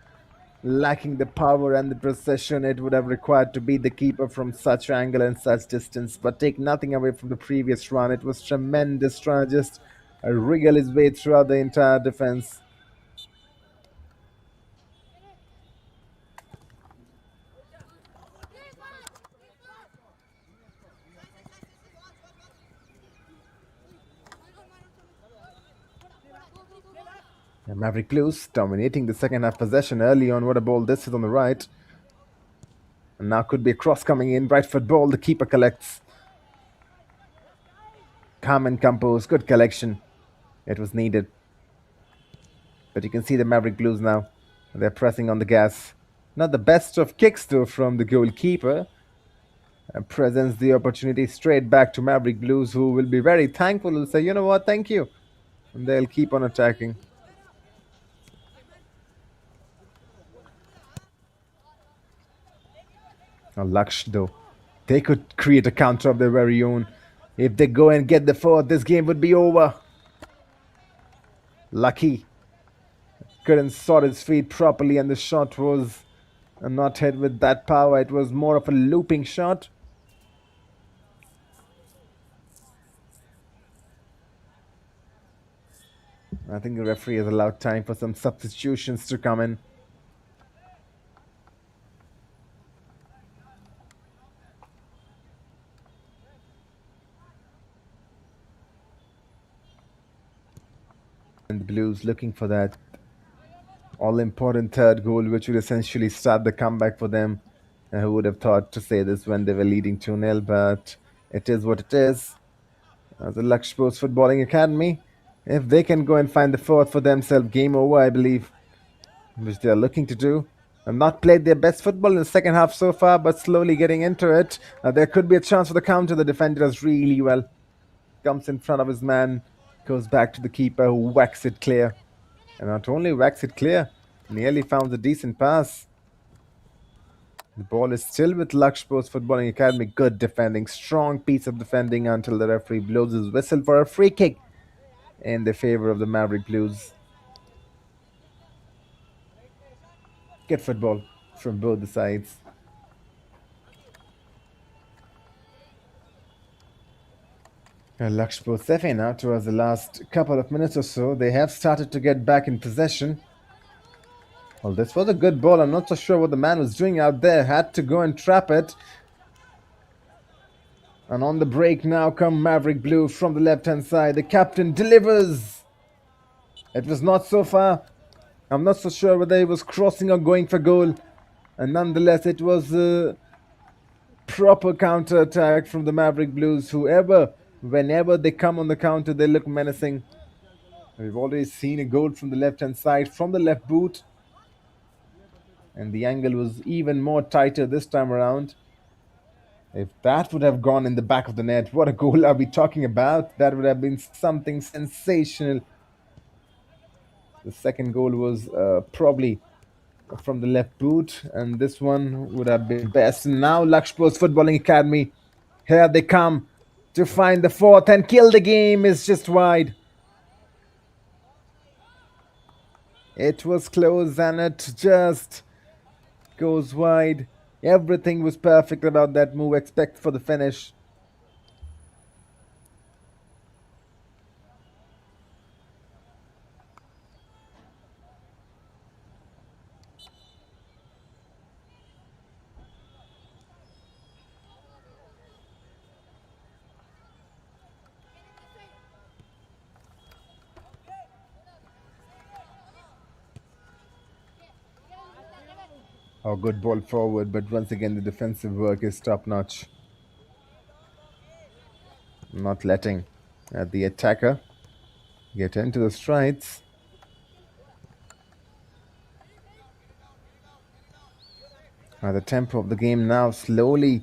[SPEAKER 1] lacking the power and the precision it would have required to beat the keeper from such angle and such distance. But take nothing away from the previous run. It was tremendous, trying to just wriggle his way throughout the entire defense. And Maverick Blues dominating the second half possession early on. What a ball this is on the right. And now could be a cross coming in. Right foot ball. The keeper collects. Calm and composed. Good collection. It was needed. But you can see the Maverick Blues now. They're pressing on the gas. Not the best of kicks though from the goalkeeper. And presents the opportunity straight back to Maverick Blues, who will be very thankful. Will say, you know what, thank you. And they'll keep on attacking. Now Laksh though, they could create a counter of their very own. If they go and get the fourth, this game would be over. Lucky couldn't sort his feet properly, and the shot was not hit with that power. It was more of a looping shot. I think the referee has allowed time for some substitutions to come in. And the Blues looking for that all-important third goal, which would essentially start the comeback for them. Who would have thought to say this when they were leading 2-0, but it is what it is. The Laksh Sports Footballing Academy, if they can go and find the fourth for themselves, game over, I believe, which they are looking to do. Have not played their best football in the second half so far, but slowly getting into it. There could be a chance for the counter. The defender does really well. Comes in front of his man, goes back to the keeper, who whacks it clear. And not only whacks it clear, nearly found a decent pass. The ball is still with Laksh Sports Footballing Academy. Good defending, strong piece of defending until the referee blows his whistle for a free kick in the favor of the Maverick Blues. Good football from both the sides. Laksh Sports FA now, towards the last couple of minutes or so, they have started to get back in possession. Well, this was a good ball. I'm not so sure what the man was doing out there. Had to go and trap it. And on the break now come Maverick Blue from the left-hand side. The captain delivers. It was not so far. I'm not so sure whether he was crossing or going for goal. And nonetheless, it was a proper counter-attack from the Maverick Blues. Whenever they come on the counter, they look menacing. We've already seen a goal from the left-hand side, from the left boot. And the angle was even more tighter this time around. If that would have gone in the back of the net, what a goal are we talking about? That would have been something sensational. The second goal was probably from the left boot, and this one would have been best. And now Laksh Sports Footballing Academy, here they come to find the fourth and kill the game. Is just wide. It was close and it just goes wide. Everything was perfect about that move, except for the finish. Oh, good ball forward, but once again the defensive work is top-notch. Not letting the attacker get into the strides. The tempo of the game now slowly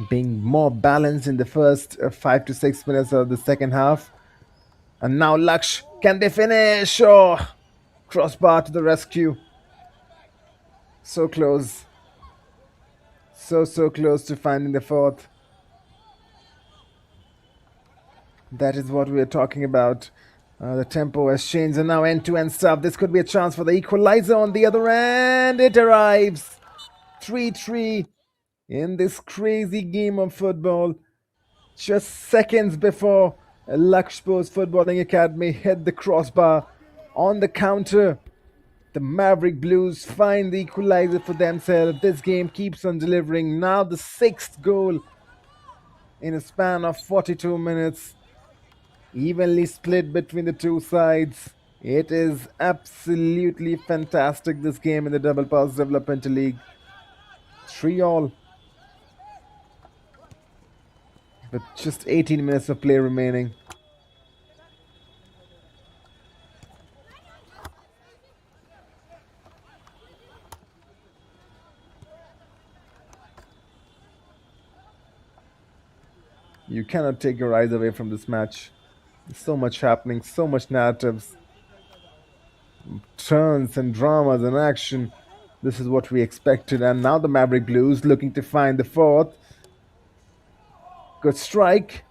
[SPEAKER 1] being more balanced in the first 5 to 6 minutes of the second half. And now Laksh, can they finish? Oh, crossbar to the rescue. So close. So close to finding the fourth. That is what we are talking about. The tempo has changed and now end-to-end stuff. This could be a chance for the equalizer on the other end. It arrives. 3-3 in this crazy game of football. Just seconds before Laksh Sports Footballing Academy hit the crossbar on the counter. The Maverick Blues find the equalizer for themselves. This game keeps on delivering. Now the sixth goal in a span of 42 minutes. Evenly split between the two sides. It is absolutely fantastic, this game in the Double Pass Developmental League. 3-all. With just 18 minutes of play remaining. You cannot take your eyes away from this match. So much happening, so much narratives, turns and dramas and action. This is what we expected. And now the Maverick Blues looking to find the fourth. Good strike.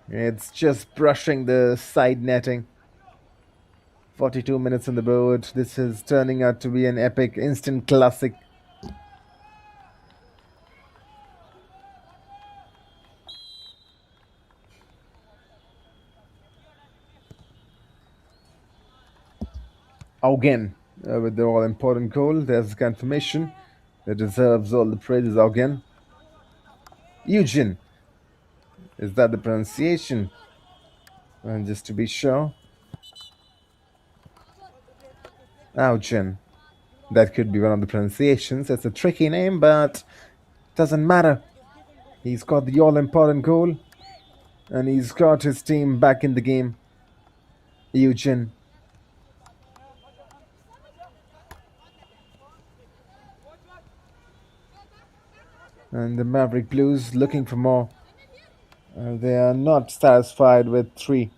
[SPEAKER 1] It's just brushing the side netting. 42 minutes on the board. This is turning out to be an epic instant classic. Again, with the all-important goal. There's confirmation that deserves all the praises. Again, Eugene. Is that the pronunciation? And just to be sure, Eugen. That could be one of the pronunciations. It's a tricky name, but doesn't matter. He's got the all-important goal, and he's got his team back in the game. Eugene. And the Maverick Blues looking for more. They are not satisfied with 3.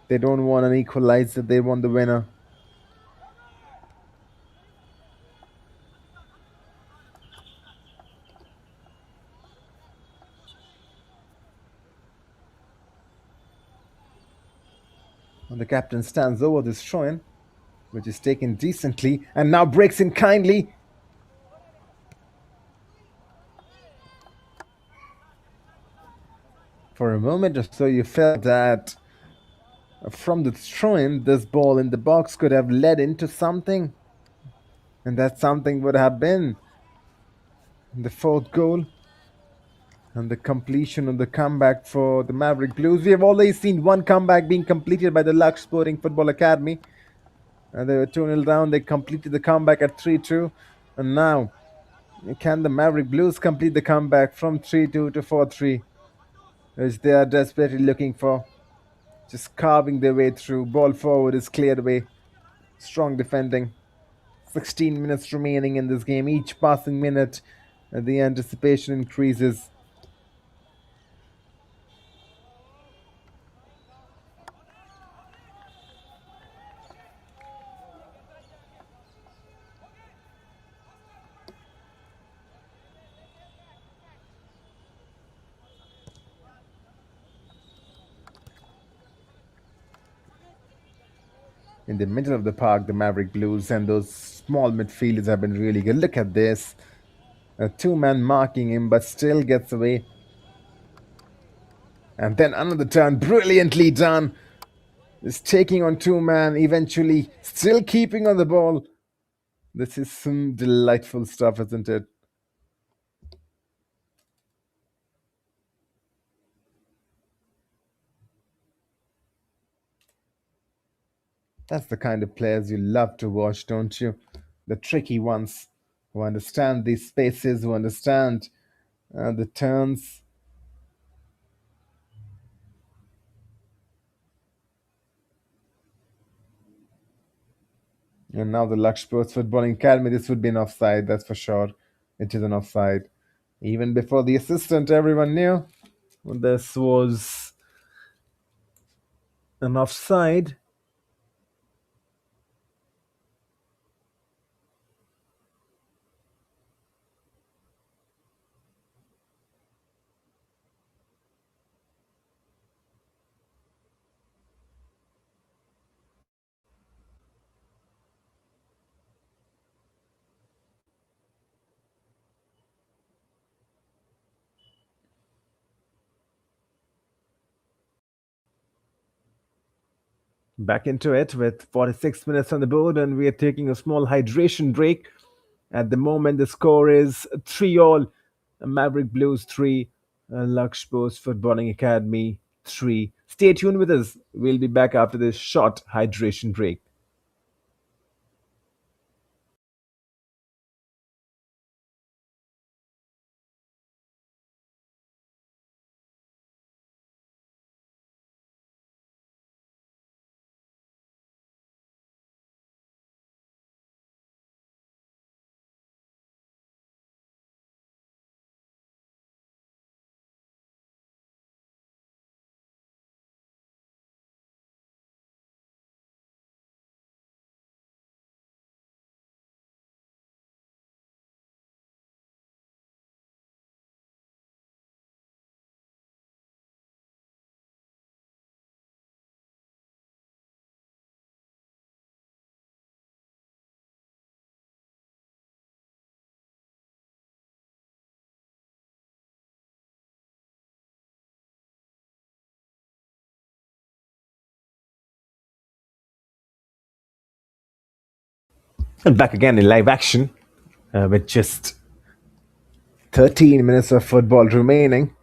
[SPEAKER 1] They don't want an equalizer. They want the winner. And the captain stands over this throw-in, which is taken decently and now breaks in kindly. For a moment or so, you felt that from the throw-in, this ball in the box could have led into something. And that something would have been the fourth goal and the completion of the comeback for the Maverick Blues. We have already seen one comeback being completed by the Laksh Sporting Football Academy. They were 2-0 down. They completed the comeback at 3-2. And now, can the Maverick Blues complete the comeback from 3-2 to 4-3, which they are desperately looking for? Just carving their way through. Ball forward is cleared away. Strong defending. 16 minutes remaining in this game. Each passing minute, the anticipation increases. In the middle of the park, the Maverick Blues and those small midfielders have been really good. Look at this. A two-man marking him, but still gets away. And then another turn, brilliantly done. Is taking on two-man, eventually still keeping on the ball. This is some delightful stuff, isn't it? That's the kind of players you love to watch, don't you? The tricky ones who understand these spaces, who understand the turns. And now the Laksh Sports Footballing Academy, this would be an offside, that's for sure. It is an offside. Even before the assistant, everyone knew this was an offside. Back into it with 46 minutes on the board, and we are taking a small hydration break. At the moment, the score is 3-all. Maverick Blues 3, Laksh Sports Footballing Academy 3. Stay tuned with us. We'll be back after this short hydration break. And back again in live action with just 13 minutes of football remaining.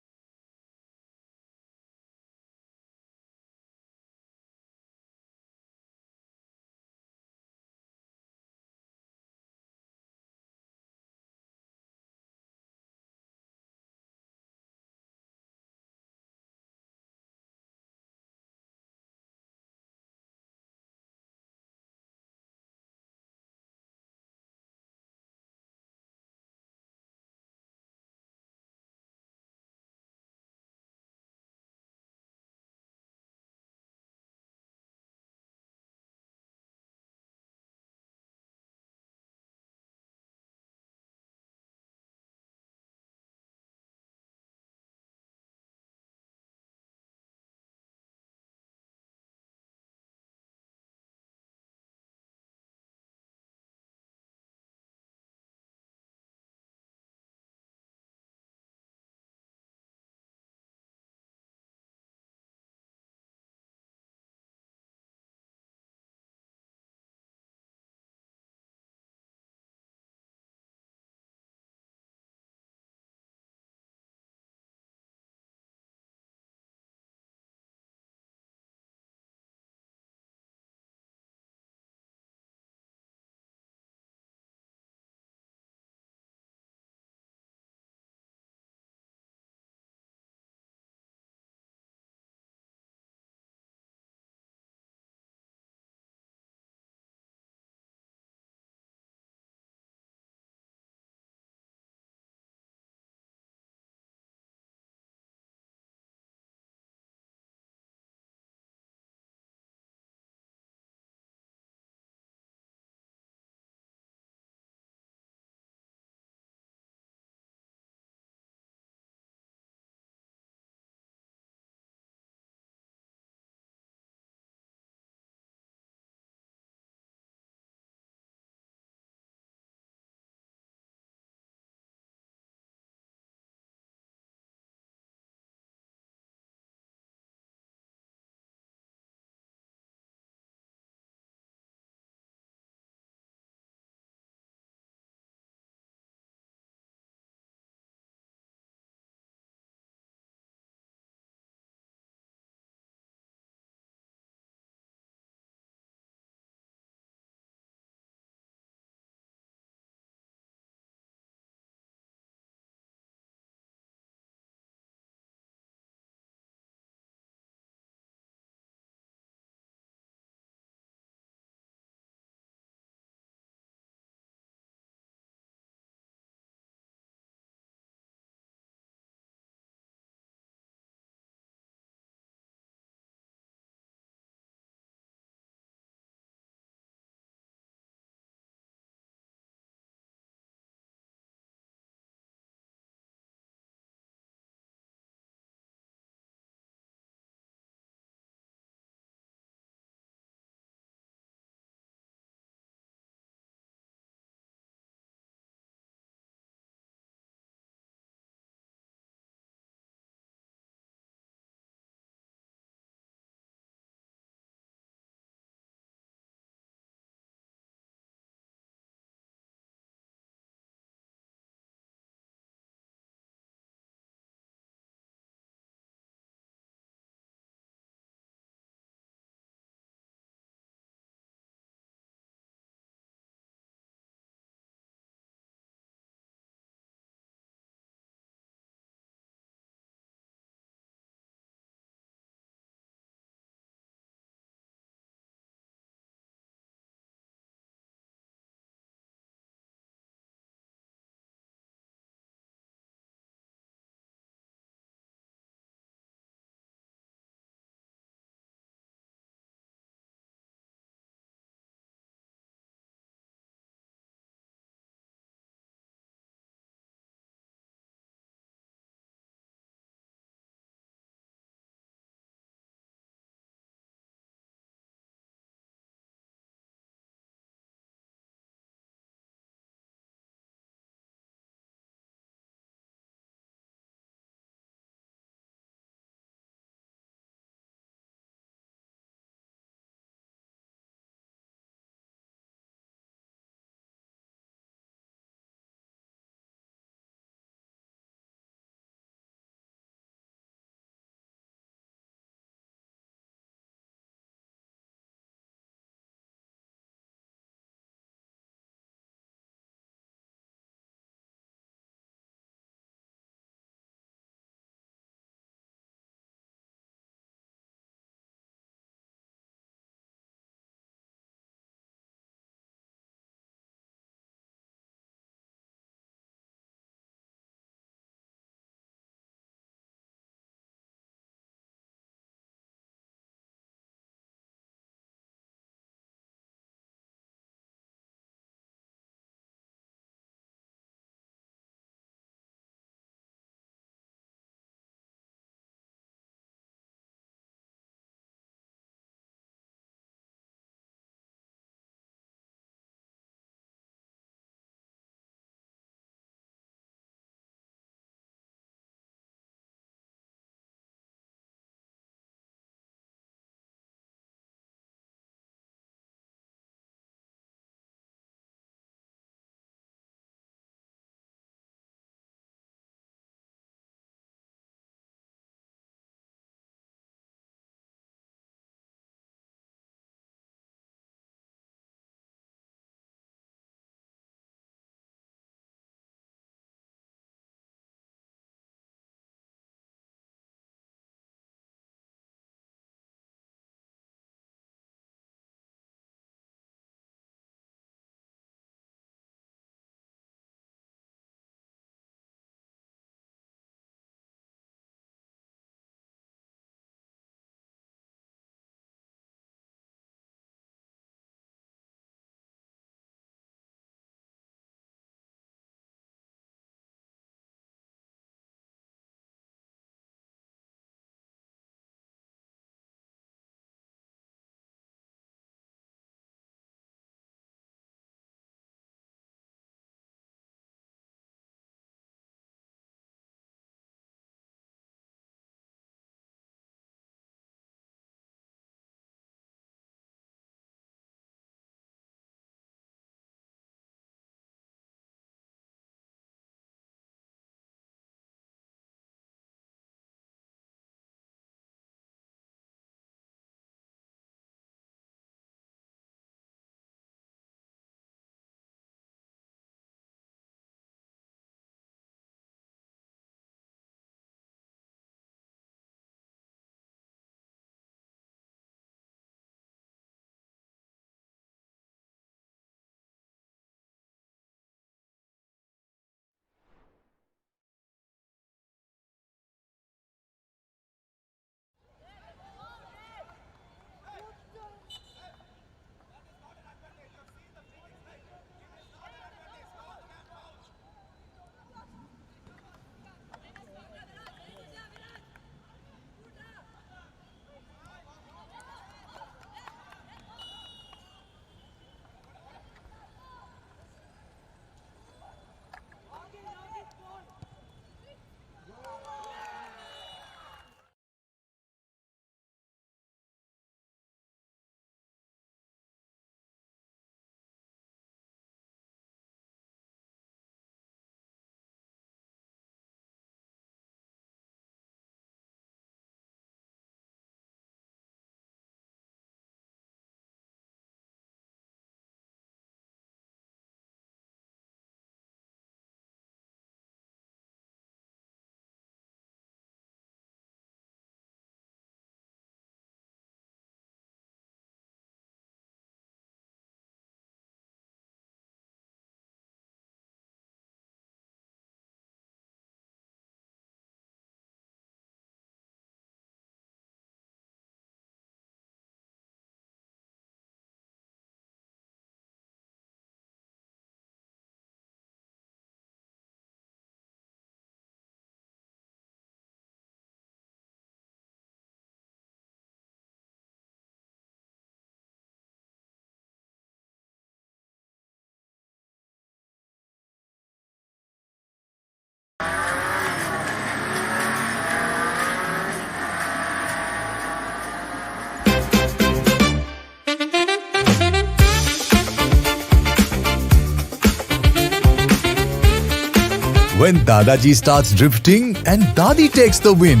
[SPEAKER 6] When Dadaji starts drifting and Dadi takes the win.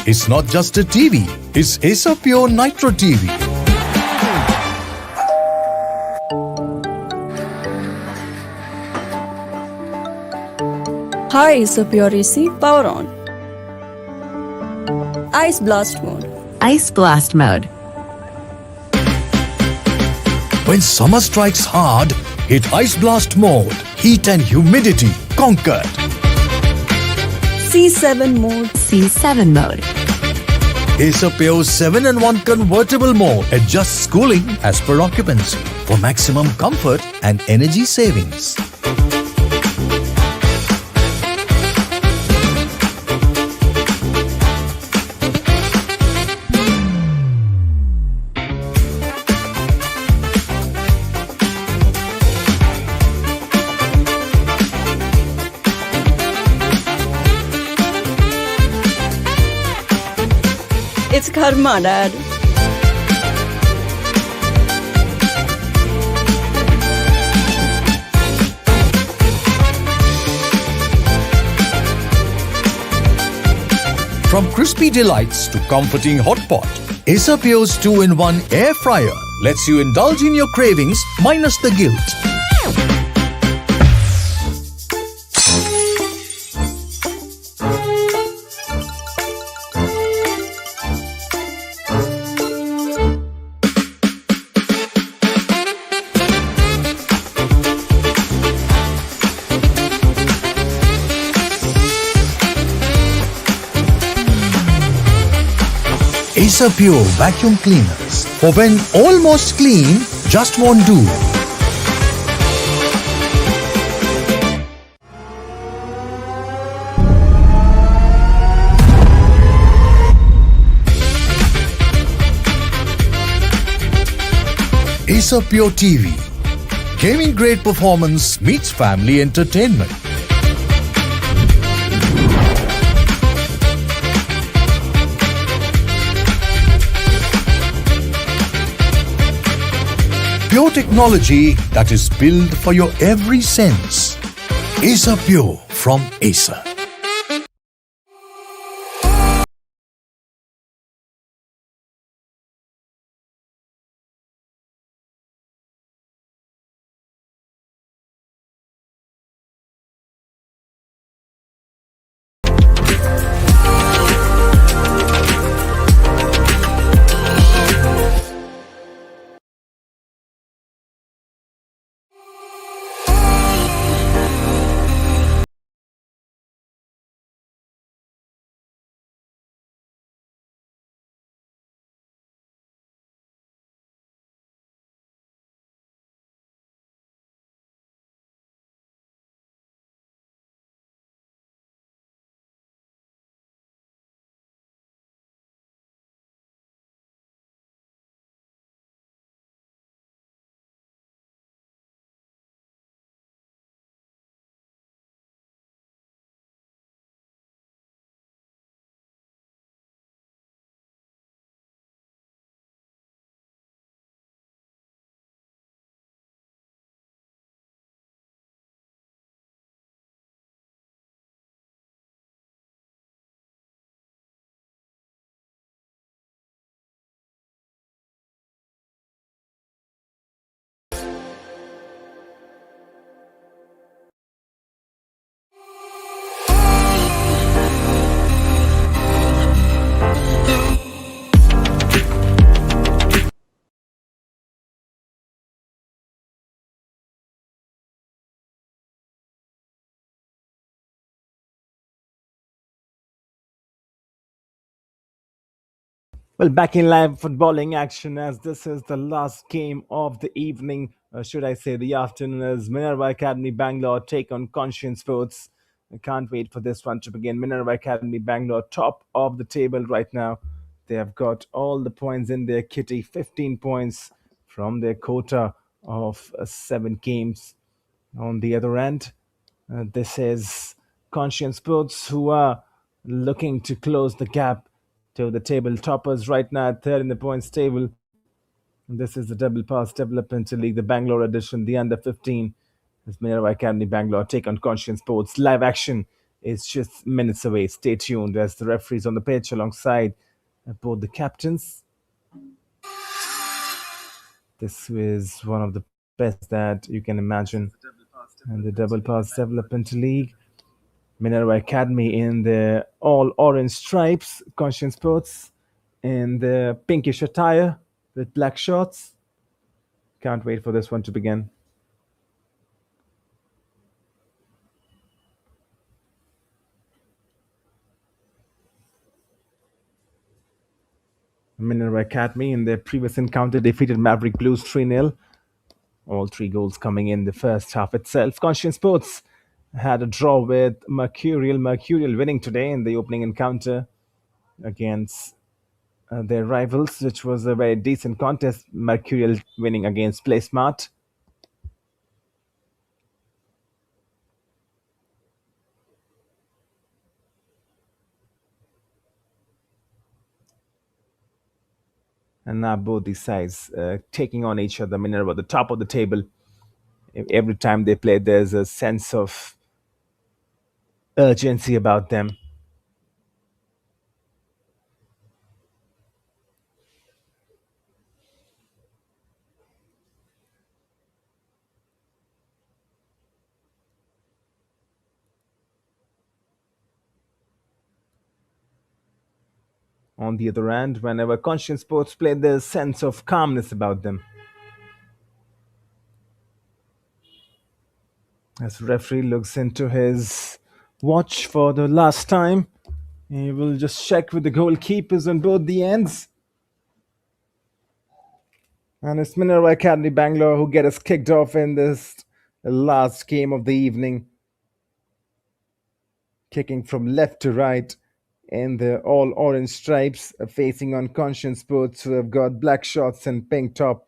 [SPEAKER 6] It's not just a TV, it's Acer Pure Nitro TV.
[SPEAKER 4] High is the pure AC, power on. Ice blast mode.
[SPEAKER 5] Ice blast mode.
[SPEAKER 6] When summer strikes hard, hit Ice Blast mode. Heat and humidity conquered.
[SPEAKER 4] C7 mode.
[SPEAKER 5] C7 mode.
[SPEAKER 6] Acer Pure 7-in-1 convertible mode adjusts cooling as per occupancy for maximum comfort and energy savings.
[SPEAKER 4] It's karma, Dad.
[SPEAKER 6] From crispy delights to comforting hot pot, Acer Pure's 2-in-1 air fryer lets you indulge in your cravings minus the guilt. Acer Pure vacuum cleaners for when almost clean just won't do. Acer Pure TV. Gaming grade performance meets family entertainment. Pure technology that is built for your every sense. Acer Pure from Acer.
[SPEAKER 1] Well, back in live footballing action as this is the last game of the evening, should I say the afternoon, as Minerva Academy Bangalore take on Conscient Sports. I can't wait for this one to begin. Minerva Academy Bangalore, top of the table right now. They have got all the points in their kitty, 15 points from their quota of 7 games. On the other end, this is Conscient Sports who are looking to close the gap to the table toppers right now at third in the points table. This is the Double Pass Development League, the Bangalore edition, the under 15. As Minerva Academy Bangalore take on Conscient Sports. Live action is just minutes away. Stay tuned as the referees on the pitch alongside both the captains. This is one of the best that you can imagine. And the Double Pass Development League. Minerva Academy in the all orange stripes, Conscient Sports in the pinkish attire with black shorts. Can't wait for this one to begin. Minerva Academy in their previous encounter defeated Maverick Blues 3-0. All three goals coming in the first half itself. Conscient Sports had a draw with Mercurial. Mercurial winning today in the opening encounter against their rivals, which was a very decent contest. Mercurial winning against Playsmart. And now both these sides taking on each other. Minerva, the top of the table. Every time they play, there's a sense of urgency about them. On the other hand, whenever Conscient Sports play, there's a sense of calmness about them. As referee looks into his watch for the last time, he will just check with the goalkeepers on both the ends. And it's Minerva Academy Bangalore who get us kicked off in this last game of the evening. Kicking from left to right in the all orange stripes, facing on Conscient Sports who have got black shorts and pink top.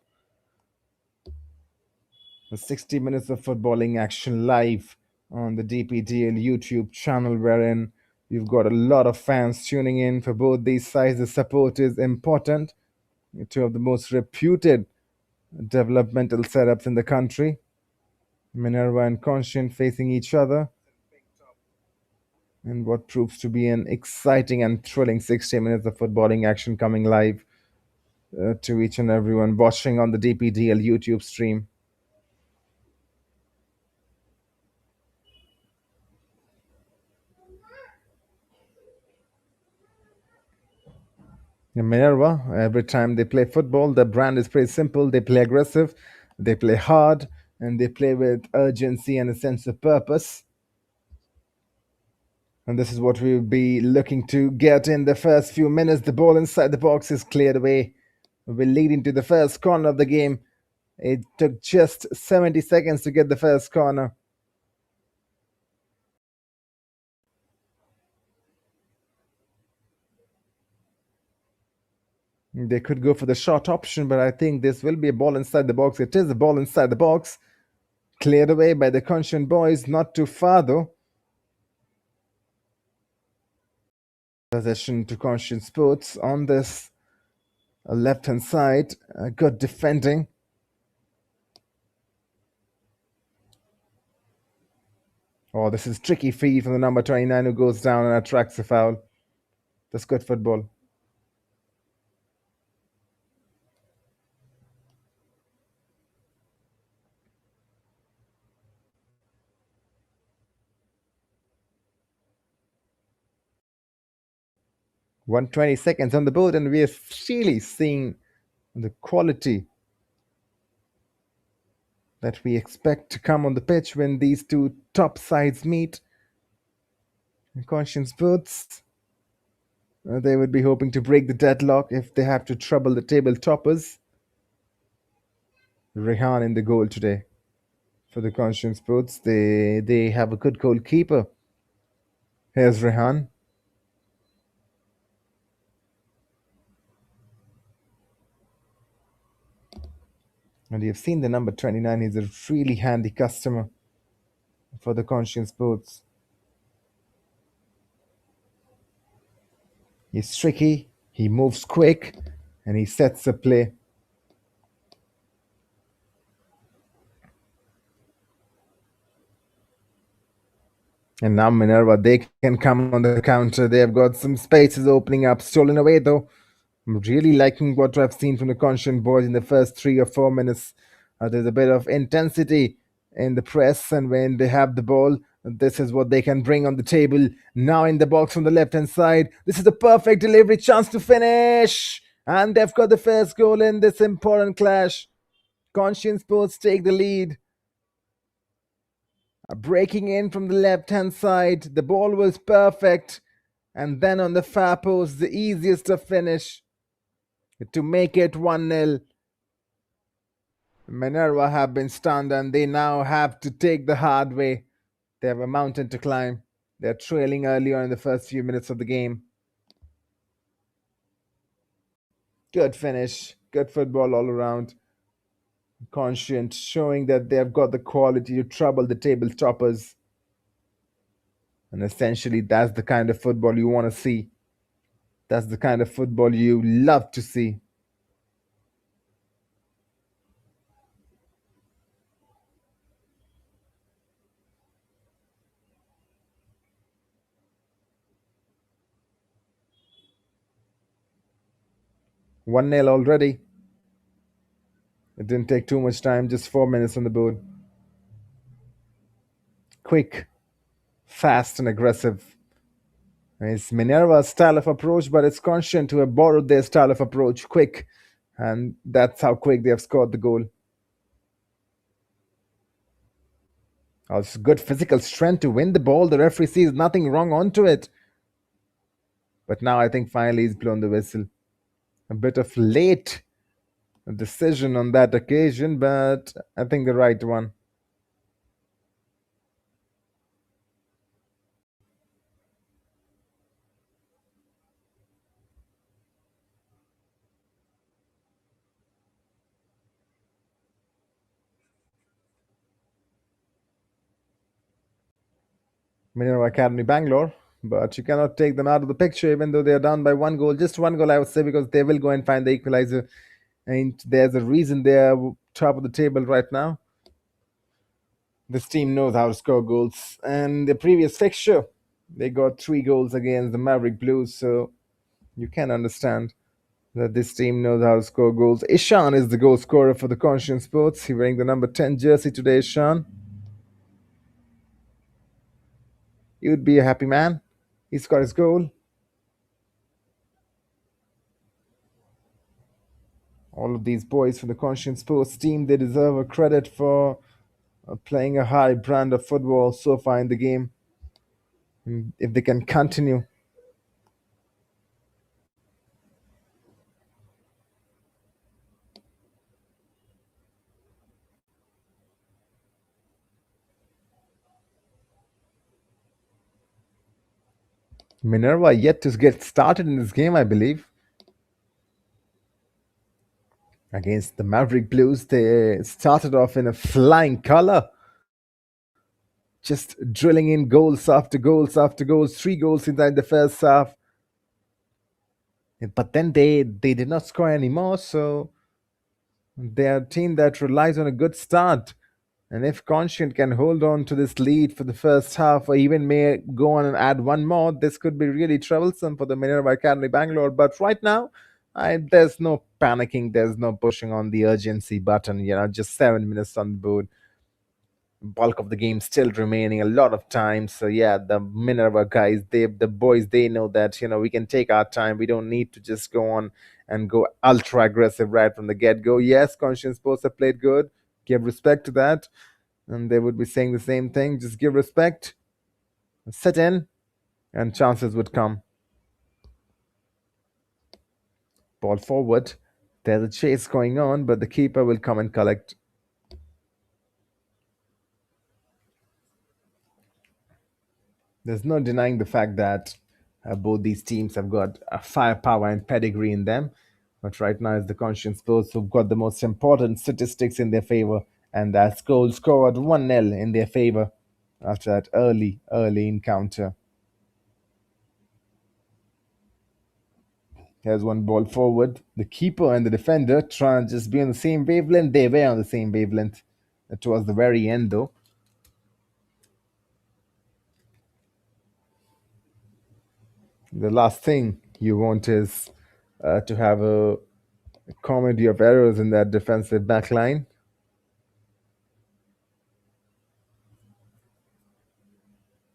[SPEAKER 1] 60 minutes of footballing action live on the DPDL YouTube channel, wherein you've got a lot of fans tuning in for both these sides. The support is important. Two of the most reputed developmental setups in the country. Minerva and Conscient facing each other in what proves to be an exciting and thrilling 60 minutes of footballing action coming live to each and everyone watching on the DPDL YouTube stream. In Minerva, every time they play football, the brand is pretty simple. They play aggressive, they play hard, and they play with urgency and a sense of purpose. And this is what we'll be looking to get in the first few minutes. The ball inside the box is cleared away. We're leading to the first corner of the game. It took just 70 seconds to get the first corner. They could go for the short option, but I think this will be a ball inside the box. It is a ball inside the box. Cleared away by the Conscient boys. Not too far though. Possession to Conscient Sports on this left-hand side. Good defending. Oh, this is tricky feed from the number 29 who goes down and attracts a foul. That's good football. .120 on the board, and we are really seeing the quality that we expect to come on the pitch when these two top sides meet. Conscience Sports, they would be hoping to break the deadlock if they have to trouble the table toppers. Rehan in the goal today for the Conscience Sports. They have a good goalkeeper. Here's Rehan. And you've seen the number 29. He's a really handy customer for the Conscience Sports. He's tricky, he moves quick, and he sets the play. And now Minerva, they can come on the counter. They have got some spaces opening up, stolen away though. I'm really liking what I've seen from the Conscient boys in the first 3 or 4 minutes. There's a bit of intensity in the press, and when they have the ball, this is what they can bring on the table. Now in the box on the left hand side, this is the perfect delivery chance to finish. And they've got the first goal in this important clash. Conscient Sports take the lead. Breaking in from the left hand side, the ball was perfect. And then on the far post, the easiest of finish to make it 1-0. Minerva have been stunned and they now have to take the hard way. They have a mountain to climb. They're trailing earlier in the first few minutes of the game. Good finish, good football all around. Conscient, showing that they have got the quality to trouble the table toppers. And essentially, that's the kind of football you want to see. That's the kind of football you love to see. One nil already. It didn't take too much time, just 4 minutes on the board. Quick, fast, and aggressive. It's Minerva's style of approach, but it's Conscient who have borrowed their style of approach. Quick, and that's how quick they have scored the goal. Also, good physical strength to win the ball. The referee sees nothing wrong onto it. But now I think finally he's blown the whistle. A bit of late decision on that occasion, but I think the right one. Minerva Academy Bangalore, but you cannot take them out of the picture even though they are down by 1 goal. Just 1 goal, I would say, because they will go and find the equalizer. And there's a reason they are top of the table right now. This team knows how to score goals. And the previous fixture, they got 3 goals against the Maverick Blues. So you can understand that this team knows how to score goals. Ishan is the goal scorer for the Conscient Sports. He's wearing the number 10 jersey today, Ishan. You'd be a happy man. He scored his goal. All of these boys from the Conscient Sports team, they deserve a credit for playing a high brand of football so far in the game. And if they can continue. Minerva yet to get started in this game, I believe. Against the Maverick Blues, they started off in a flying color. Just drilling in goals after goals after goals, 3 goals inside the first half. But then they did not score anymore, so they're a team that relies on a good start. And if Conscient can hold on to this lead for the first half, or even may go on and add one more, this could be really troublesome for the Minerva Academy Bangalore. But right now, there's no panicking, there's no pushing on the urgency button. Just 7 minutes on the board. Bulk of the game still remaining, a lot of time. So yeah, the Minerva guys, the boys, they know that we can take our time. We don't need to just go on and go ultra aggressive right from the get-go. Yes, Conscience Sports have played good. Give respect to that. And they would be saying the same thing. Just give respect, sit in, and chances would come. Ball forward. There's a chase going on, but the keeper will come and collect. There's no denying the fact that both these teams have got firepower and pedigree in them. But right now, it's the Conscience Sports who've got the most important statistics in their favor. And that's goal scored 1-0 in their favor after that early encounter. Here's one ball forward. The keeper and the defender try and just be on the same wavelength. They were on the same wavelength. Towards the very end, though. The last thing you want is to have a comedy of errors in that defensive back line.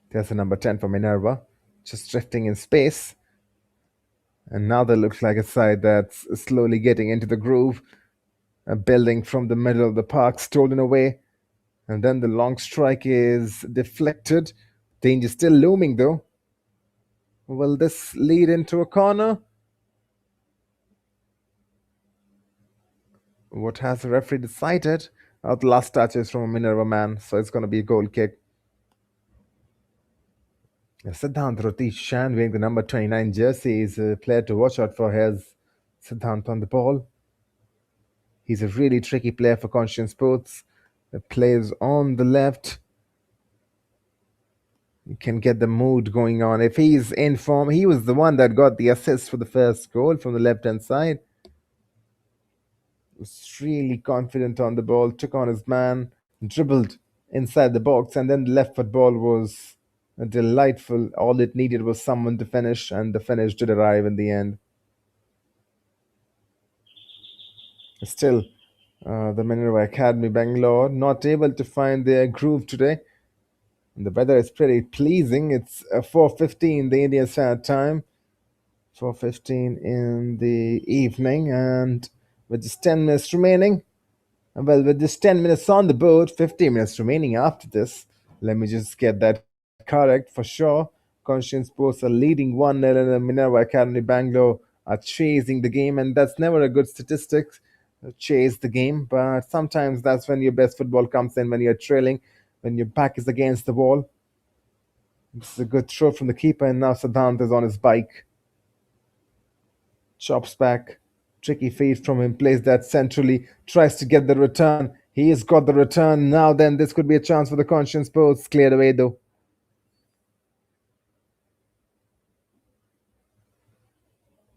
[SPEAKER 1] There's the number 10 for Minerva, just drifting in space. And now that looks like a side that's slowly getting into the groove, building from the middle of the park, stolen away. And then the long strike is deflected. Danger still looming though. Will this lead into a corner? What has the referee decided? The last touch is from a Minerva man, so it's going to be a goal kick. Siddhant Ratish Shan wearing the number 29 jersey is a player to watch out for. Here's Siddhant on the ball. He's a really tricky player for Conscient Sports. Plays on the left. You can get the mood going on. If he's in form, he was the one that got the assist for the first goal from the left-hand side. Was really confident on the ball, took on his man, dribbled inside the box, and then the left foot ball was delightful. All it needed was someone to finish, and the finish did arrive in the end. Still, the Minerva Academy Bangalore not able to find their groove today. And the weather is pretty pleasing. It's 4:15 the Indian Standard Time, 4:15 in the evening, and with just 10 minutes remaining. Well, with just 10 minutes on the board, 15 minutes remaining after this. Let me just get that correct for sure. Conscient Sports are leading 1-0, and the Minerva Academy Bangalore are chasing the game, and that's never a good statistic. Chase the game, but sometimes that's when your best football comes in, when you're trailing, when your back is against the wall. It's a good throw from the keeper, and now Siddhant is on his bike. Chops back. Tricky feed from him, plays that centrally, tries to get the return. He has got the return. Now then, this could be a chance for the Conscience Sports. Cleared away though.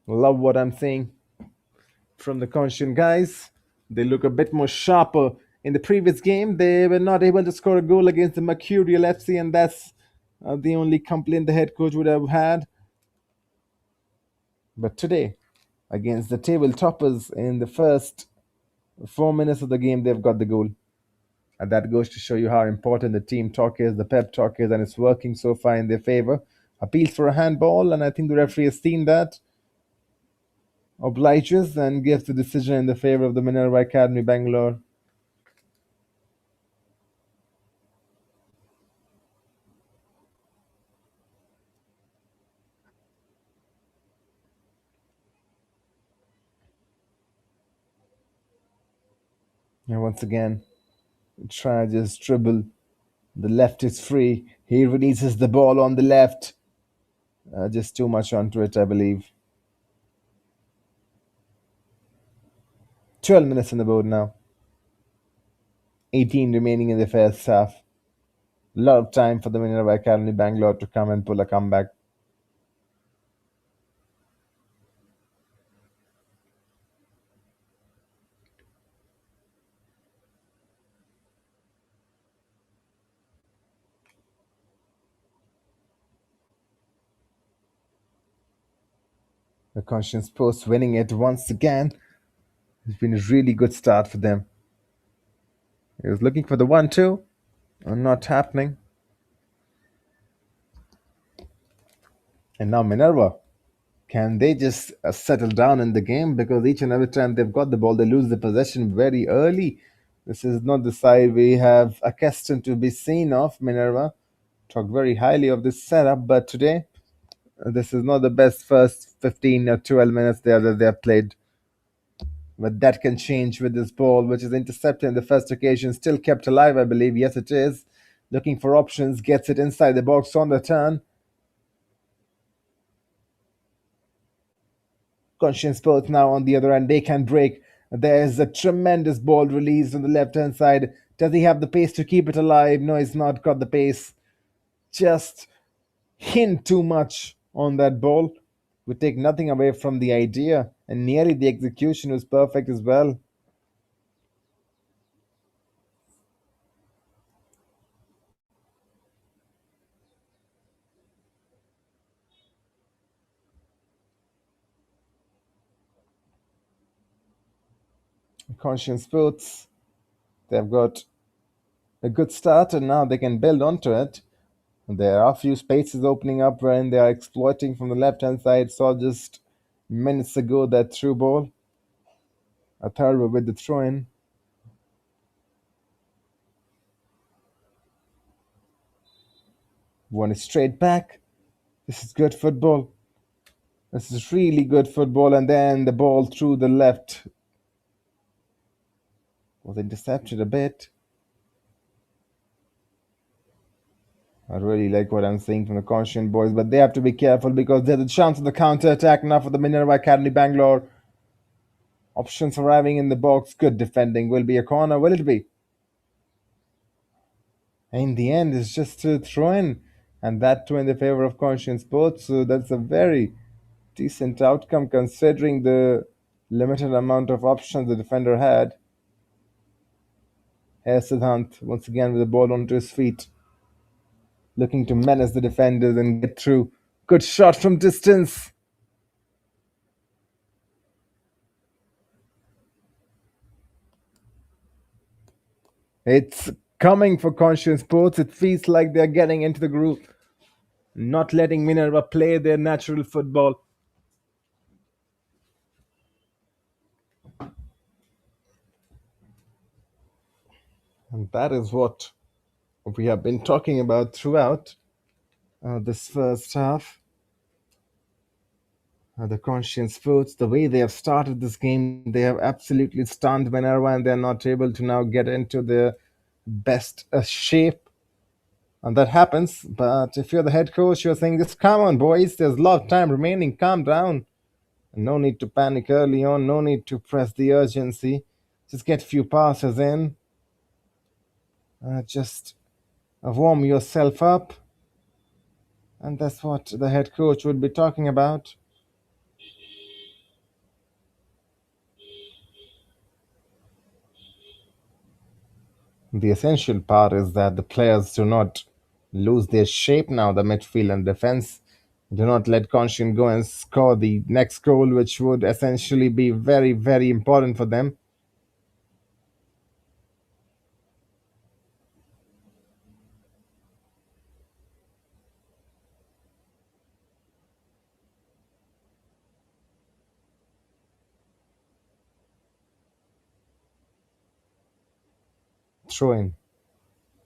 [SPEAKER 1] Love what I'm seeing from the Conscient guys. They look a bit more sharper. In the previous game, they were not able to score a goal against the Mercurial FC, and that's the only complaint the head coach would have had. But today, against the table toppers in the first 4 minutes of the game, they've got the goal. And that goes to show you how important the team talk is, the pep talk is, and it's working so far in their favor. Appeals for a handball, and I think the referee has seen that. Obliges and gives the decision in the favor of the Minerva Academy Bangalore. And once again, try just dribble. The left is free. He releases the ball on the left. Just too much onto it, I believe. 12 minutes on the board now. 18 remaining in the first half. A lot of time for the Minerva Academy Bangalore to come and pull a comeback. The Conscience Post winning it once again. It's been a really good start for them. He was looking for the 1-2. Not happening. And now Minerva. Can they just settle down in the game? Because each and every time they've got the ball, they lose the possession very early. This is not the side we have accustomed to be seen of. Minerva talk very highly of this setup, but today this is not the best first 15 or 12 minutes they have played. But that can change with this ball, which is intercepted in the first occasion. Still kept alive, I believe. Yes, it is. Looking for options. Gets it inside the box on the turn. Conscience Sports now on the other end. They can break. There's a tremendous ball released on the left-hand side. Does he have the pace to keep it alive? No, he's not got the pace. Just hint too much on that ball. Would take nothing away from the idea. And nearly the execution was perfect as well. Conscient Sports, they've got a good start and now they can build onto it. There are a few spaces opening up wherein they are exploiting from the left-hand side. Saw just minutes ago that through ball. A third with the throw-in. One is straight back. This is good football. This is really good football. And then the ball through the left was intercepted a bit. I really like what I'm seeing from the Conscient boys, but they have to be careful because there's a chance of the counter-attack now for the Minerva Academy Bangalore. Options arriving in the box. Good defending. Will be a corner. Will it be? In the end, it's just a throw-in, and that too in the favor of Conscient Sports. So that's a very decent outcome considering the limited amount of options the defender had. Here's Siddhant once again with the ball onto his feet, looking to menace the defenders and get through. Good shot from distance. It's coming for Conscient Sports. It feels like they're getting into the groove, not letting Minerva play their natural football. And that is what we have been talking about throughout this first half. The Conscient Sports, the way they have started this game, they have absolutely stunned Minerva and they're not able to now get into their best shape. And that happens, but if you're the head coach, you're saying, just come on, boys, there's a lot of time remaining, calm down. No need to panic early on, no need to press the urgency. Just get a few passes in. Just warm yourself up. And that's what the head coach would be talking about. The essential part is that the players do not lose their shape now, the midfield and defense. Do not let Conscient go and score the next goal, which would essentially be very, very important for them. Throw in.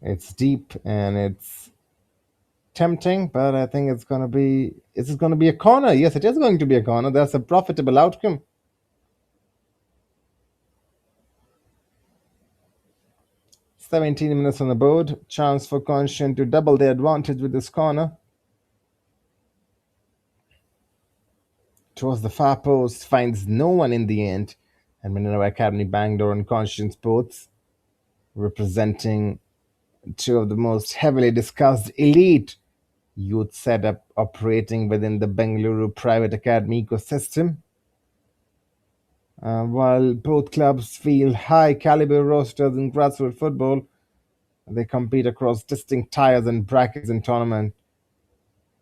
[SPEAKER 1] It's deep and it's tempting, but I think it's going to be. Is it going to be a corner? Yes, it is going to be a corner. That's a profitable outcome. "17 minutes on the board. Chance for Conscient to double their advantage with this corner. Towards the far post, finds no one in the end. And Minerva Academy Bangalore and Conscient Sports, representing two of the most heavily discussed elite youth setup operating within the Bengaluru private academy ecosystem. While both clubs field high caliber rosters in grassroots football, they compete across distinct tiers and brackets in tournament,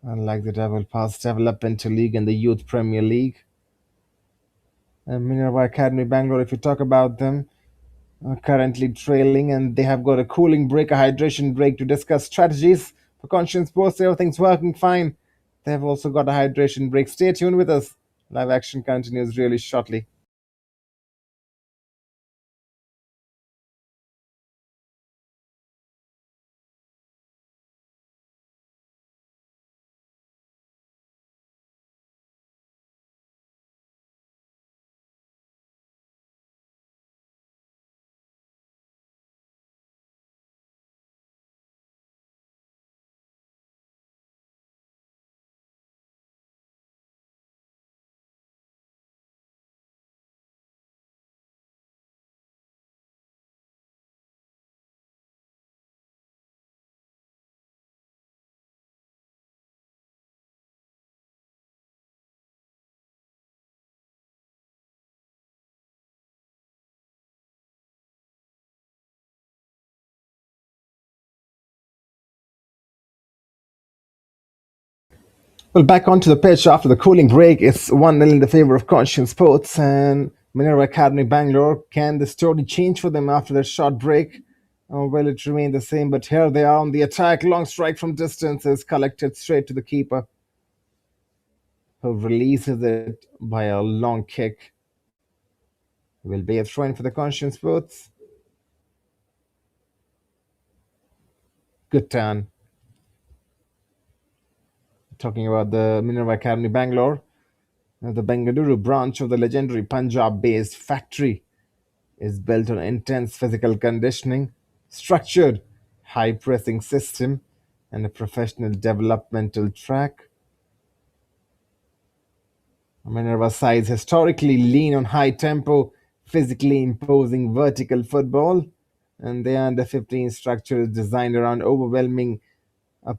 [SPEAKER 1] unlike the Devil Pass Developmental League and the Youth Premier League. Minerva Academy Bangalore, if you talk about them, currently trailing, and they have got a cooling break, a hydration break to discuss strategies. For Conscient Sports, everything's working fine. They have also got a hydration break. Stay tuned with us. Live action continues really shortly. Well, back onto the pitch after the cooling break. It's 1-0 in the favor of Conscient Sports, and Minerva Academy Bangalore. Can the story change for them after that short break? Or will it remain the same? But here they are on the attack. Long strike from distance is collected straight to the keeper, who releases it by a long kick. It will be a throw in for the Conscient Sports. Good turn. Talking about the Minerva Academy Bangalore, the Bengaluru branch of the legendary Punjab-based factory is built on intense physical conditioning, structured high pressing system, and a professional developmental track. Minerva sides historically lean on high tempo, physically imposing vertical football, and their under 15 structure is designed around overwhelming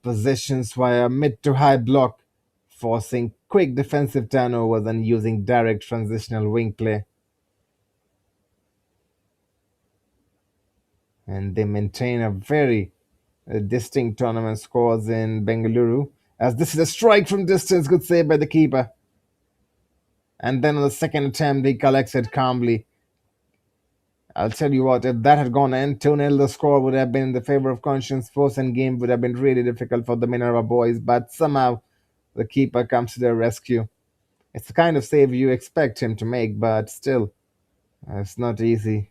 [SPEAKER 1] possessions via mid to high block, forcing quick defensive turnovers and using direct transitional wing play. And they maintain a very distinct tournament scores in Bengaluru. As this is a strike from distance, good save by the keeper. And then on the second attempt, he collects it calmly. I'll tell you what, if that had gone in, 2-0, the score would have been in the favor of Conscient Sports and game would have been really difficult for the Minerva boys, but somehow the keeper comes to their rescue. It's the kind of save you expect him to make, but still, it's not easy.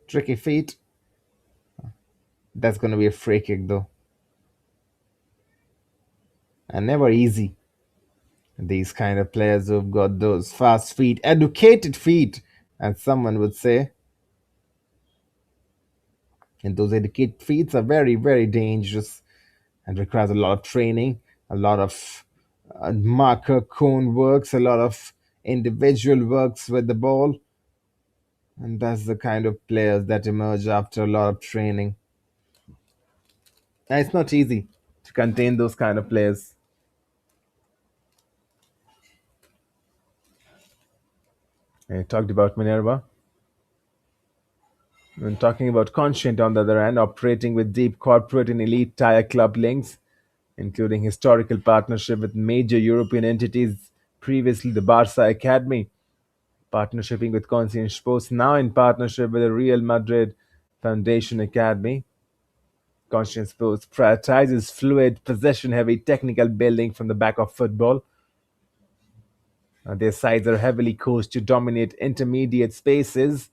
[SPEAKER 1] Tricky feet. That's going to be a free kick, though. And never easy. These kind of players who've got those fast feet, educated feet, as someone would say. And those educated feet are very, very dangerous and requires a lot of training, a lot of marker cone works, a lot of individual works with the ball. And that's the kind of players that emerge after a lot of training. And it's not easy to contain those kind of players. I talked about Minerva. And talking about Conscient on the other hand, operating with deep corporate and elite tire club links, including historical partnership with major European entities, previously the Barca Academy, partnershiping with Conscient Sports, now in partnership with the Real Madrid Foundation Academy. Conscient Sports prioritizes fluid, possession-heavy technical building from the back of football. Their sides are heavily coached to dominate intermediate spaces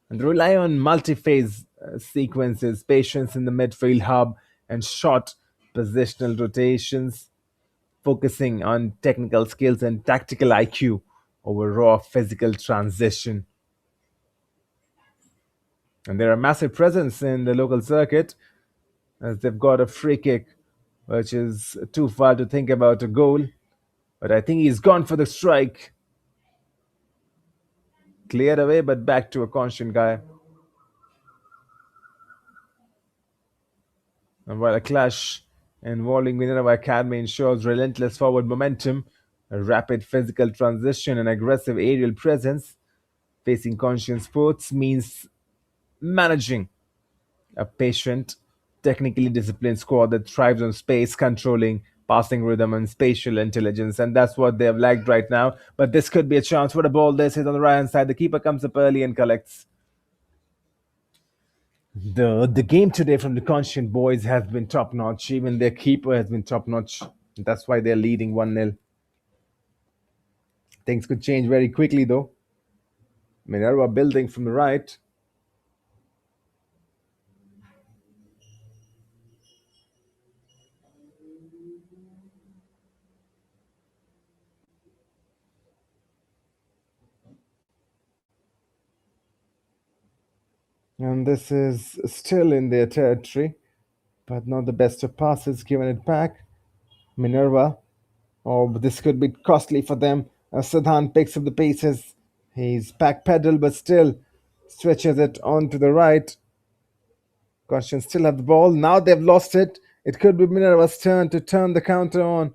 [SPEAKER 1] and rely on multi-phase sequences, patience in the midfield hub, and short positional rotations, focusing on technical skills and tactical IQ over raw physical transition. And they're a massive presence in the local circuit, as they've got a free kick, which is too far to think about a goal. But I think he's gone for the strike. Cleared away, but back to a Conscient guy. And while a clash involving Minerva Academy ensures relentless forward momentum, a rapid physical transition, and aggressive aerial presence, facing Conscient Sports means managing a patient, technically disciplined squad that thrives on space controlling, passing rhythm, and spatial intelligence. And that's what they have lacked right now. But this could be a chance for the ball. This is on the right hand side. The keeper comes up early and collects. The game today from the Conscient boys has been top notch. Even their keeper has been top notch. That's why they're leading 1-0. Things could change very quickly though. Minerva building from the right. And this is still in their territory, but not the best of passes, given it back. Minerva. Oh, but this could be costly for them. Siddhan picks up the pieces. He's backpedal, but still stretches it on to the right. Conscient still have the ball. Now they've lost it. It could be Minerva's turn to turn the counter on.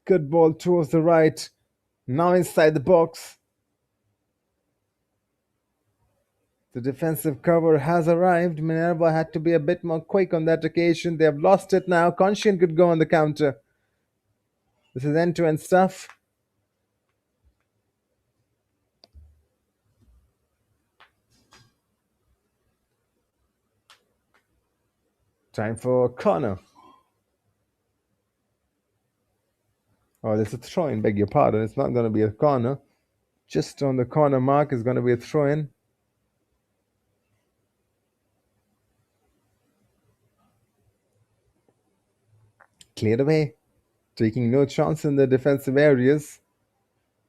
[SPEAKER 1] Good ball towards the right. Now inside the box. The defensive cover has arrived. Minerva had to be a bit more quick on that occasion. They have lost it now. Conscient could go on the counter. This is end-to-end stuff. Time for a corner. Oh, there's a throw-in, beg your pardon. It's not going to be a corner. Just on the corner mark is going to be a throw-in. Cleared away. Taking no chance in the defensive areas.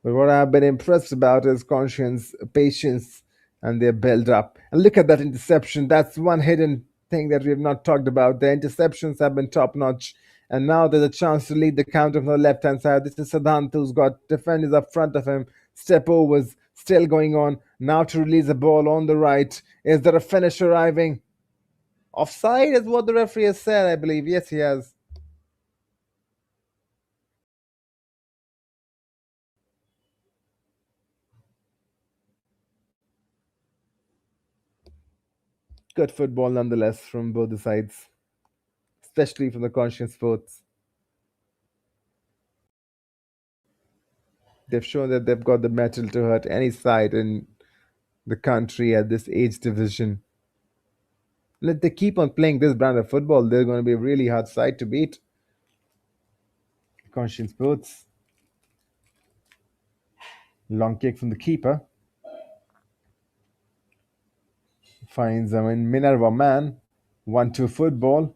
[SPEAKER 1] But what I've been impressed about is Conscient's patience and their build up. And look at that interception. That's one hidden thing that we have not talked about. The interceptions have been top notch. And now there's a chance to lead the counter from the left hand side. This is Siddhant who's got defenders up front of him. Step overs still going on. Now to release the ball on the right. Is there a finish arriving? Offside is what the referee has said, I believe. Yes, he has. Good football nonetheless from both the sides, especially from the Conscient Sports. They've shown that they've got the metal to hurt any side in the country at this age division. Let they keep on playing this brand of football, they're going to be a really hard side to beat. Conscient Sports. Long kick from the keeper. Finds Minerva man. 1-2 football.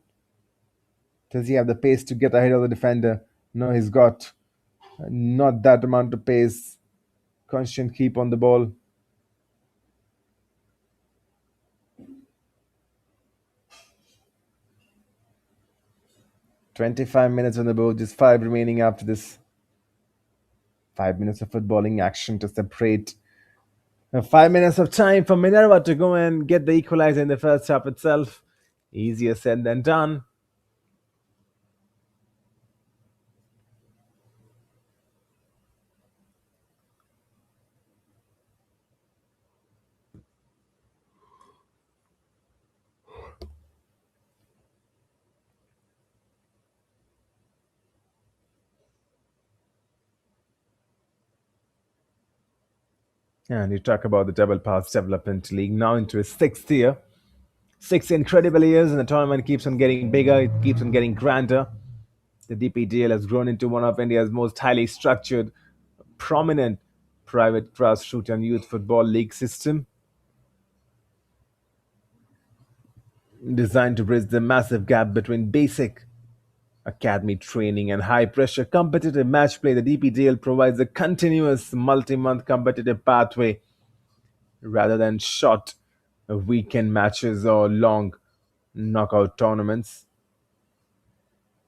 [SPEAKER 1] Does he have the pace to get ahead of the defender? No, he's got not that amount of pace. Conscient keep on the ball. $25 on the board, just 5 remaining after this. 5 minutes of footballing action to separate. 5 minutes of time for Minerva to go and get the equalizer in the first half itself. Easier said than done. And you talk about the Double Pass Development League now into its 6th year. 6 incredible years, and the tournament keeps on getting bigger, it keeps on getting grander. The DPDL has grown into one of India's most highly structured, prominent private grassroots and youth football league system, designed to bridge the massive gap between basic academy training and high pressure competitive match play. The DPDL provides a continuous multi month competitive pathway rather than short weekend matches or long knockout tournaments.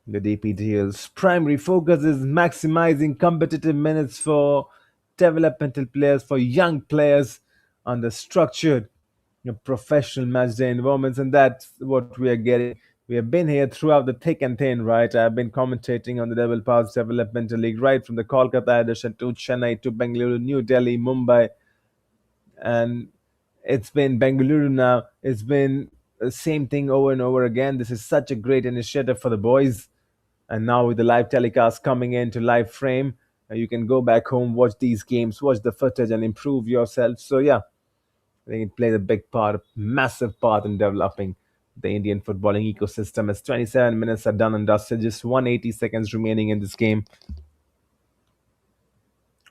[SPEAKER 1] The DPDL's primary focus is maximizing competitive minutes for developmental players, for young players under structured professional match day environments, and that's what we are getting. We have been here throughout the thick and thin, right? I've been commentating on the Double Pass Developmental League right from the Kolkata edition to Chennai to Bengaluru, New Delhi, Mumbai, and it's been Bengaluru now. It's been the same thing over and over again. This is such a great initiative for the boys. And now with the live telecast coming into live frame, you can go back home, watch these games, watch the footage, and improve yourself. So yeah, I think it plays a big part, a massive part in developing the Indian footballing ecosystem. As 27 minutes are done and dusted, just 180 seconds remaining in this game.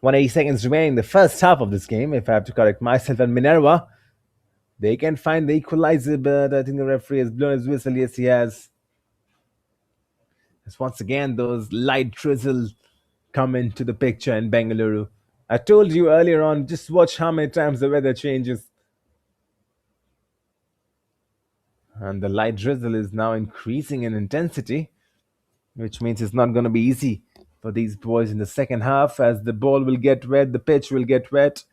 [SPEAKER 1] 180 seconds remaining in the first half of this game, if I have to correct myself. And Minerva, they can find the equalizer, but I think the referee has blown his whistle. Yes, he has. As once again, those light drizzles come into the picture in Bengaluru. I told you earlier on, just watch how many times the weather changes. And the light drizzle is now increasing in intensity, which means it's not going to be easy for these boys in the second half, as the ball will get wet, the pitch will get wet.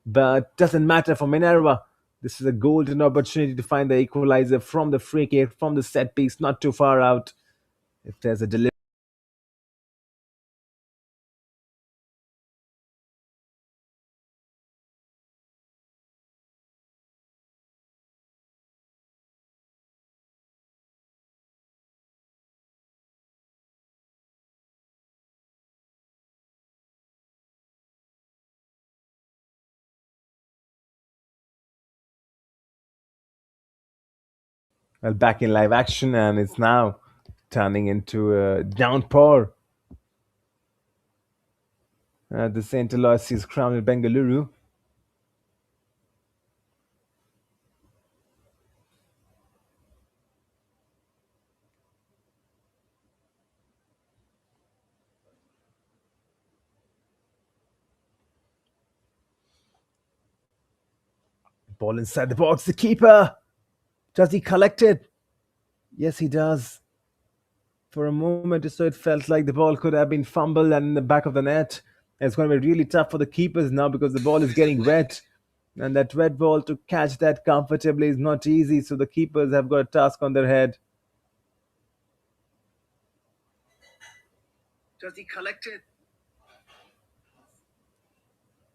[SPEAKER 1] But doesn't matter for Minerva. This is a golden opportunity to find the equalizer from the free kick, from the set piece, not too far out. If there's a delivery. Well, back in live action, and it's now turning into a downpour at the St. Aloysius ground in Bengaluru. Ball inside the box. The keeper. Does he collect it? Yes, he does. For a moment or so, it felt like the ball could have been fumbled and in the back of the net. It's going to be really tough for the keepers now because the ball is getting wet. And that wet ball, to catch that comfortably is not easy. So the keepers have got a task on their head. Does he collect it?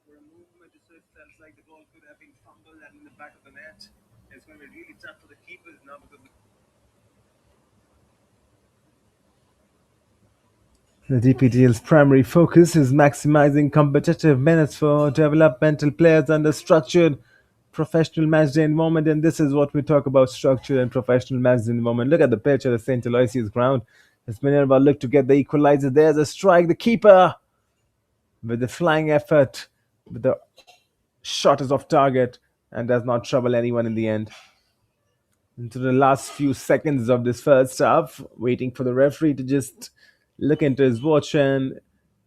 [SPEAKER 1] For a moment or so, it felt like the ball could have been fumbled and in the back of the net. It's going to be really tough for the keepers now because the DPDL's primary focus is maximizing competitive minutes for developmental players under structured professional matchday environment, and this is what we talk about: structured and professional matchday environment. Look at the pitch at the St. Aloysius ground. As Minerva look to get the equalizer, there's a strike. The keeper with the flying effort, with the shot is off target and does not trouble anyone in the end. Into the last few seconds of this first half, waiting for the referee to just look into his watch and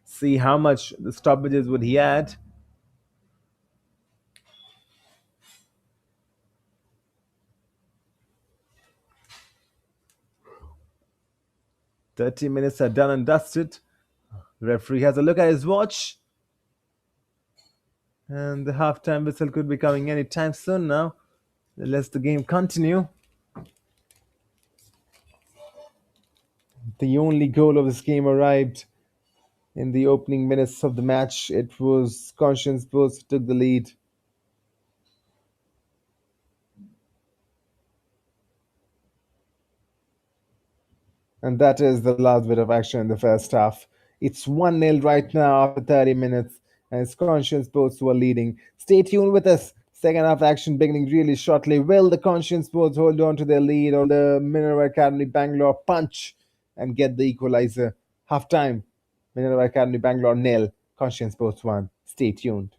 [SPEAKER 1] see how much the stoppages would he add. "30 minutes are done and dusted." The referee has a look at his watch, and the halftime whistle could be coming anytime soon now. Let's the game continue. The only goal of this game arrived in the opening minutes of the match. It was Conscient Sports who took the lead. And that is the last bit of action in the first half. It's 1-0 right now after 30 minutes, and it's Conscience Sports who are leading. Stay tuned with us. Second half action beginning really shortly. Will the Conscience Sports hold on to their lead, or the Minerva Academy Bangalore punch and get the equalizer? Half time. Minerva Academy Bangalore 0, Conscience Sports 1. Stay tuned.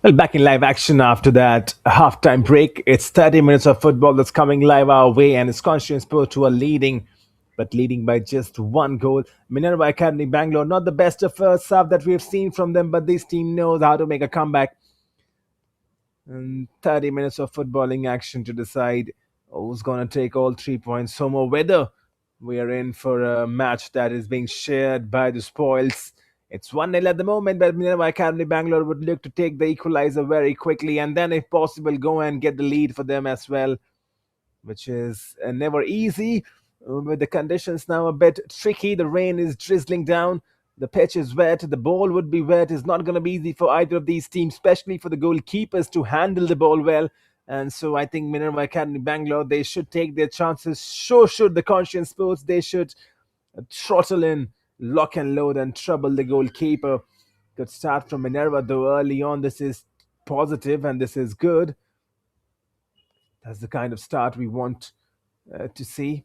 [SPEAKER 1] Well, back in live action after that halftime break. It's 30 minutes of football that's coming live our way, and it's Conscient Sport who are leading, but leading by just one goal. Minerva Academy Bangalore, not the best of first half that we've seen from them, but this team knows how to make a comeback. And 30 minutes of footballing action to decide who's going to take all 3 points home, or whether we are in for a match that is being shared by the spoils. It's 1-0 at the moment, but Minerva Academy Bangalore would look to take the equalizer very quickly and then, if possible, go and get the lead for them as well, which is never easy. With the conditions now a bit tricky, the rain is drizzling down, the pitch is wet, the ball would be wet. It's not going to be easy for either of these teams, especially for the goalkeepers to handle the ball well. And so I think Minerva Academy Bangalore, they should take their chances. So should the Conscient Sports. They should throttle in, lock and load, and trouble the goalkeeper. Good start from Minerva, though, early on. This is positive and this is good. That's the kind of start we want to see.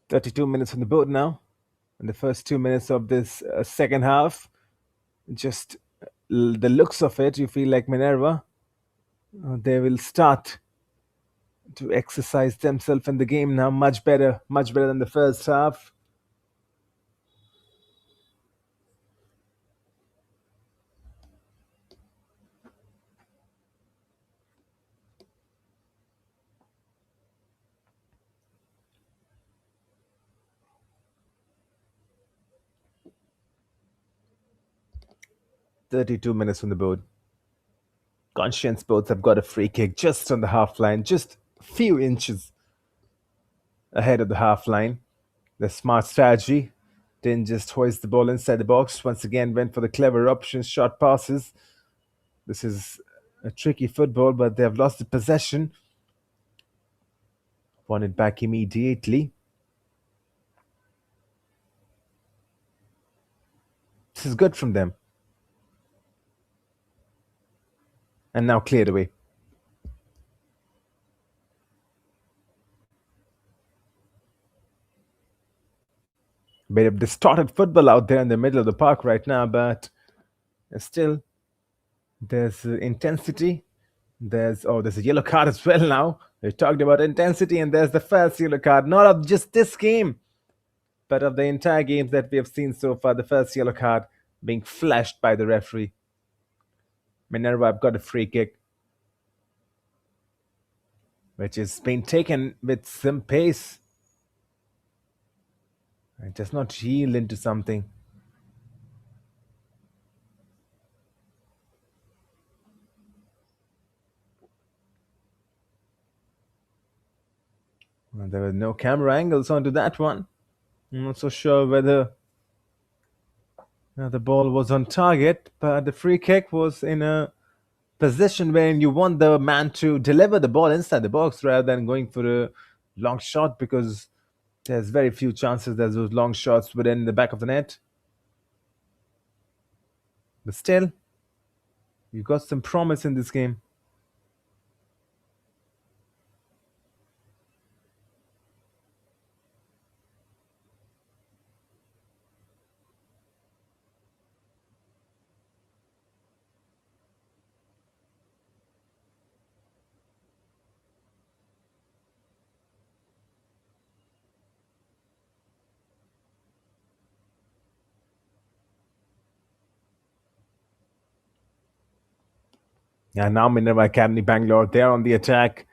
[SPEAKER 1] "32 minutes on the board now, and the first 2 minutes of this second half. Just the looks of it, you feel like Minerva, they will start to exercise themselves in the game now much better than the first half. "32 minutes on the board. Conscience Sports have got a free kick just on the half line, just a few inches ahead of the half line. The smart strategy didn't just hoist the ball inside the box, once again went for the clever options, short passes. This is a tricky football, but they have lost the possession. Won it back immediately. This is good from them. And now cleared away. Bit of distorted football out there in the middle of the park right now, but still, there's intensity. There's a yellow card as well now. We talked about intensity, and there's the first yellow card, not of just this game, but of the entire games that we have seen so far. The first yellow card being flashed by the referee. Minerva have got a free kick, which is being taken with some pace. It does not yield into something. Well, there were no camera angles onto that one. I'm not so sure whether the ball was on target, but the free kick was in a position when you want the man to deliver the ball inside the box rather than going for a long shot, because there's very few chances that those long shots would end in the back of the net. But still, you got some promise in this game. Yeah, now Minerva Academy Bangalore, they're on the attack.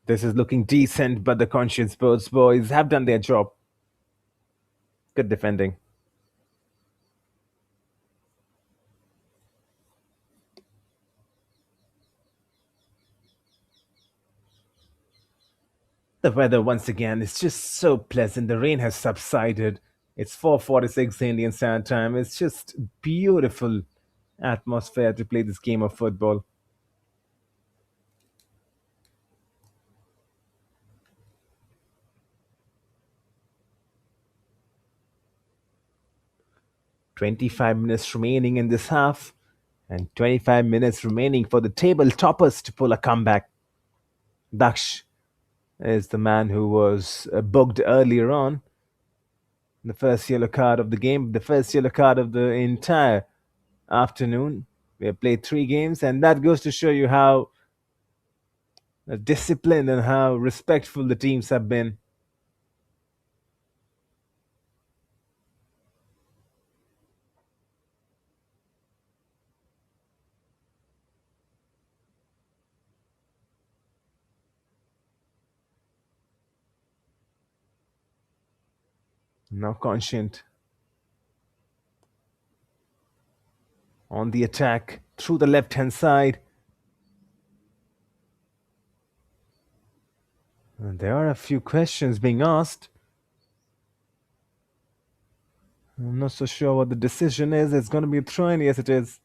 [SPEAKER 1] This is looking decent, but the Conscient Sports boys have done their job. Good defending. The weather once again is just so pleasant. The rain has subsided. It's 4:46 Indian Standard Time. It's just beautiful atmosphere to play this game of football. 25 minutes remaining in this half, and 25 minutes remaining for the table toppers to pull a comeback. Laksh is the man who was booked earlier on. The first yellow card of the game, the first yellow card of the entire afternoon. We have played 3 games, and that goes to show you how disciplined and how respectful the teams have been. Now Conscient on the attack through the left-hand side. And there are a few questions being asked. I'm not so sure what the decision is. It's going to be a throw-in. Yes, it is.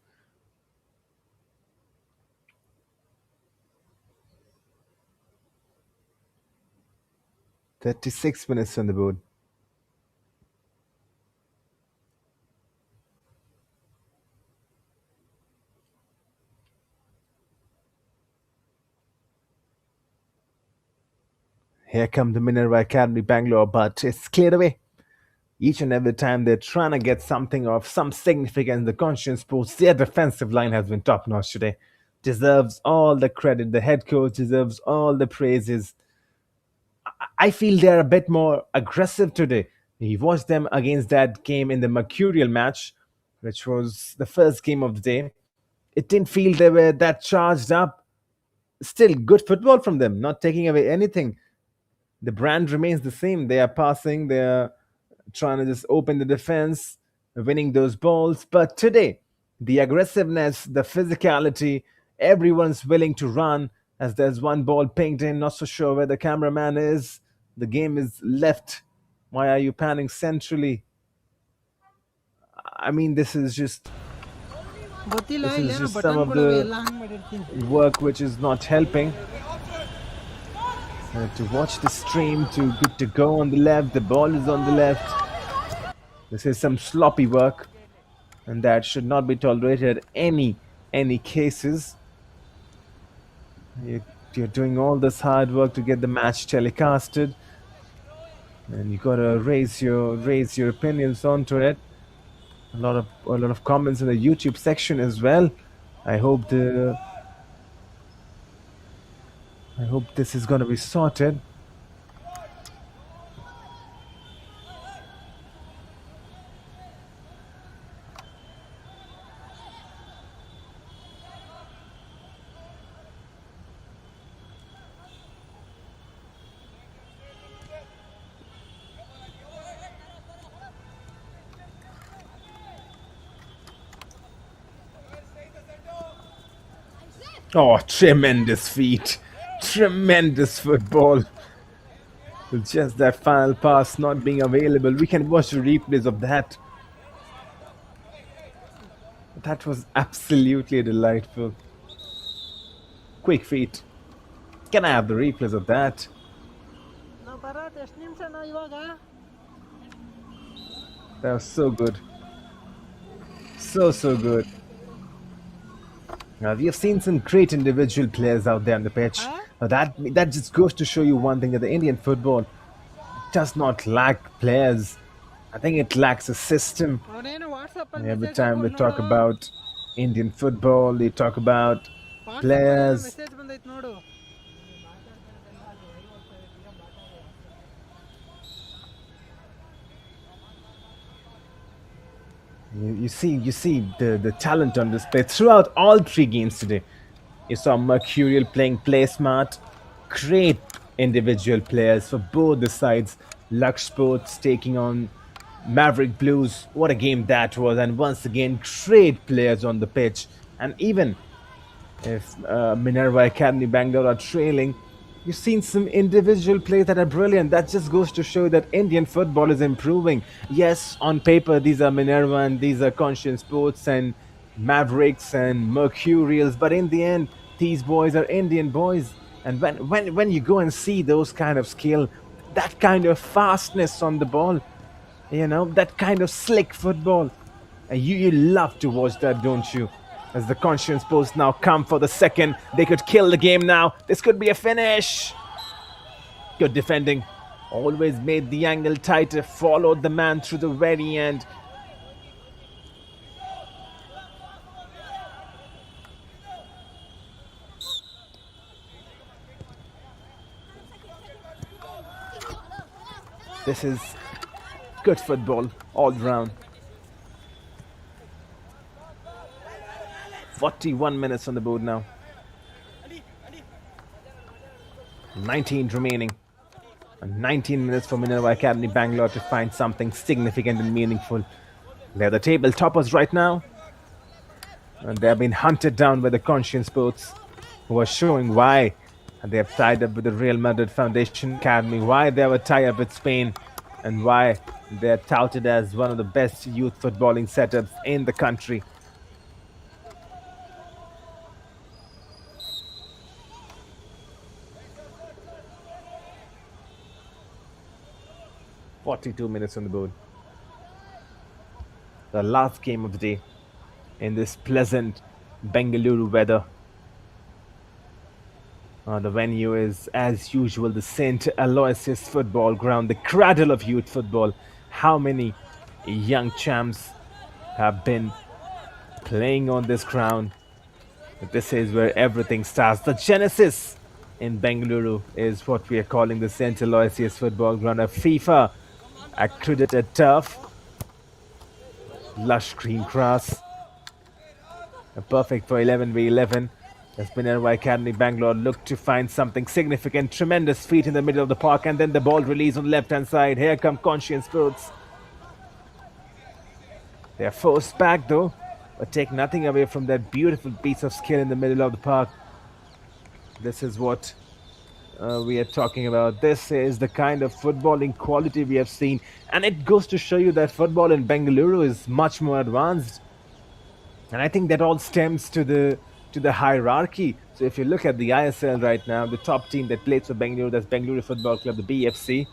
[SPEAKER 1] "36 minutes on the board." Here come the Minerva Academy Bangalore, but it's cleared away. Each and every time they're trying to get something of some significance, the Conscient Sports, their defensive line has been top-notch today. Deserves all the credit. The head coach deserves all the praises. I feel they're a bit more aggressive today. You watched them against that game in the Mercurial match, which was the first game of the day. It didn't feel they were that charged up. Still, good football from them, not taking away anything. The brand remains the same. They are passing, they are trying to just open the defense, winning those balls. But today, the aggressiveness, the physicality, everyone's willing to run as there's one ball pinged in. Not so sure where the cameraman is. The game is left. Why are you panning centrally? I mean, this is just
[SPEAKER 2] ಗೊತ್ತಿಲ್ಲ
[SPEAKER 1] this is
[SPEAKER 2] ಇಲ್ಲೇನೋ
[SPEAKER 1] just some
[SPEAKER 2] button
[SPEAKER 1] of
[SPEAKER 2] ಕೊಡವೆ ಎಲ್ಲ
[SPEAKER 1] the
[SPEAKER 2] on ಮಾಡಿರ್ತೀನಿ.
[SPEAKER 1] work which is not helping. To watch the stream, too good to go on the left. The ball is on the left. This is some sloppy work, and that should not be tolerated any cases. You're doing all this hard work to get the match telecasted, and you gotta raise your opinions onto it. A lot of comments in the YouTube section as well. I hope this is going to be sorted. Oh, tremendous feat. Tremendous football. With just that final pass not being available. We can watch the replays of that. That was absolutely delightful. Quick feet. Can I have the replays of that?
[SPEAKER 2] ನಾವು ಬರೋದು ಎಷ್ಟು ನಿಮಿಷ ನಾವು ಇವಾಗ?
[SPEAKER 1] That was so good. So good. Now, we have seen some great individual players out there on the pitch. That just goes to show you one thing, that the Indian football does not lack players. I think it lacks a system.
[SPEAKER 2] ಅವನೇನು WhatsApp
[SPEAKER 1] Every time we talk about Indian football, we talk about players.
[SPEAKER 2] Message ಬಂದೈತೆ ನೋಡು.
[SPEAKER 1] You see the talent on display throughout all 3 games today. You saw Mercurial playing play smart. Great individual players for both the sides. Laksh Sports taking on Maverick Blues. What a game that was. And once again, great players on the pitch. And even if Minerva Academy Bangalore are trailing, you've seen some individual plays that are brilliant. That just goes to show that Indian football is improving. Yes, on paper, these are Minerva and these are Conscient Sports and Mavericks and Mercurials. But in the end, these boys are Indian boys. And when you go and see those kind of skill, that kind of fastness on the ball, that kind of slick football, You love to watch that, don't you? As the Conscient Sports now come for the second. They could kill the game now. This could be a finish. Good defending. Always made the angle tighter. Followed the man through the very end. This is good football all round. 41 minutes on the board now. 19 remaining. And 19 minutes for Minerva Academy Bangalore to find something significant and meaningful. They're the table toppers right now. And they have been hunted down by the Conscient Sports, who are showing why they have tied up with the Real Madrid Foundation Academy, why they have a tie-up with Spain, and why they are touted as one of the best youth footballing setups in the country. "42 minutes on the board. The last game of the day in this pleasant Bengaluru weather. The venue is, as usual, the St. Aloysious football ground, the cradle of youth football. How many young champs have been playing on this ground? This is where everything starts. The genesis in Bengaluru is what we are calling the St. Aloysious football ground, a FIFA accredited turf, lush green grass, perfect for 11v11. As Minerva Academy Bangalore look to find something significant. Tremendous feet in the middle of the park, and then the ball release on the left hand side. Here come Conscient Sports. They are forced back though, but take nothing away from that beautiful piece of skill in the middle of the park. This is what we are talking about. This is the kind of footballing quality we have seen, and it goes to show you that football in Bengaluru is much more advanced. And I think that all stems to the hierarchy. So if you look at the ISL right now, the top team that plays for Bangalore, that's Bengaluru Football Club, the BFC.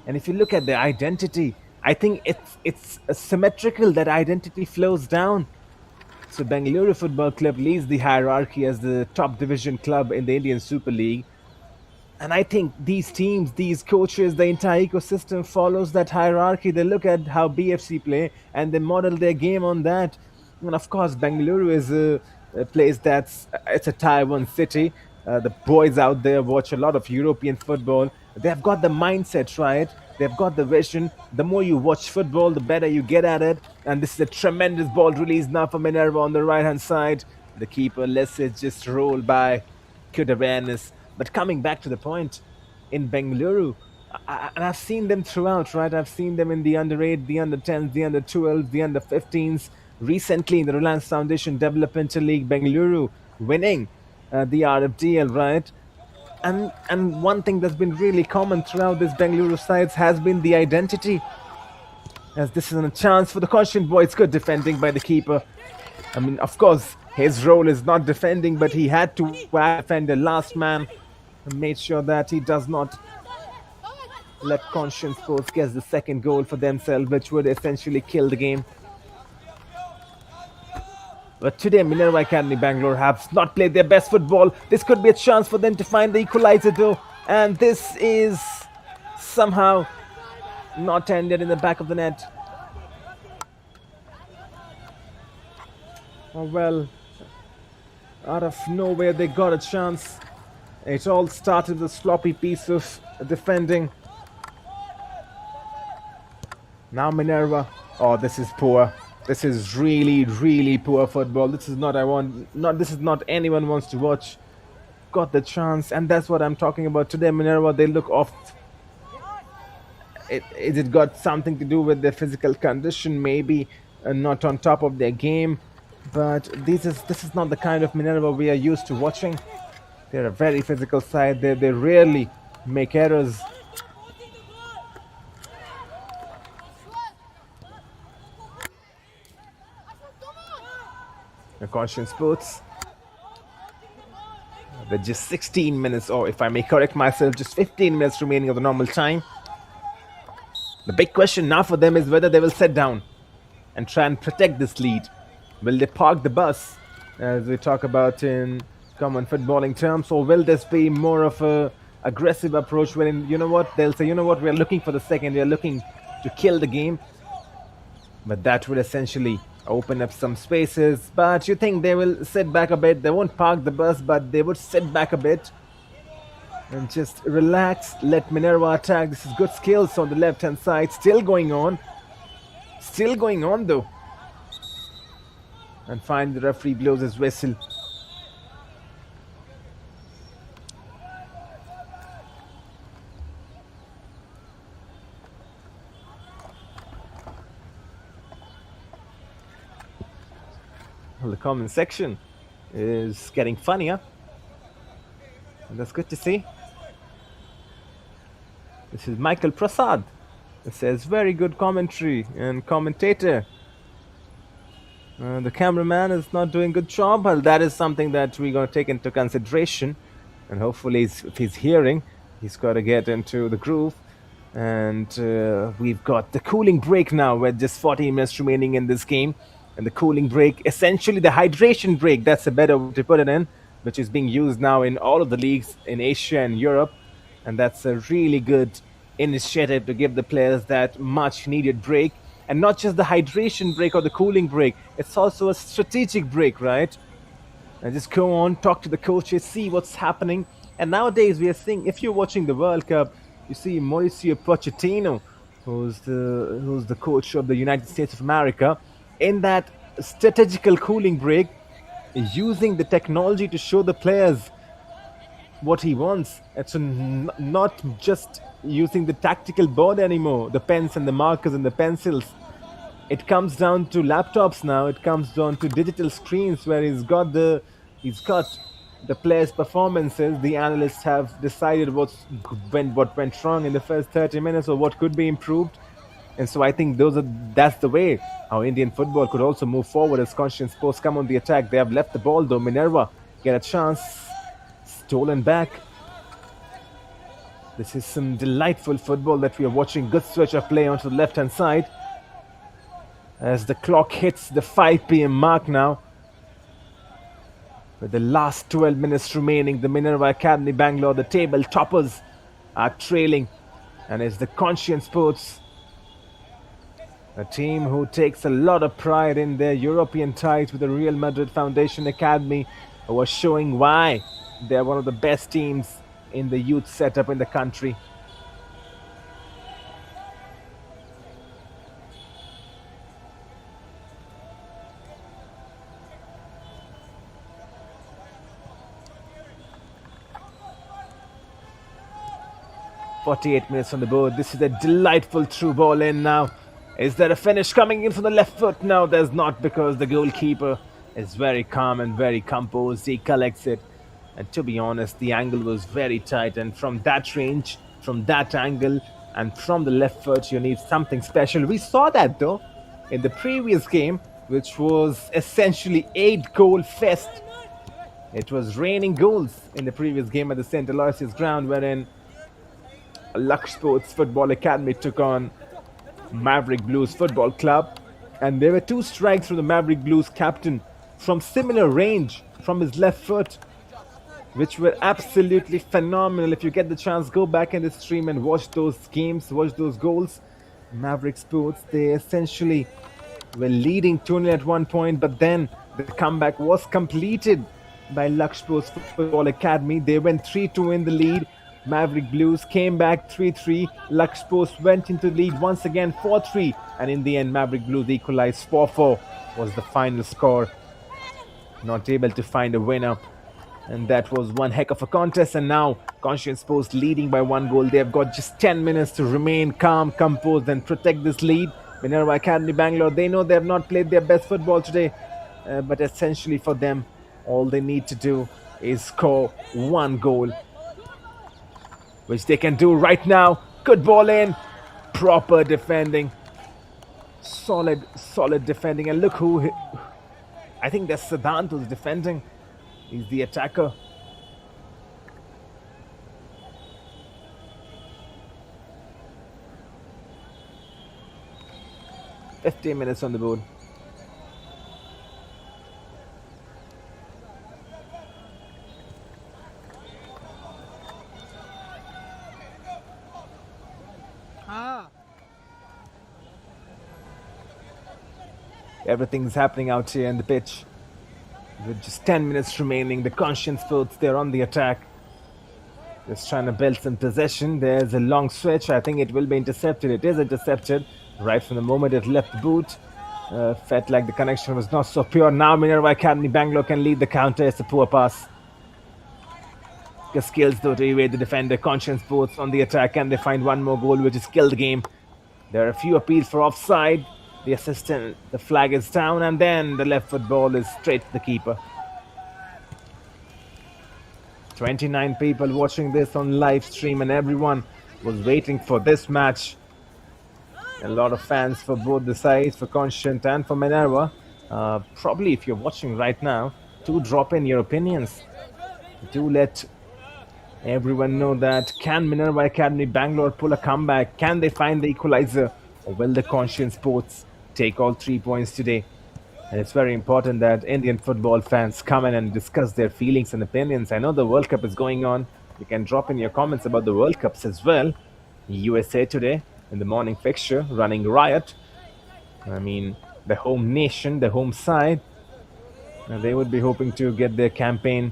[SPEAKER 1] And if you look at the identity, I think it's symmetrical. That identity flows down. So Bengaluru Football Club leads the hierarchy as the top division club in the Indian Super League. And I think these teams, these coaches, the entire ecosystem follows that hierarchy. They look at how BFC play and they model their game on that. And of course, Bengaluru is a place it's a Tier 1 city. The boys out there watch a lot of European football. They've got the mindset right. They've got the vision. The more you watch football, the better you get at it. And this is a tremendous ball release now for Minerva on the right-hand side. The keeper lets it just roll by. Good awareness. But coming back to the point, in Bengaluru, and I've seen them throughout, right? I've seen them in the under-8, the under-10s, the under-12s, the under-15s. Recently in the Reliance Foundation Developmental League, Bengaluru winning the RFDL, right? And one thing that's been really common throughout this Bengaluru sides has been the identity. As this is a chance for the Conscient boys. Good defending by the keeper. I mean, of course, his role is not defending, but he had to defend the last man and made sure that he does not let Conscient Sports get the second goal for themselves, which would essentially kill the game. But today, Minerva Academy Bangalore have not played their best football. This could be a chance for them to find the equalizer though. And this is somehow not ended in the back of the net. Oh well, out of nowhere they got a chance. It all started with a sloppy piece of defending. Now Minerva. Oh, this is poor. This is really, really poor football. This is not this is not anyone wants to watch. Got the chance, and that's what I'm talking about today. Minerva, they look off. It got something to do with their physical condition, maybe not on top of their game. But this is not the kind of Minerva we are used to watching. They're a very physical side. They rarely make errors. The Conscient Sports. With just 16 minutes, or if I may correct myself, just 15 minutes remaining of the normal time. The big question now for them is whether they will sit down and try and protect this lead? Will they park the bus, as we talk about in common footballing terms, or will this be more of a aggressive approach wherein, you know what, they'll say, you know what, we're looking for the second, we're looking to kill the game. But that would essentially open up some spaces. But you think they will sit back a bit? They won't park the bus, but they would sit back a bit and just relax, let Minerva attack. This is good skills on the left-hand side. Still going on. Still going on, though. And finally, the referee blows his whistle. Well, the comment section is getting funnier. And that's good to see. This is Michael Prasad. It says, very good commentary and commentator. The cameraman is not doing a good job. Well, that is something that we're going to take into consideration. And hopefully, if he's hearing, he's got to get into the groove. And we've got the cooling break now with just 40 minutes remaining in this game. And the cooling break, essentially the hydration break, that's a better way to put it in, which is being used now in all of the leagues in Asia and Europe. And that's a really good initiative to give the players that much needed break. And not just the hydration break or the cooling break, it's also a strategic break, right? And just go on, talk to the coaches, see what's happening. And nowadays we are seeing, if you're watching the World Cup, you see Mauricio Pochettino, who's the coach of the United States of America, in that strategical cooling break, using the technology to show the players what he wants. It's not just using the tactical board anymore, the pens and the markers and the pencils. It comes down to laptops now. It comes down to digital screens where he's got the players' performances. The analysts have decided what went wrong in the first 30 minutes or what could be improved. And so I think that's the way how Indian football could also move forward as Conscient Sports come on the attack. They have left the ball though. Minerva get a chance. Stolen back. This is some delightful football that we are watching. Good switch of play onto the left-hand side. As the clock hits the 5 p.m. mark now. With the last 12 minutes remaining, the Minerva Academy Bangalore, the table toppers, are trailing. And it's the Conscient Sports, a team who takes a lot of pride in their European ties with the Real Madrid Foundation Academy, who are showing why they're one of the best teams in the youth setup in the country. "48 minutes on the board. This is a delightful through ball in now. Is there a finish coming in from the left foot? No, there's not, because the goalkeeper is very calm and very composed. He collects it. And to be honest, the angle was very tight. And from that range, from that angle, and from the left foot, you need something special. We saw that, though, in the previous game, which was essentially 8-goal fest. It was raining goals in the previous game at the St. Aloysious ground, wherein Laksh Sports Football Academy took on Maverick Blues Football Club, and there were 2 strikes from the Maverick Blues captain from similar range from his left foot, which were absolutely phenomenal. If you get the chance, go back in the stream and watch those games, watch those goals. Maverick Sports, they essentially were leading 2-0 at one point, but then the comeback was completed by Laksh Sports Football Academy. They went 3-2 in the lead. Maverick Blues came back 3-3. Laksh Sports went into the lead once again 4-3. And in the end, Maverick Blues equalized 4-4 was the final score. Not able to find a winner. And that was one heck of a contest. And now Conscient Sports leading by 1 goal. They have got just 10 minutes to remain calm, composed and protect this lead. Minerva Academy Bangalore, they know they have not played their best football today. But essentially for them, all they need to do is score 1 goal, which they can do right now. Good ball in. Proper defending. Solid defending. And look who... I think that's Siddhant who's defending. He's the attacker. 15 minutes on the board. Everything's happening out here in the pitch. With just 10 minutes remaining, the Conscient Sports, they're on the attack. Just trying to build some possession. There's a long switch. I think it will be intercepted. It is intercepted right from the moment it left the boot. Felt like the connection was not so pure. Now Minerva Academy Bangalore can lead the counter. It's a poor pass. The skills though to evade the defender. Conscient Sports on the attack, and they find one more goal which is kill the game. There are a few appeals for offside. The assistant, the flag is down, and then the left foot ball is straight to the keeper. 29 people watching this on live stream, and everyone was waiting for this match. A lot of fans for both the sides, for Conscient and for Minerva. Probably if you're watching right now, do drop in your opinions. Do let everyone know that can Minerva Academy Bangalore pull a comeback? Can they find the equalizer? Or will the Conscient Sports take all 3 points today? And it's very important that Indian football fans come in and discuss their feelings and opinions. I know the World Cup is going on. You can drop in your comments about the World Cups as well. USA today in the morning fixture running riot. I mean, the home nation, the home side, they would be hoping to get their campaign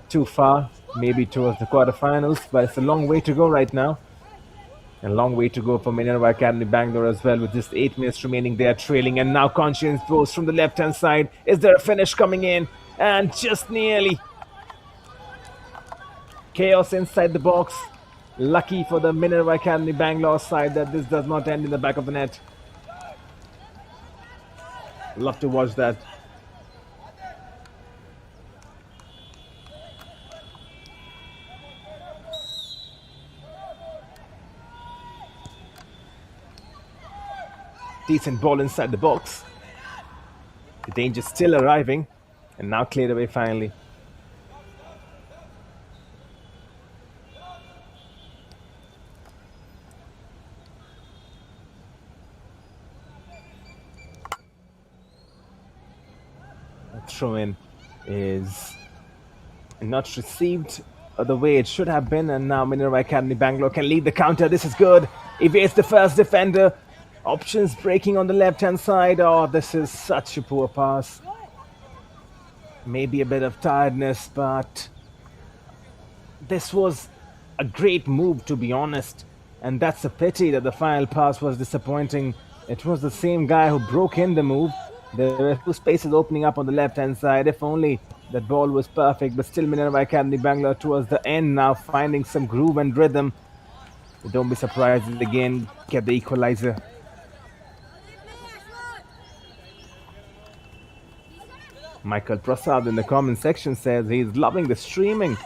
[SPEAKER 1] too far, maybe towards the quarterfinals, but it's a long way to go right now. A long way to go for Minerva Academy Bangalore as well. With just 8 minutes remaining, they are trailing, and now Conscience goes from the left-hand side. Is there a finish coming in? And just nearly. Chaos inside the box. Lucky for the Minerva Academy Bangalore side that this does not end in the back of the net. Love to watch that. Decent ball inside the box. The danger still arriving, and now cleared away finally. A throw-in is not received the way it should have been, and now Minerva Academy Bangalore can lead the counter. This is good. Evades the first defender. Options breaking on the left-hand side. Oh, this is such a poor pass. Maybe a bit of tiredness, but this was a great move, to be honest. And that's a pity that the final pass was disappointing. It was the same guy who broke in the move. There were two spaces opening up on the left-hand side. If only that ball was perfect, but still Minerva Academy Bangalore towards the end now, finding some groove and rhythm. Don't be surprised if they again get the equalizer. Michael Prasad in the comment section says he's loving the streaming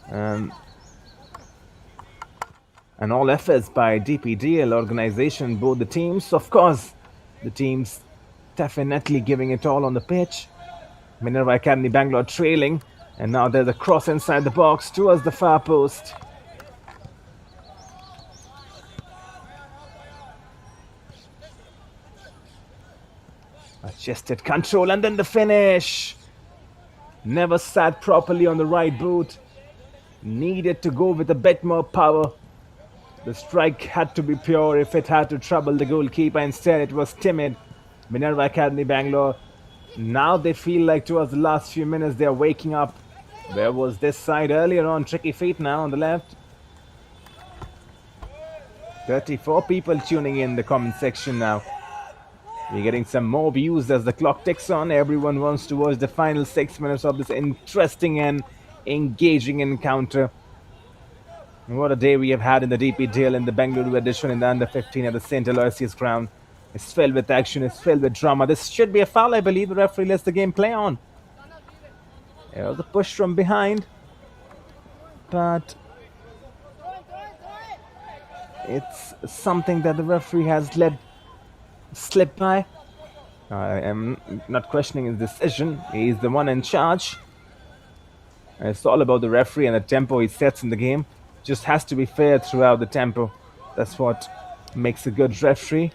[SPEAKER 1] and all efforts by DPDL organization, both the teams. Of course, the teams definitely giving it all on the pitch. Minerva Academy Bangalore trailing, and now there's a cross inside the box towards the far post. Adjusted control, and then the finish. Never sat properly on the right boot. Needed to go with a bit more power. The strike had to be pure if it had to trouble the goalkeeper. Instead, it was timid. Minerva Academy Bangalore, now they feel like towards the last few minutes they are waking up. Where was this side earlier on? Tricky feet now on the left. 34 people tuning in the comment section now. We're getting some more views as the clock ticks on. Everyone wants to watch the final 6 minutes of this interesting and engaging encounter. And what a day we have had in the DPDL in the Bengaluru edition in the under-15 at the St. Aloysious ground. It's filled with action, it's filled with drama. This should be a foul, I believe. The referee lets the game play on. There was a push from behind. But it's something that the referee has let slip by. I am not questioning his decision. He's the one in charge. It's all about the referee and the tempo he sets in the game. Just has to be fair throughout the tempo. That's what makes a good referee.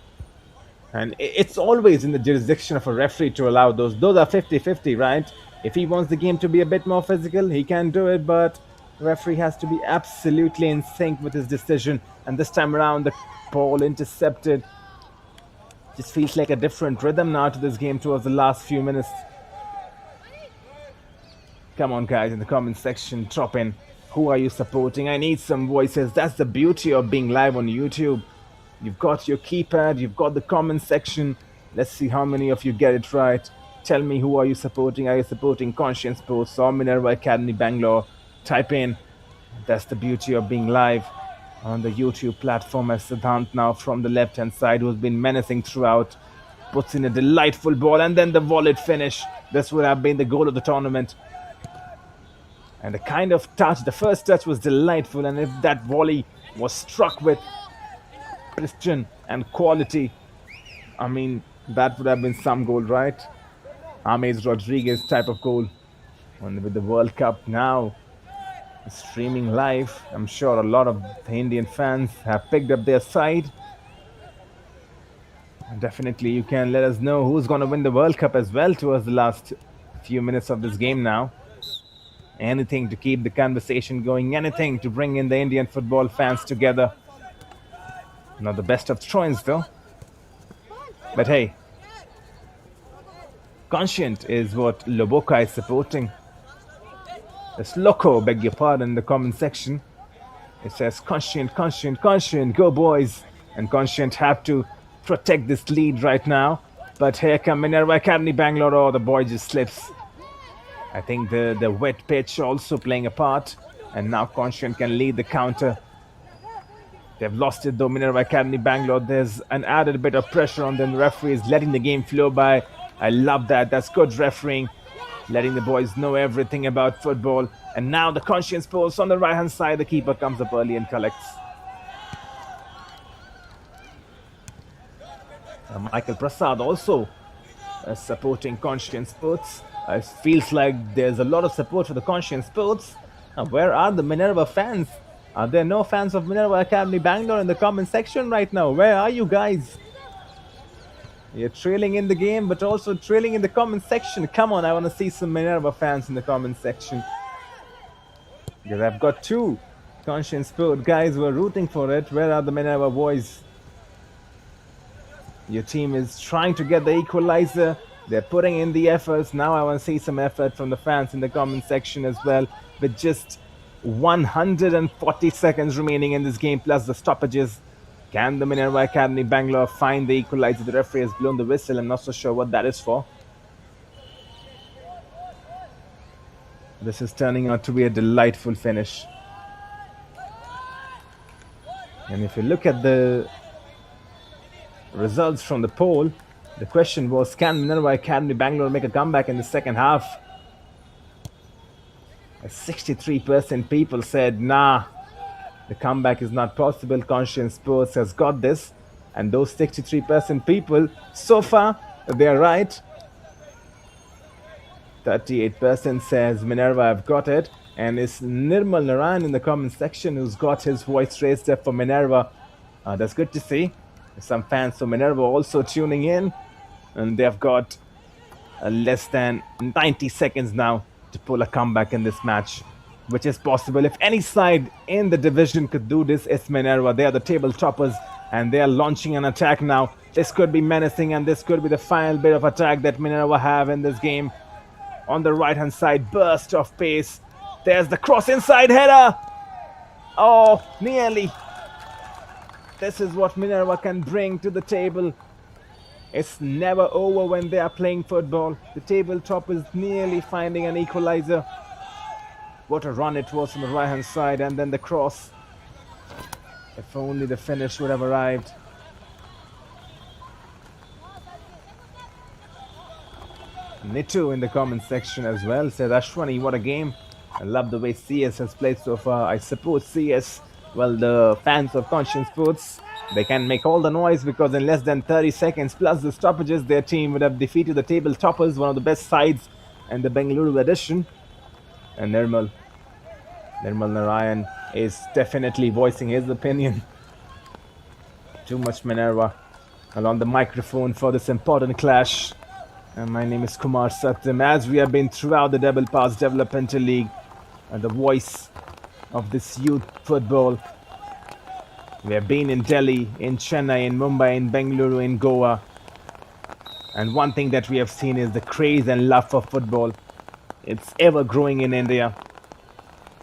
[SPEAKER 1] And it's always in the jurisdiction of a referee to allow those. Those are 50-50, right? If he wants the game to be a bit more physical, he can do it, but the referee has to be absolutely in sync with his decision. And this time around, the ball intercepted. Just feels like a different rhythm now to this game towards the last few minutes. Come on, guys, in the comment section, drop in. Who are you supporting? I need some voices. That's the beauty of being live on YouTube. You've got your keypad, you've got the comment section. Let's see how many of you get it right. Tell me, who are you supporting? Are you supporting Conscient Sports or Minerva Academy Bangalore? Type in. That's the beauty of being live on the YouTube platform, as Siddhant now from the left-hand side, who's been menacing throughout, puts in a delightful ball, and then the volleyed finish. This would have been the goal of the tournament. And the kind of touch, the first touch was delightful, and if that volley was struck with precision and quality, I mean, that would have been some goal, right? James Rodriguez type of goal. And with the World Cup now streaming live, I'm sure a lot of the Indian fans have picked up their side. And definitely you can let us know who's going to win the World Cup as well towards the last few minutes of this game now. Anything to keep the conversation going, anything to bring in the Indian football fans together. Not the best of throw-ins though. But hey, Conscient is what Loboka is supporting. It's Loco, beg your pardon, in the comment section. It says Conscient, Conscient, Conscient, go boys. And Conscient have to protect this lead right now. But here come Minerva Academy Bangalore. Oh, the boy just slips. I think the wet pitch also playing a part. And now Conscient can lead the counter. They've lost it though, Minerva Academy Bangalore. There's an added bit of pressure on them. The referee is letting the game flow by. I love that. That's good refereeing. Letting the boys know everything about football. And now the Conscience post on the right hand side. The keeper comes up early and collects. Michael Prasad also supporting Conscience Sports. It feels like there's a lot of support for the Conscience Sports. Where are the Minerva fans? Are there no fans of Minerva Academy Bangalore in the comment section right now? Where are you guys? You're trailing in the game, but also trailing in the comment section. Come on, I want to see some Minerva fans in the comment section. Because I've got two Conscience Sport guys who are rooting for it. Where are the Minerva boys? Your team is trying to get the equalizer. They're putting in the efforts. Now I want to see some effort from the fans in the comment section as well. With just 140 seconds remaining in this game, plus the stoppages. Can the Minerva Academy Bangalore find the equalizer? The referee has blown the whistle. I'm not so sure what that is for. This is turning out to be a delightful finish. And if you look at the results from the poll, the question was, can Minerva Academy Bangalore make a comeback in the second half? 63% people said, nah, the comeback is not possible. Conscience Sports has got this. And those 63% people, so far, they are right. 38% says Minerva have got it. And it's Nirmal Narayan in the comment section who's got his voice raised up for Minerva. That's good to see. Some fans for Minerva also tuning in. And they've got less than 90 seconds now to pull a comeback in this match, which is possible. If any side in the division could do this, it's Minerva. They are the table toppers and they are launching an attack now. This could be menacing and this could be the final bit of attack that Minerva have in this game. On the right hand side, burst of pace. There's the cross inside header. Oh, nearly. This is what Minerva can bring to the table. It's never over when they are playing football. The tabletop is nearly finding an equalizer. What a run it was from the right hand side, and then the cross. If only the finish would have arrived. Nitu in the comment section as well said, Ashwani, what a game. I love the way CS has played so far. I support CS. Well, the fans of Conscient Sports, they can make all the noise because in less than 30 seconds plus the stoppages, their team would have defeated the table toppers, one of the best sides in the Bengaluru edition. And Nirmal Narayan is definitely voicing his opinion. Too much Minerva. along the microphone for this important clash. And my name is Kumar Satyam. As we have been throughout the Double Pass Developmental League and the voice of this youth football. We have been in Delhi, in Chennai, in Mumbai, in Bengaluru, in Goa. And one thing that we have seen is the craze and love for football. It's ever growing in India.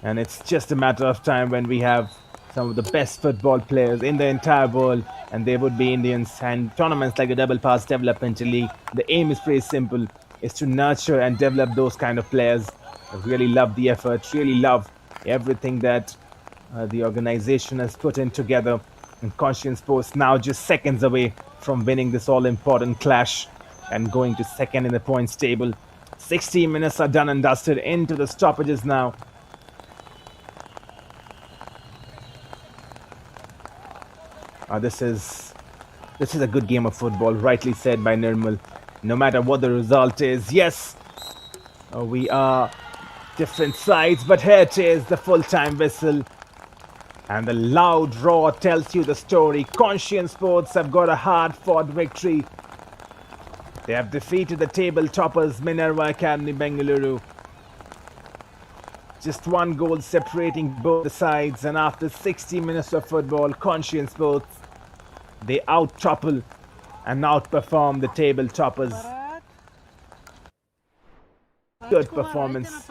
[SPEAKER 1] And it's just a matter of time when we have some of the best football players in the entire world, and they would be Indians. And tournaments like the Double Pass Developmental League, the aim is pretty simple, is to nurture and develop those kind of players. I really love the effort, really love everything that the organization has put in together. And Conscient Sports now just seconds away from winning this all-important clash and going to second in the points table. 60 minutes are done and dusted, into the stoppages now. This is a good game of football, rightly said by Nirmal. No matter what the result is, yes, we are different sides, but here it is, the full-time whistle. And the loud roar tells you the story. Conscient Sports have got a hard-fought victory. They have defeated the table toppers Minerva Academy Bengaluru. Just one goal separating both the sides, and after 60 minutes of football, Conscient Sports, they out-topple and outperform the table toppers. Good performance.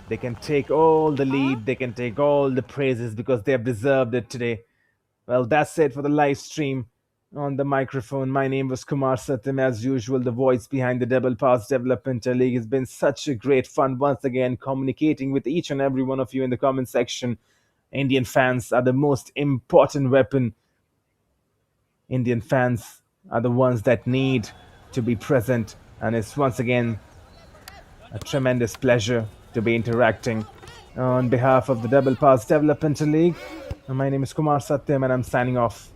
[SPEAKER 1] They can take all the lead, they can take all the praises because they have deserved it today. Well, that's it for the live stream. On the microphone, my name was Kumar Satyam, as usual, the voice behind the Double Pass Developmental League. It's been such a great fun once again communicating with each and every one of you in the comment section. Indian fans are the most important weapon. Indian fans are the ones that need to be present, and it's once again a tremendous pleasure to be interacting on behalf of the Double Pass Developmental League. My name is Kumar Satyam, and I'm signing off.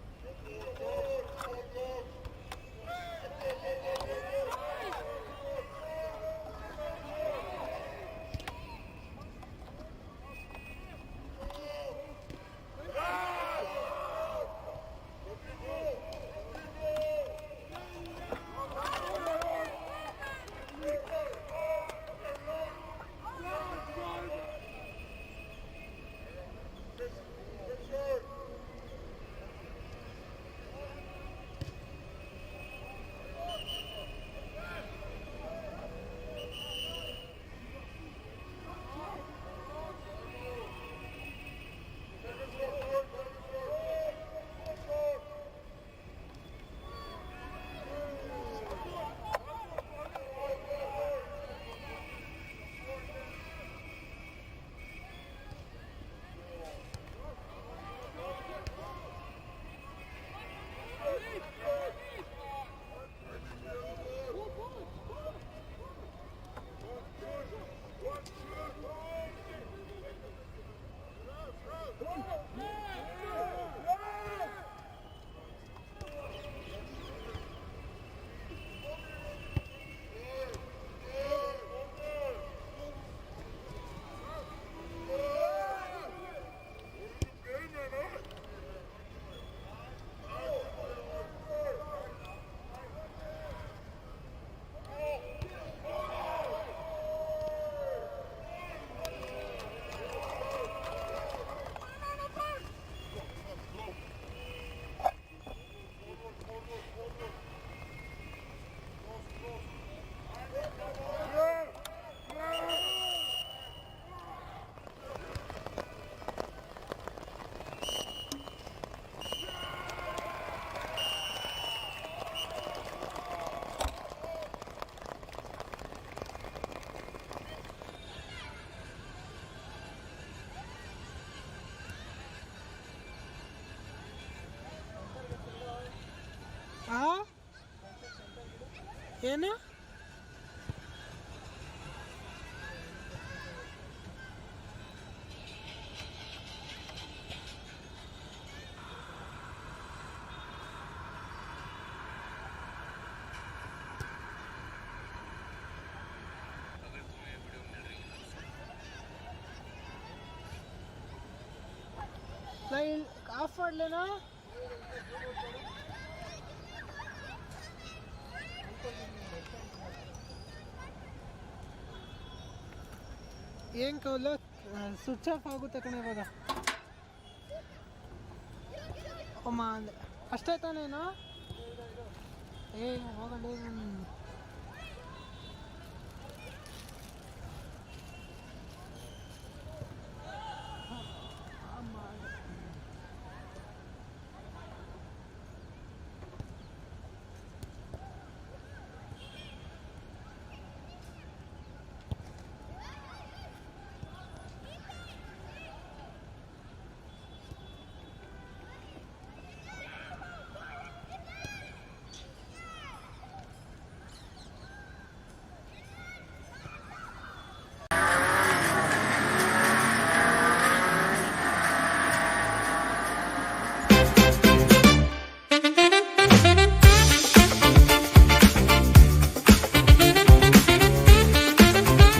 [SPEAKER 2] ಏನು of ಮಾಡ್ಲೇನಾ ಏನ್ cowl switch off ಆಗುತ್ತೆ ಕಣೆ ಇವಾಗ. ಅಮ್ಮ ಅಷ್ಟೇ ತಾನೇನು? ಹೋಗಲಿ.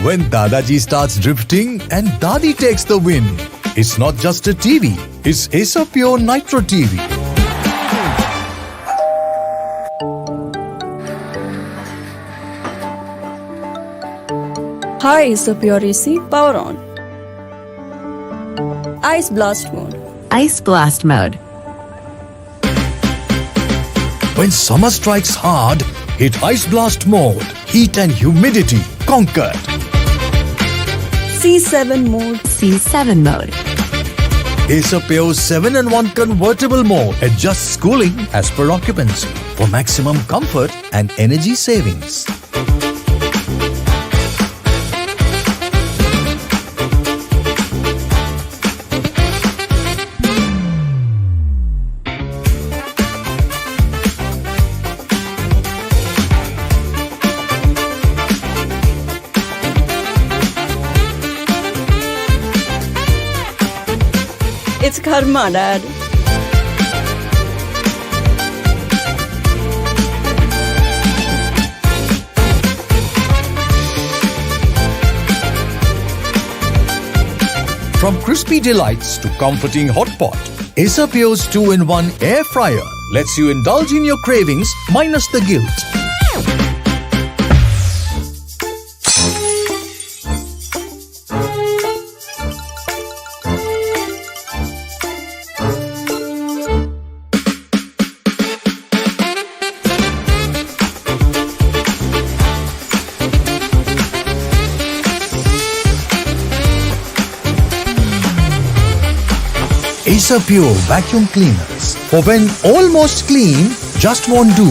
[SPEAKER 6] When Dadaji starts drifting and Dadi takes the win, it's not just a TV, it's Acer Pure Nitro TV.
[SPEAKER 4] Hi, is the Pure AC, power on. Ice Blast mode.
[SPEAKER 5] Ice Blast Mode.
[SPEAKER 6] When summer strikes hard, hit Ice Blast mode. Heat and humidity conquered.
[SPEAKER 4] C7 mode.
[SPEAKER 5] C7 mode.
[SPEAKER 6] Acer Pure 7-in-1 convertible mode adjusts cooling as per occupancy for maximum comfort and energy savings.
[SPEAKER 4] It's karma, Dad.
[SPEAKER 6] From crispy delights to comforting hot pot, Acer Pure's 2-in-1 air fryer lets you indulge in your cravings minus the guilt. Acer Pure vacuum cleaners for when almost clean just won't do.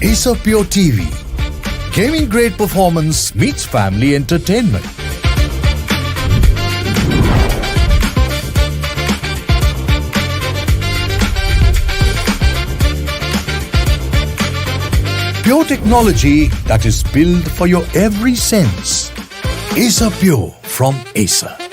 [SPEAKER 6] Acer Pure TV. Gaming grade performance meets family entertainment. Pure technology that is built for your every sense. Acer Pure from Acer.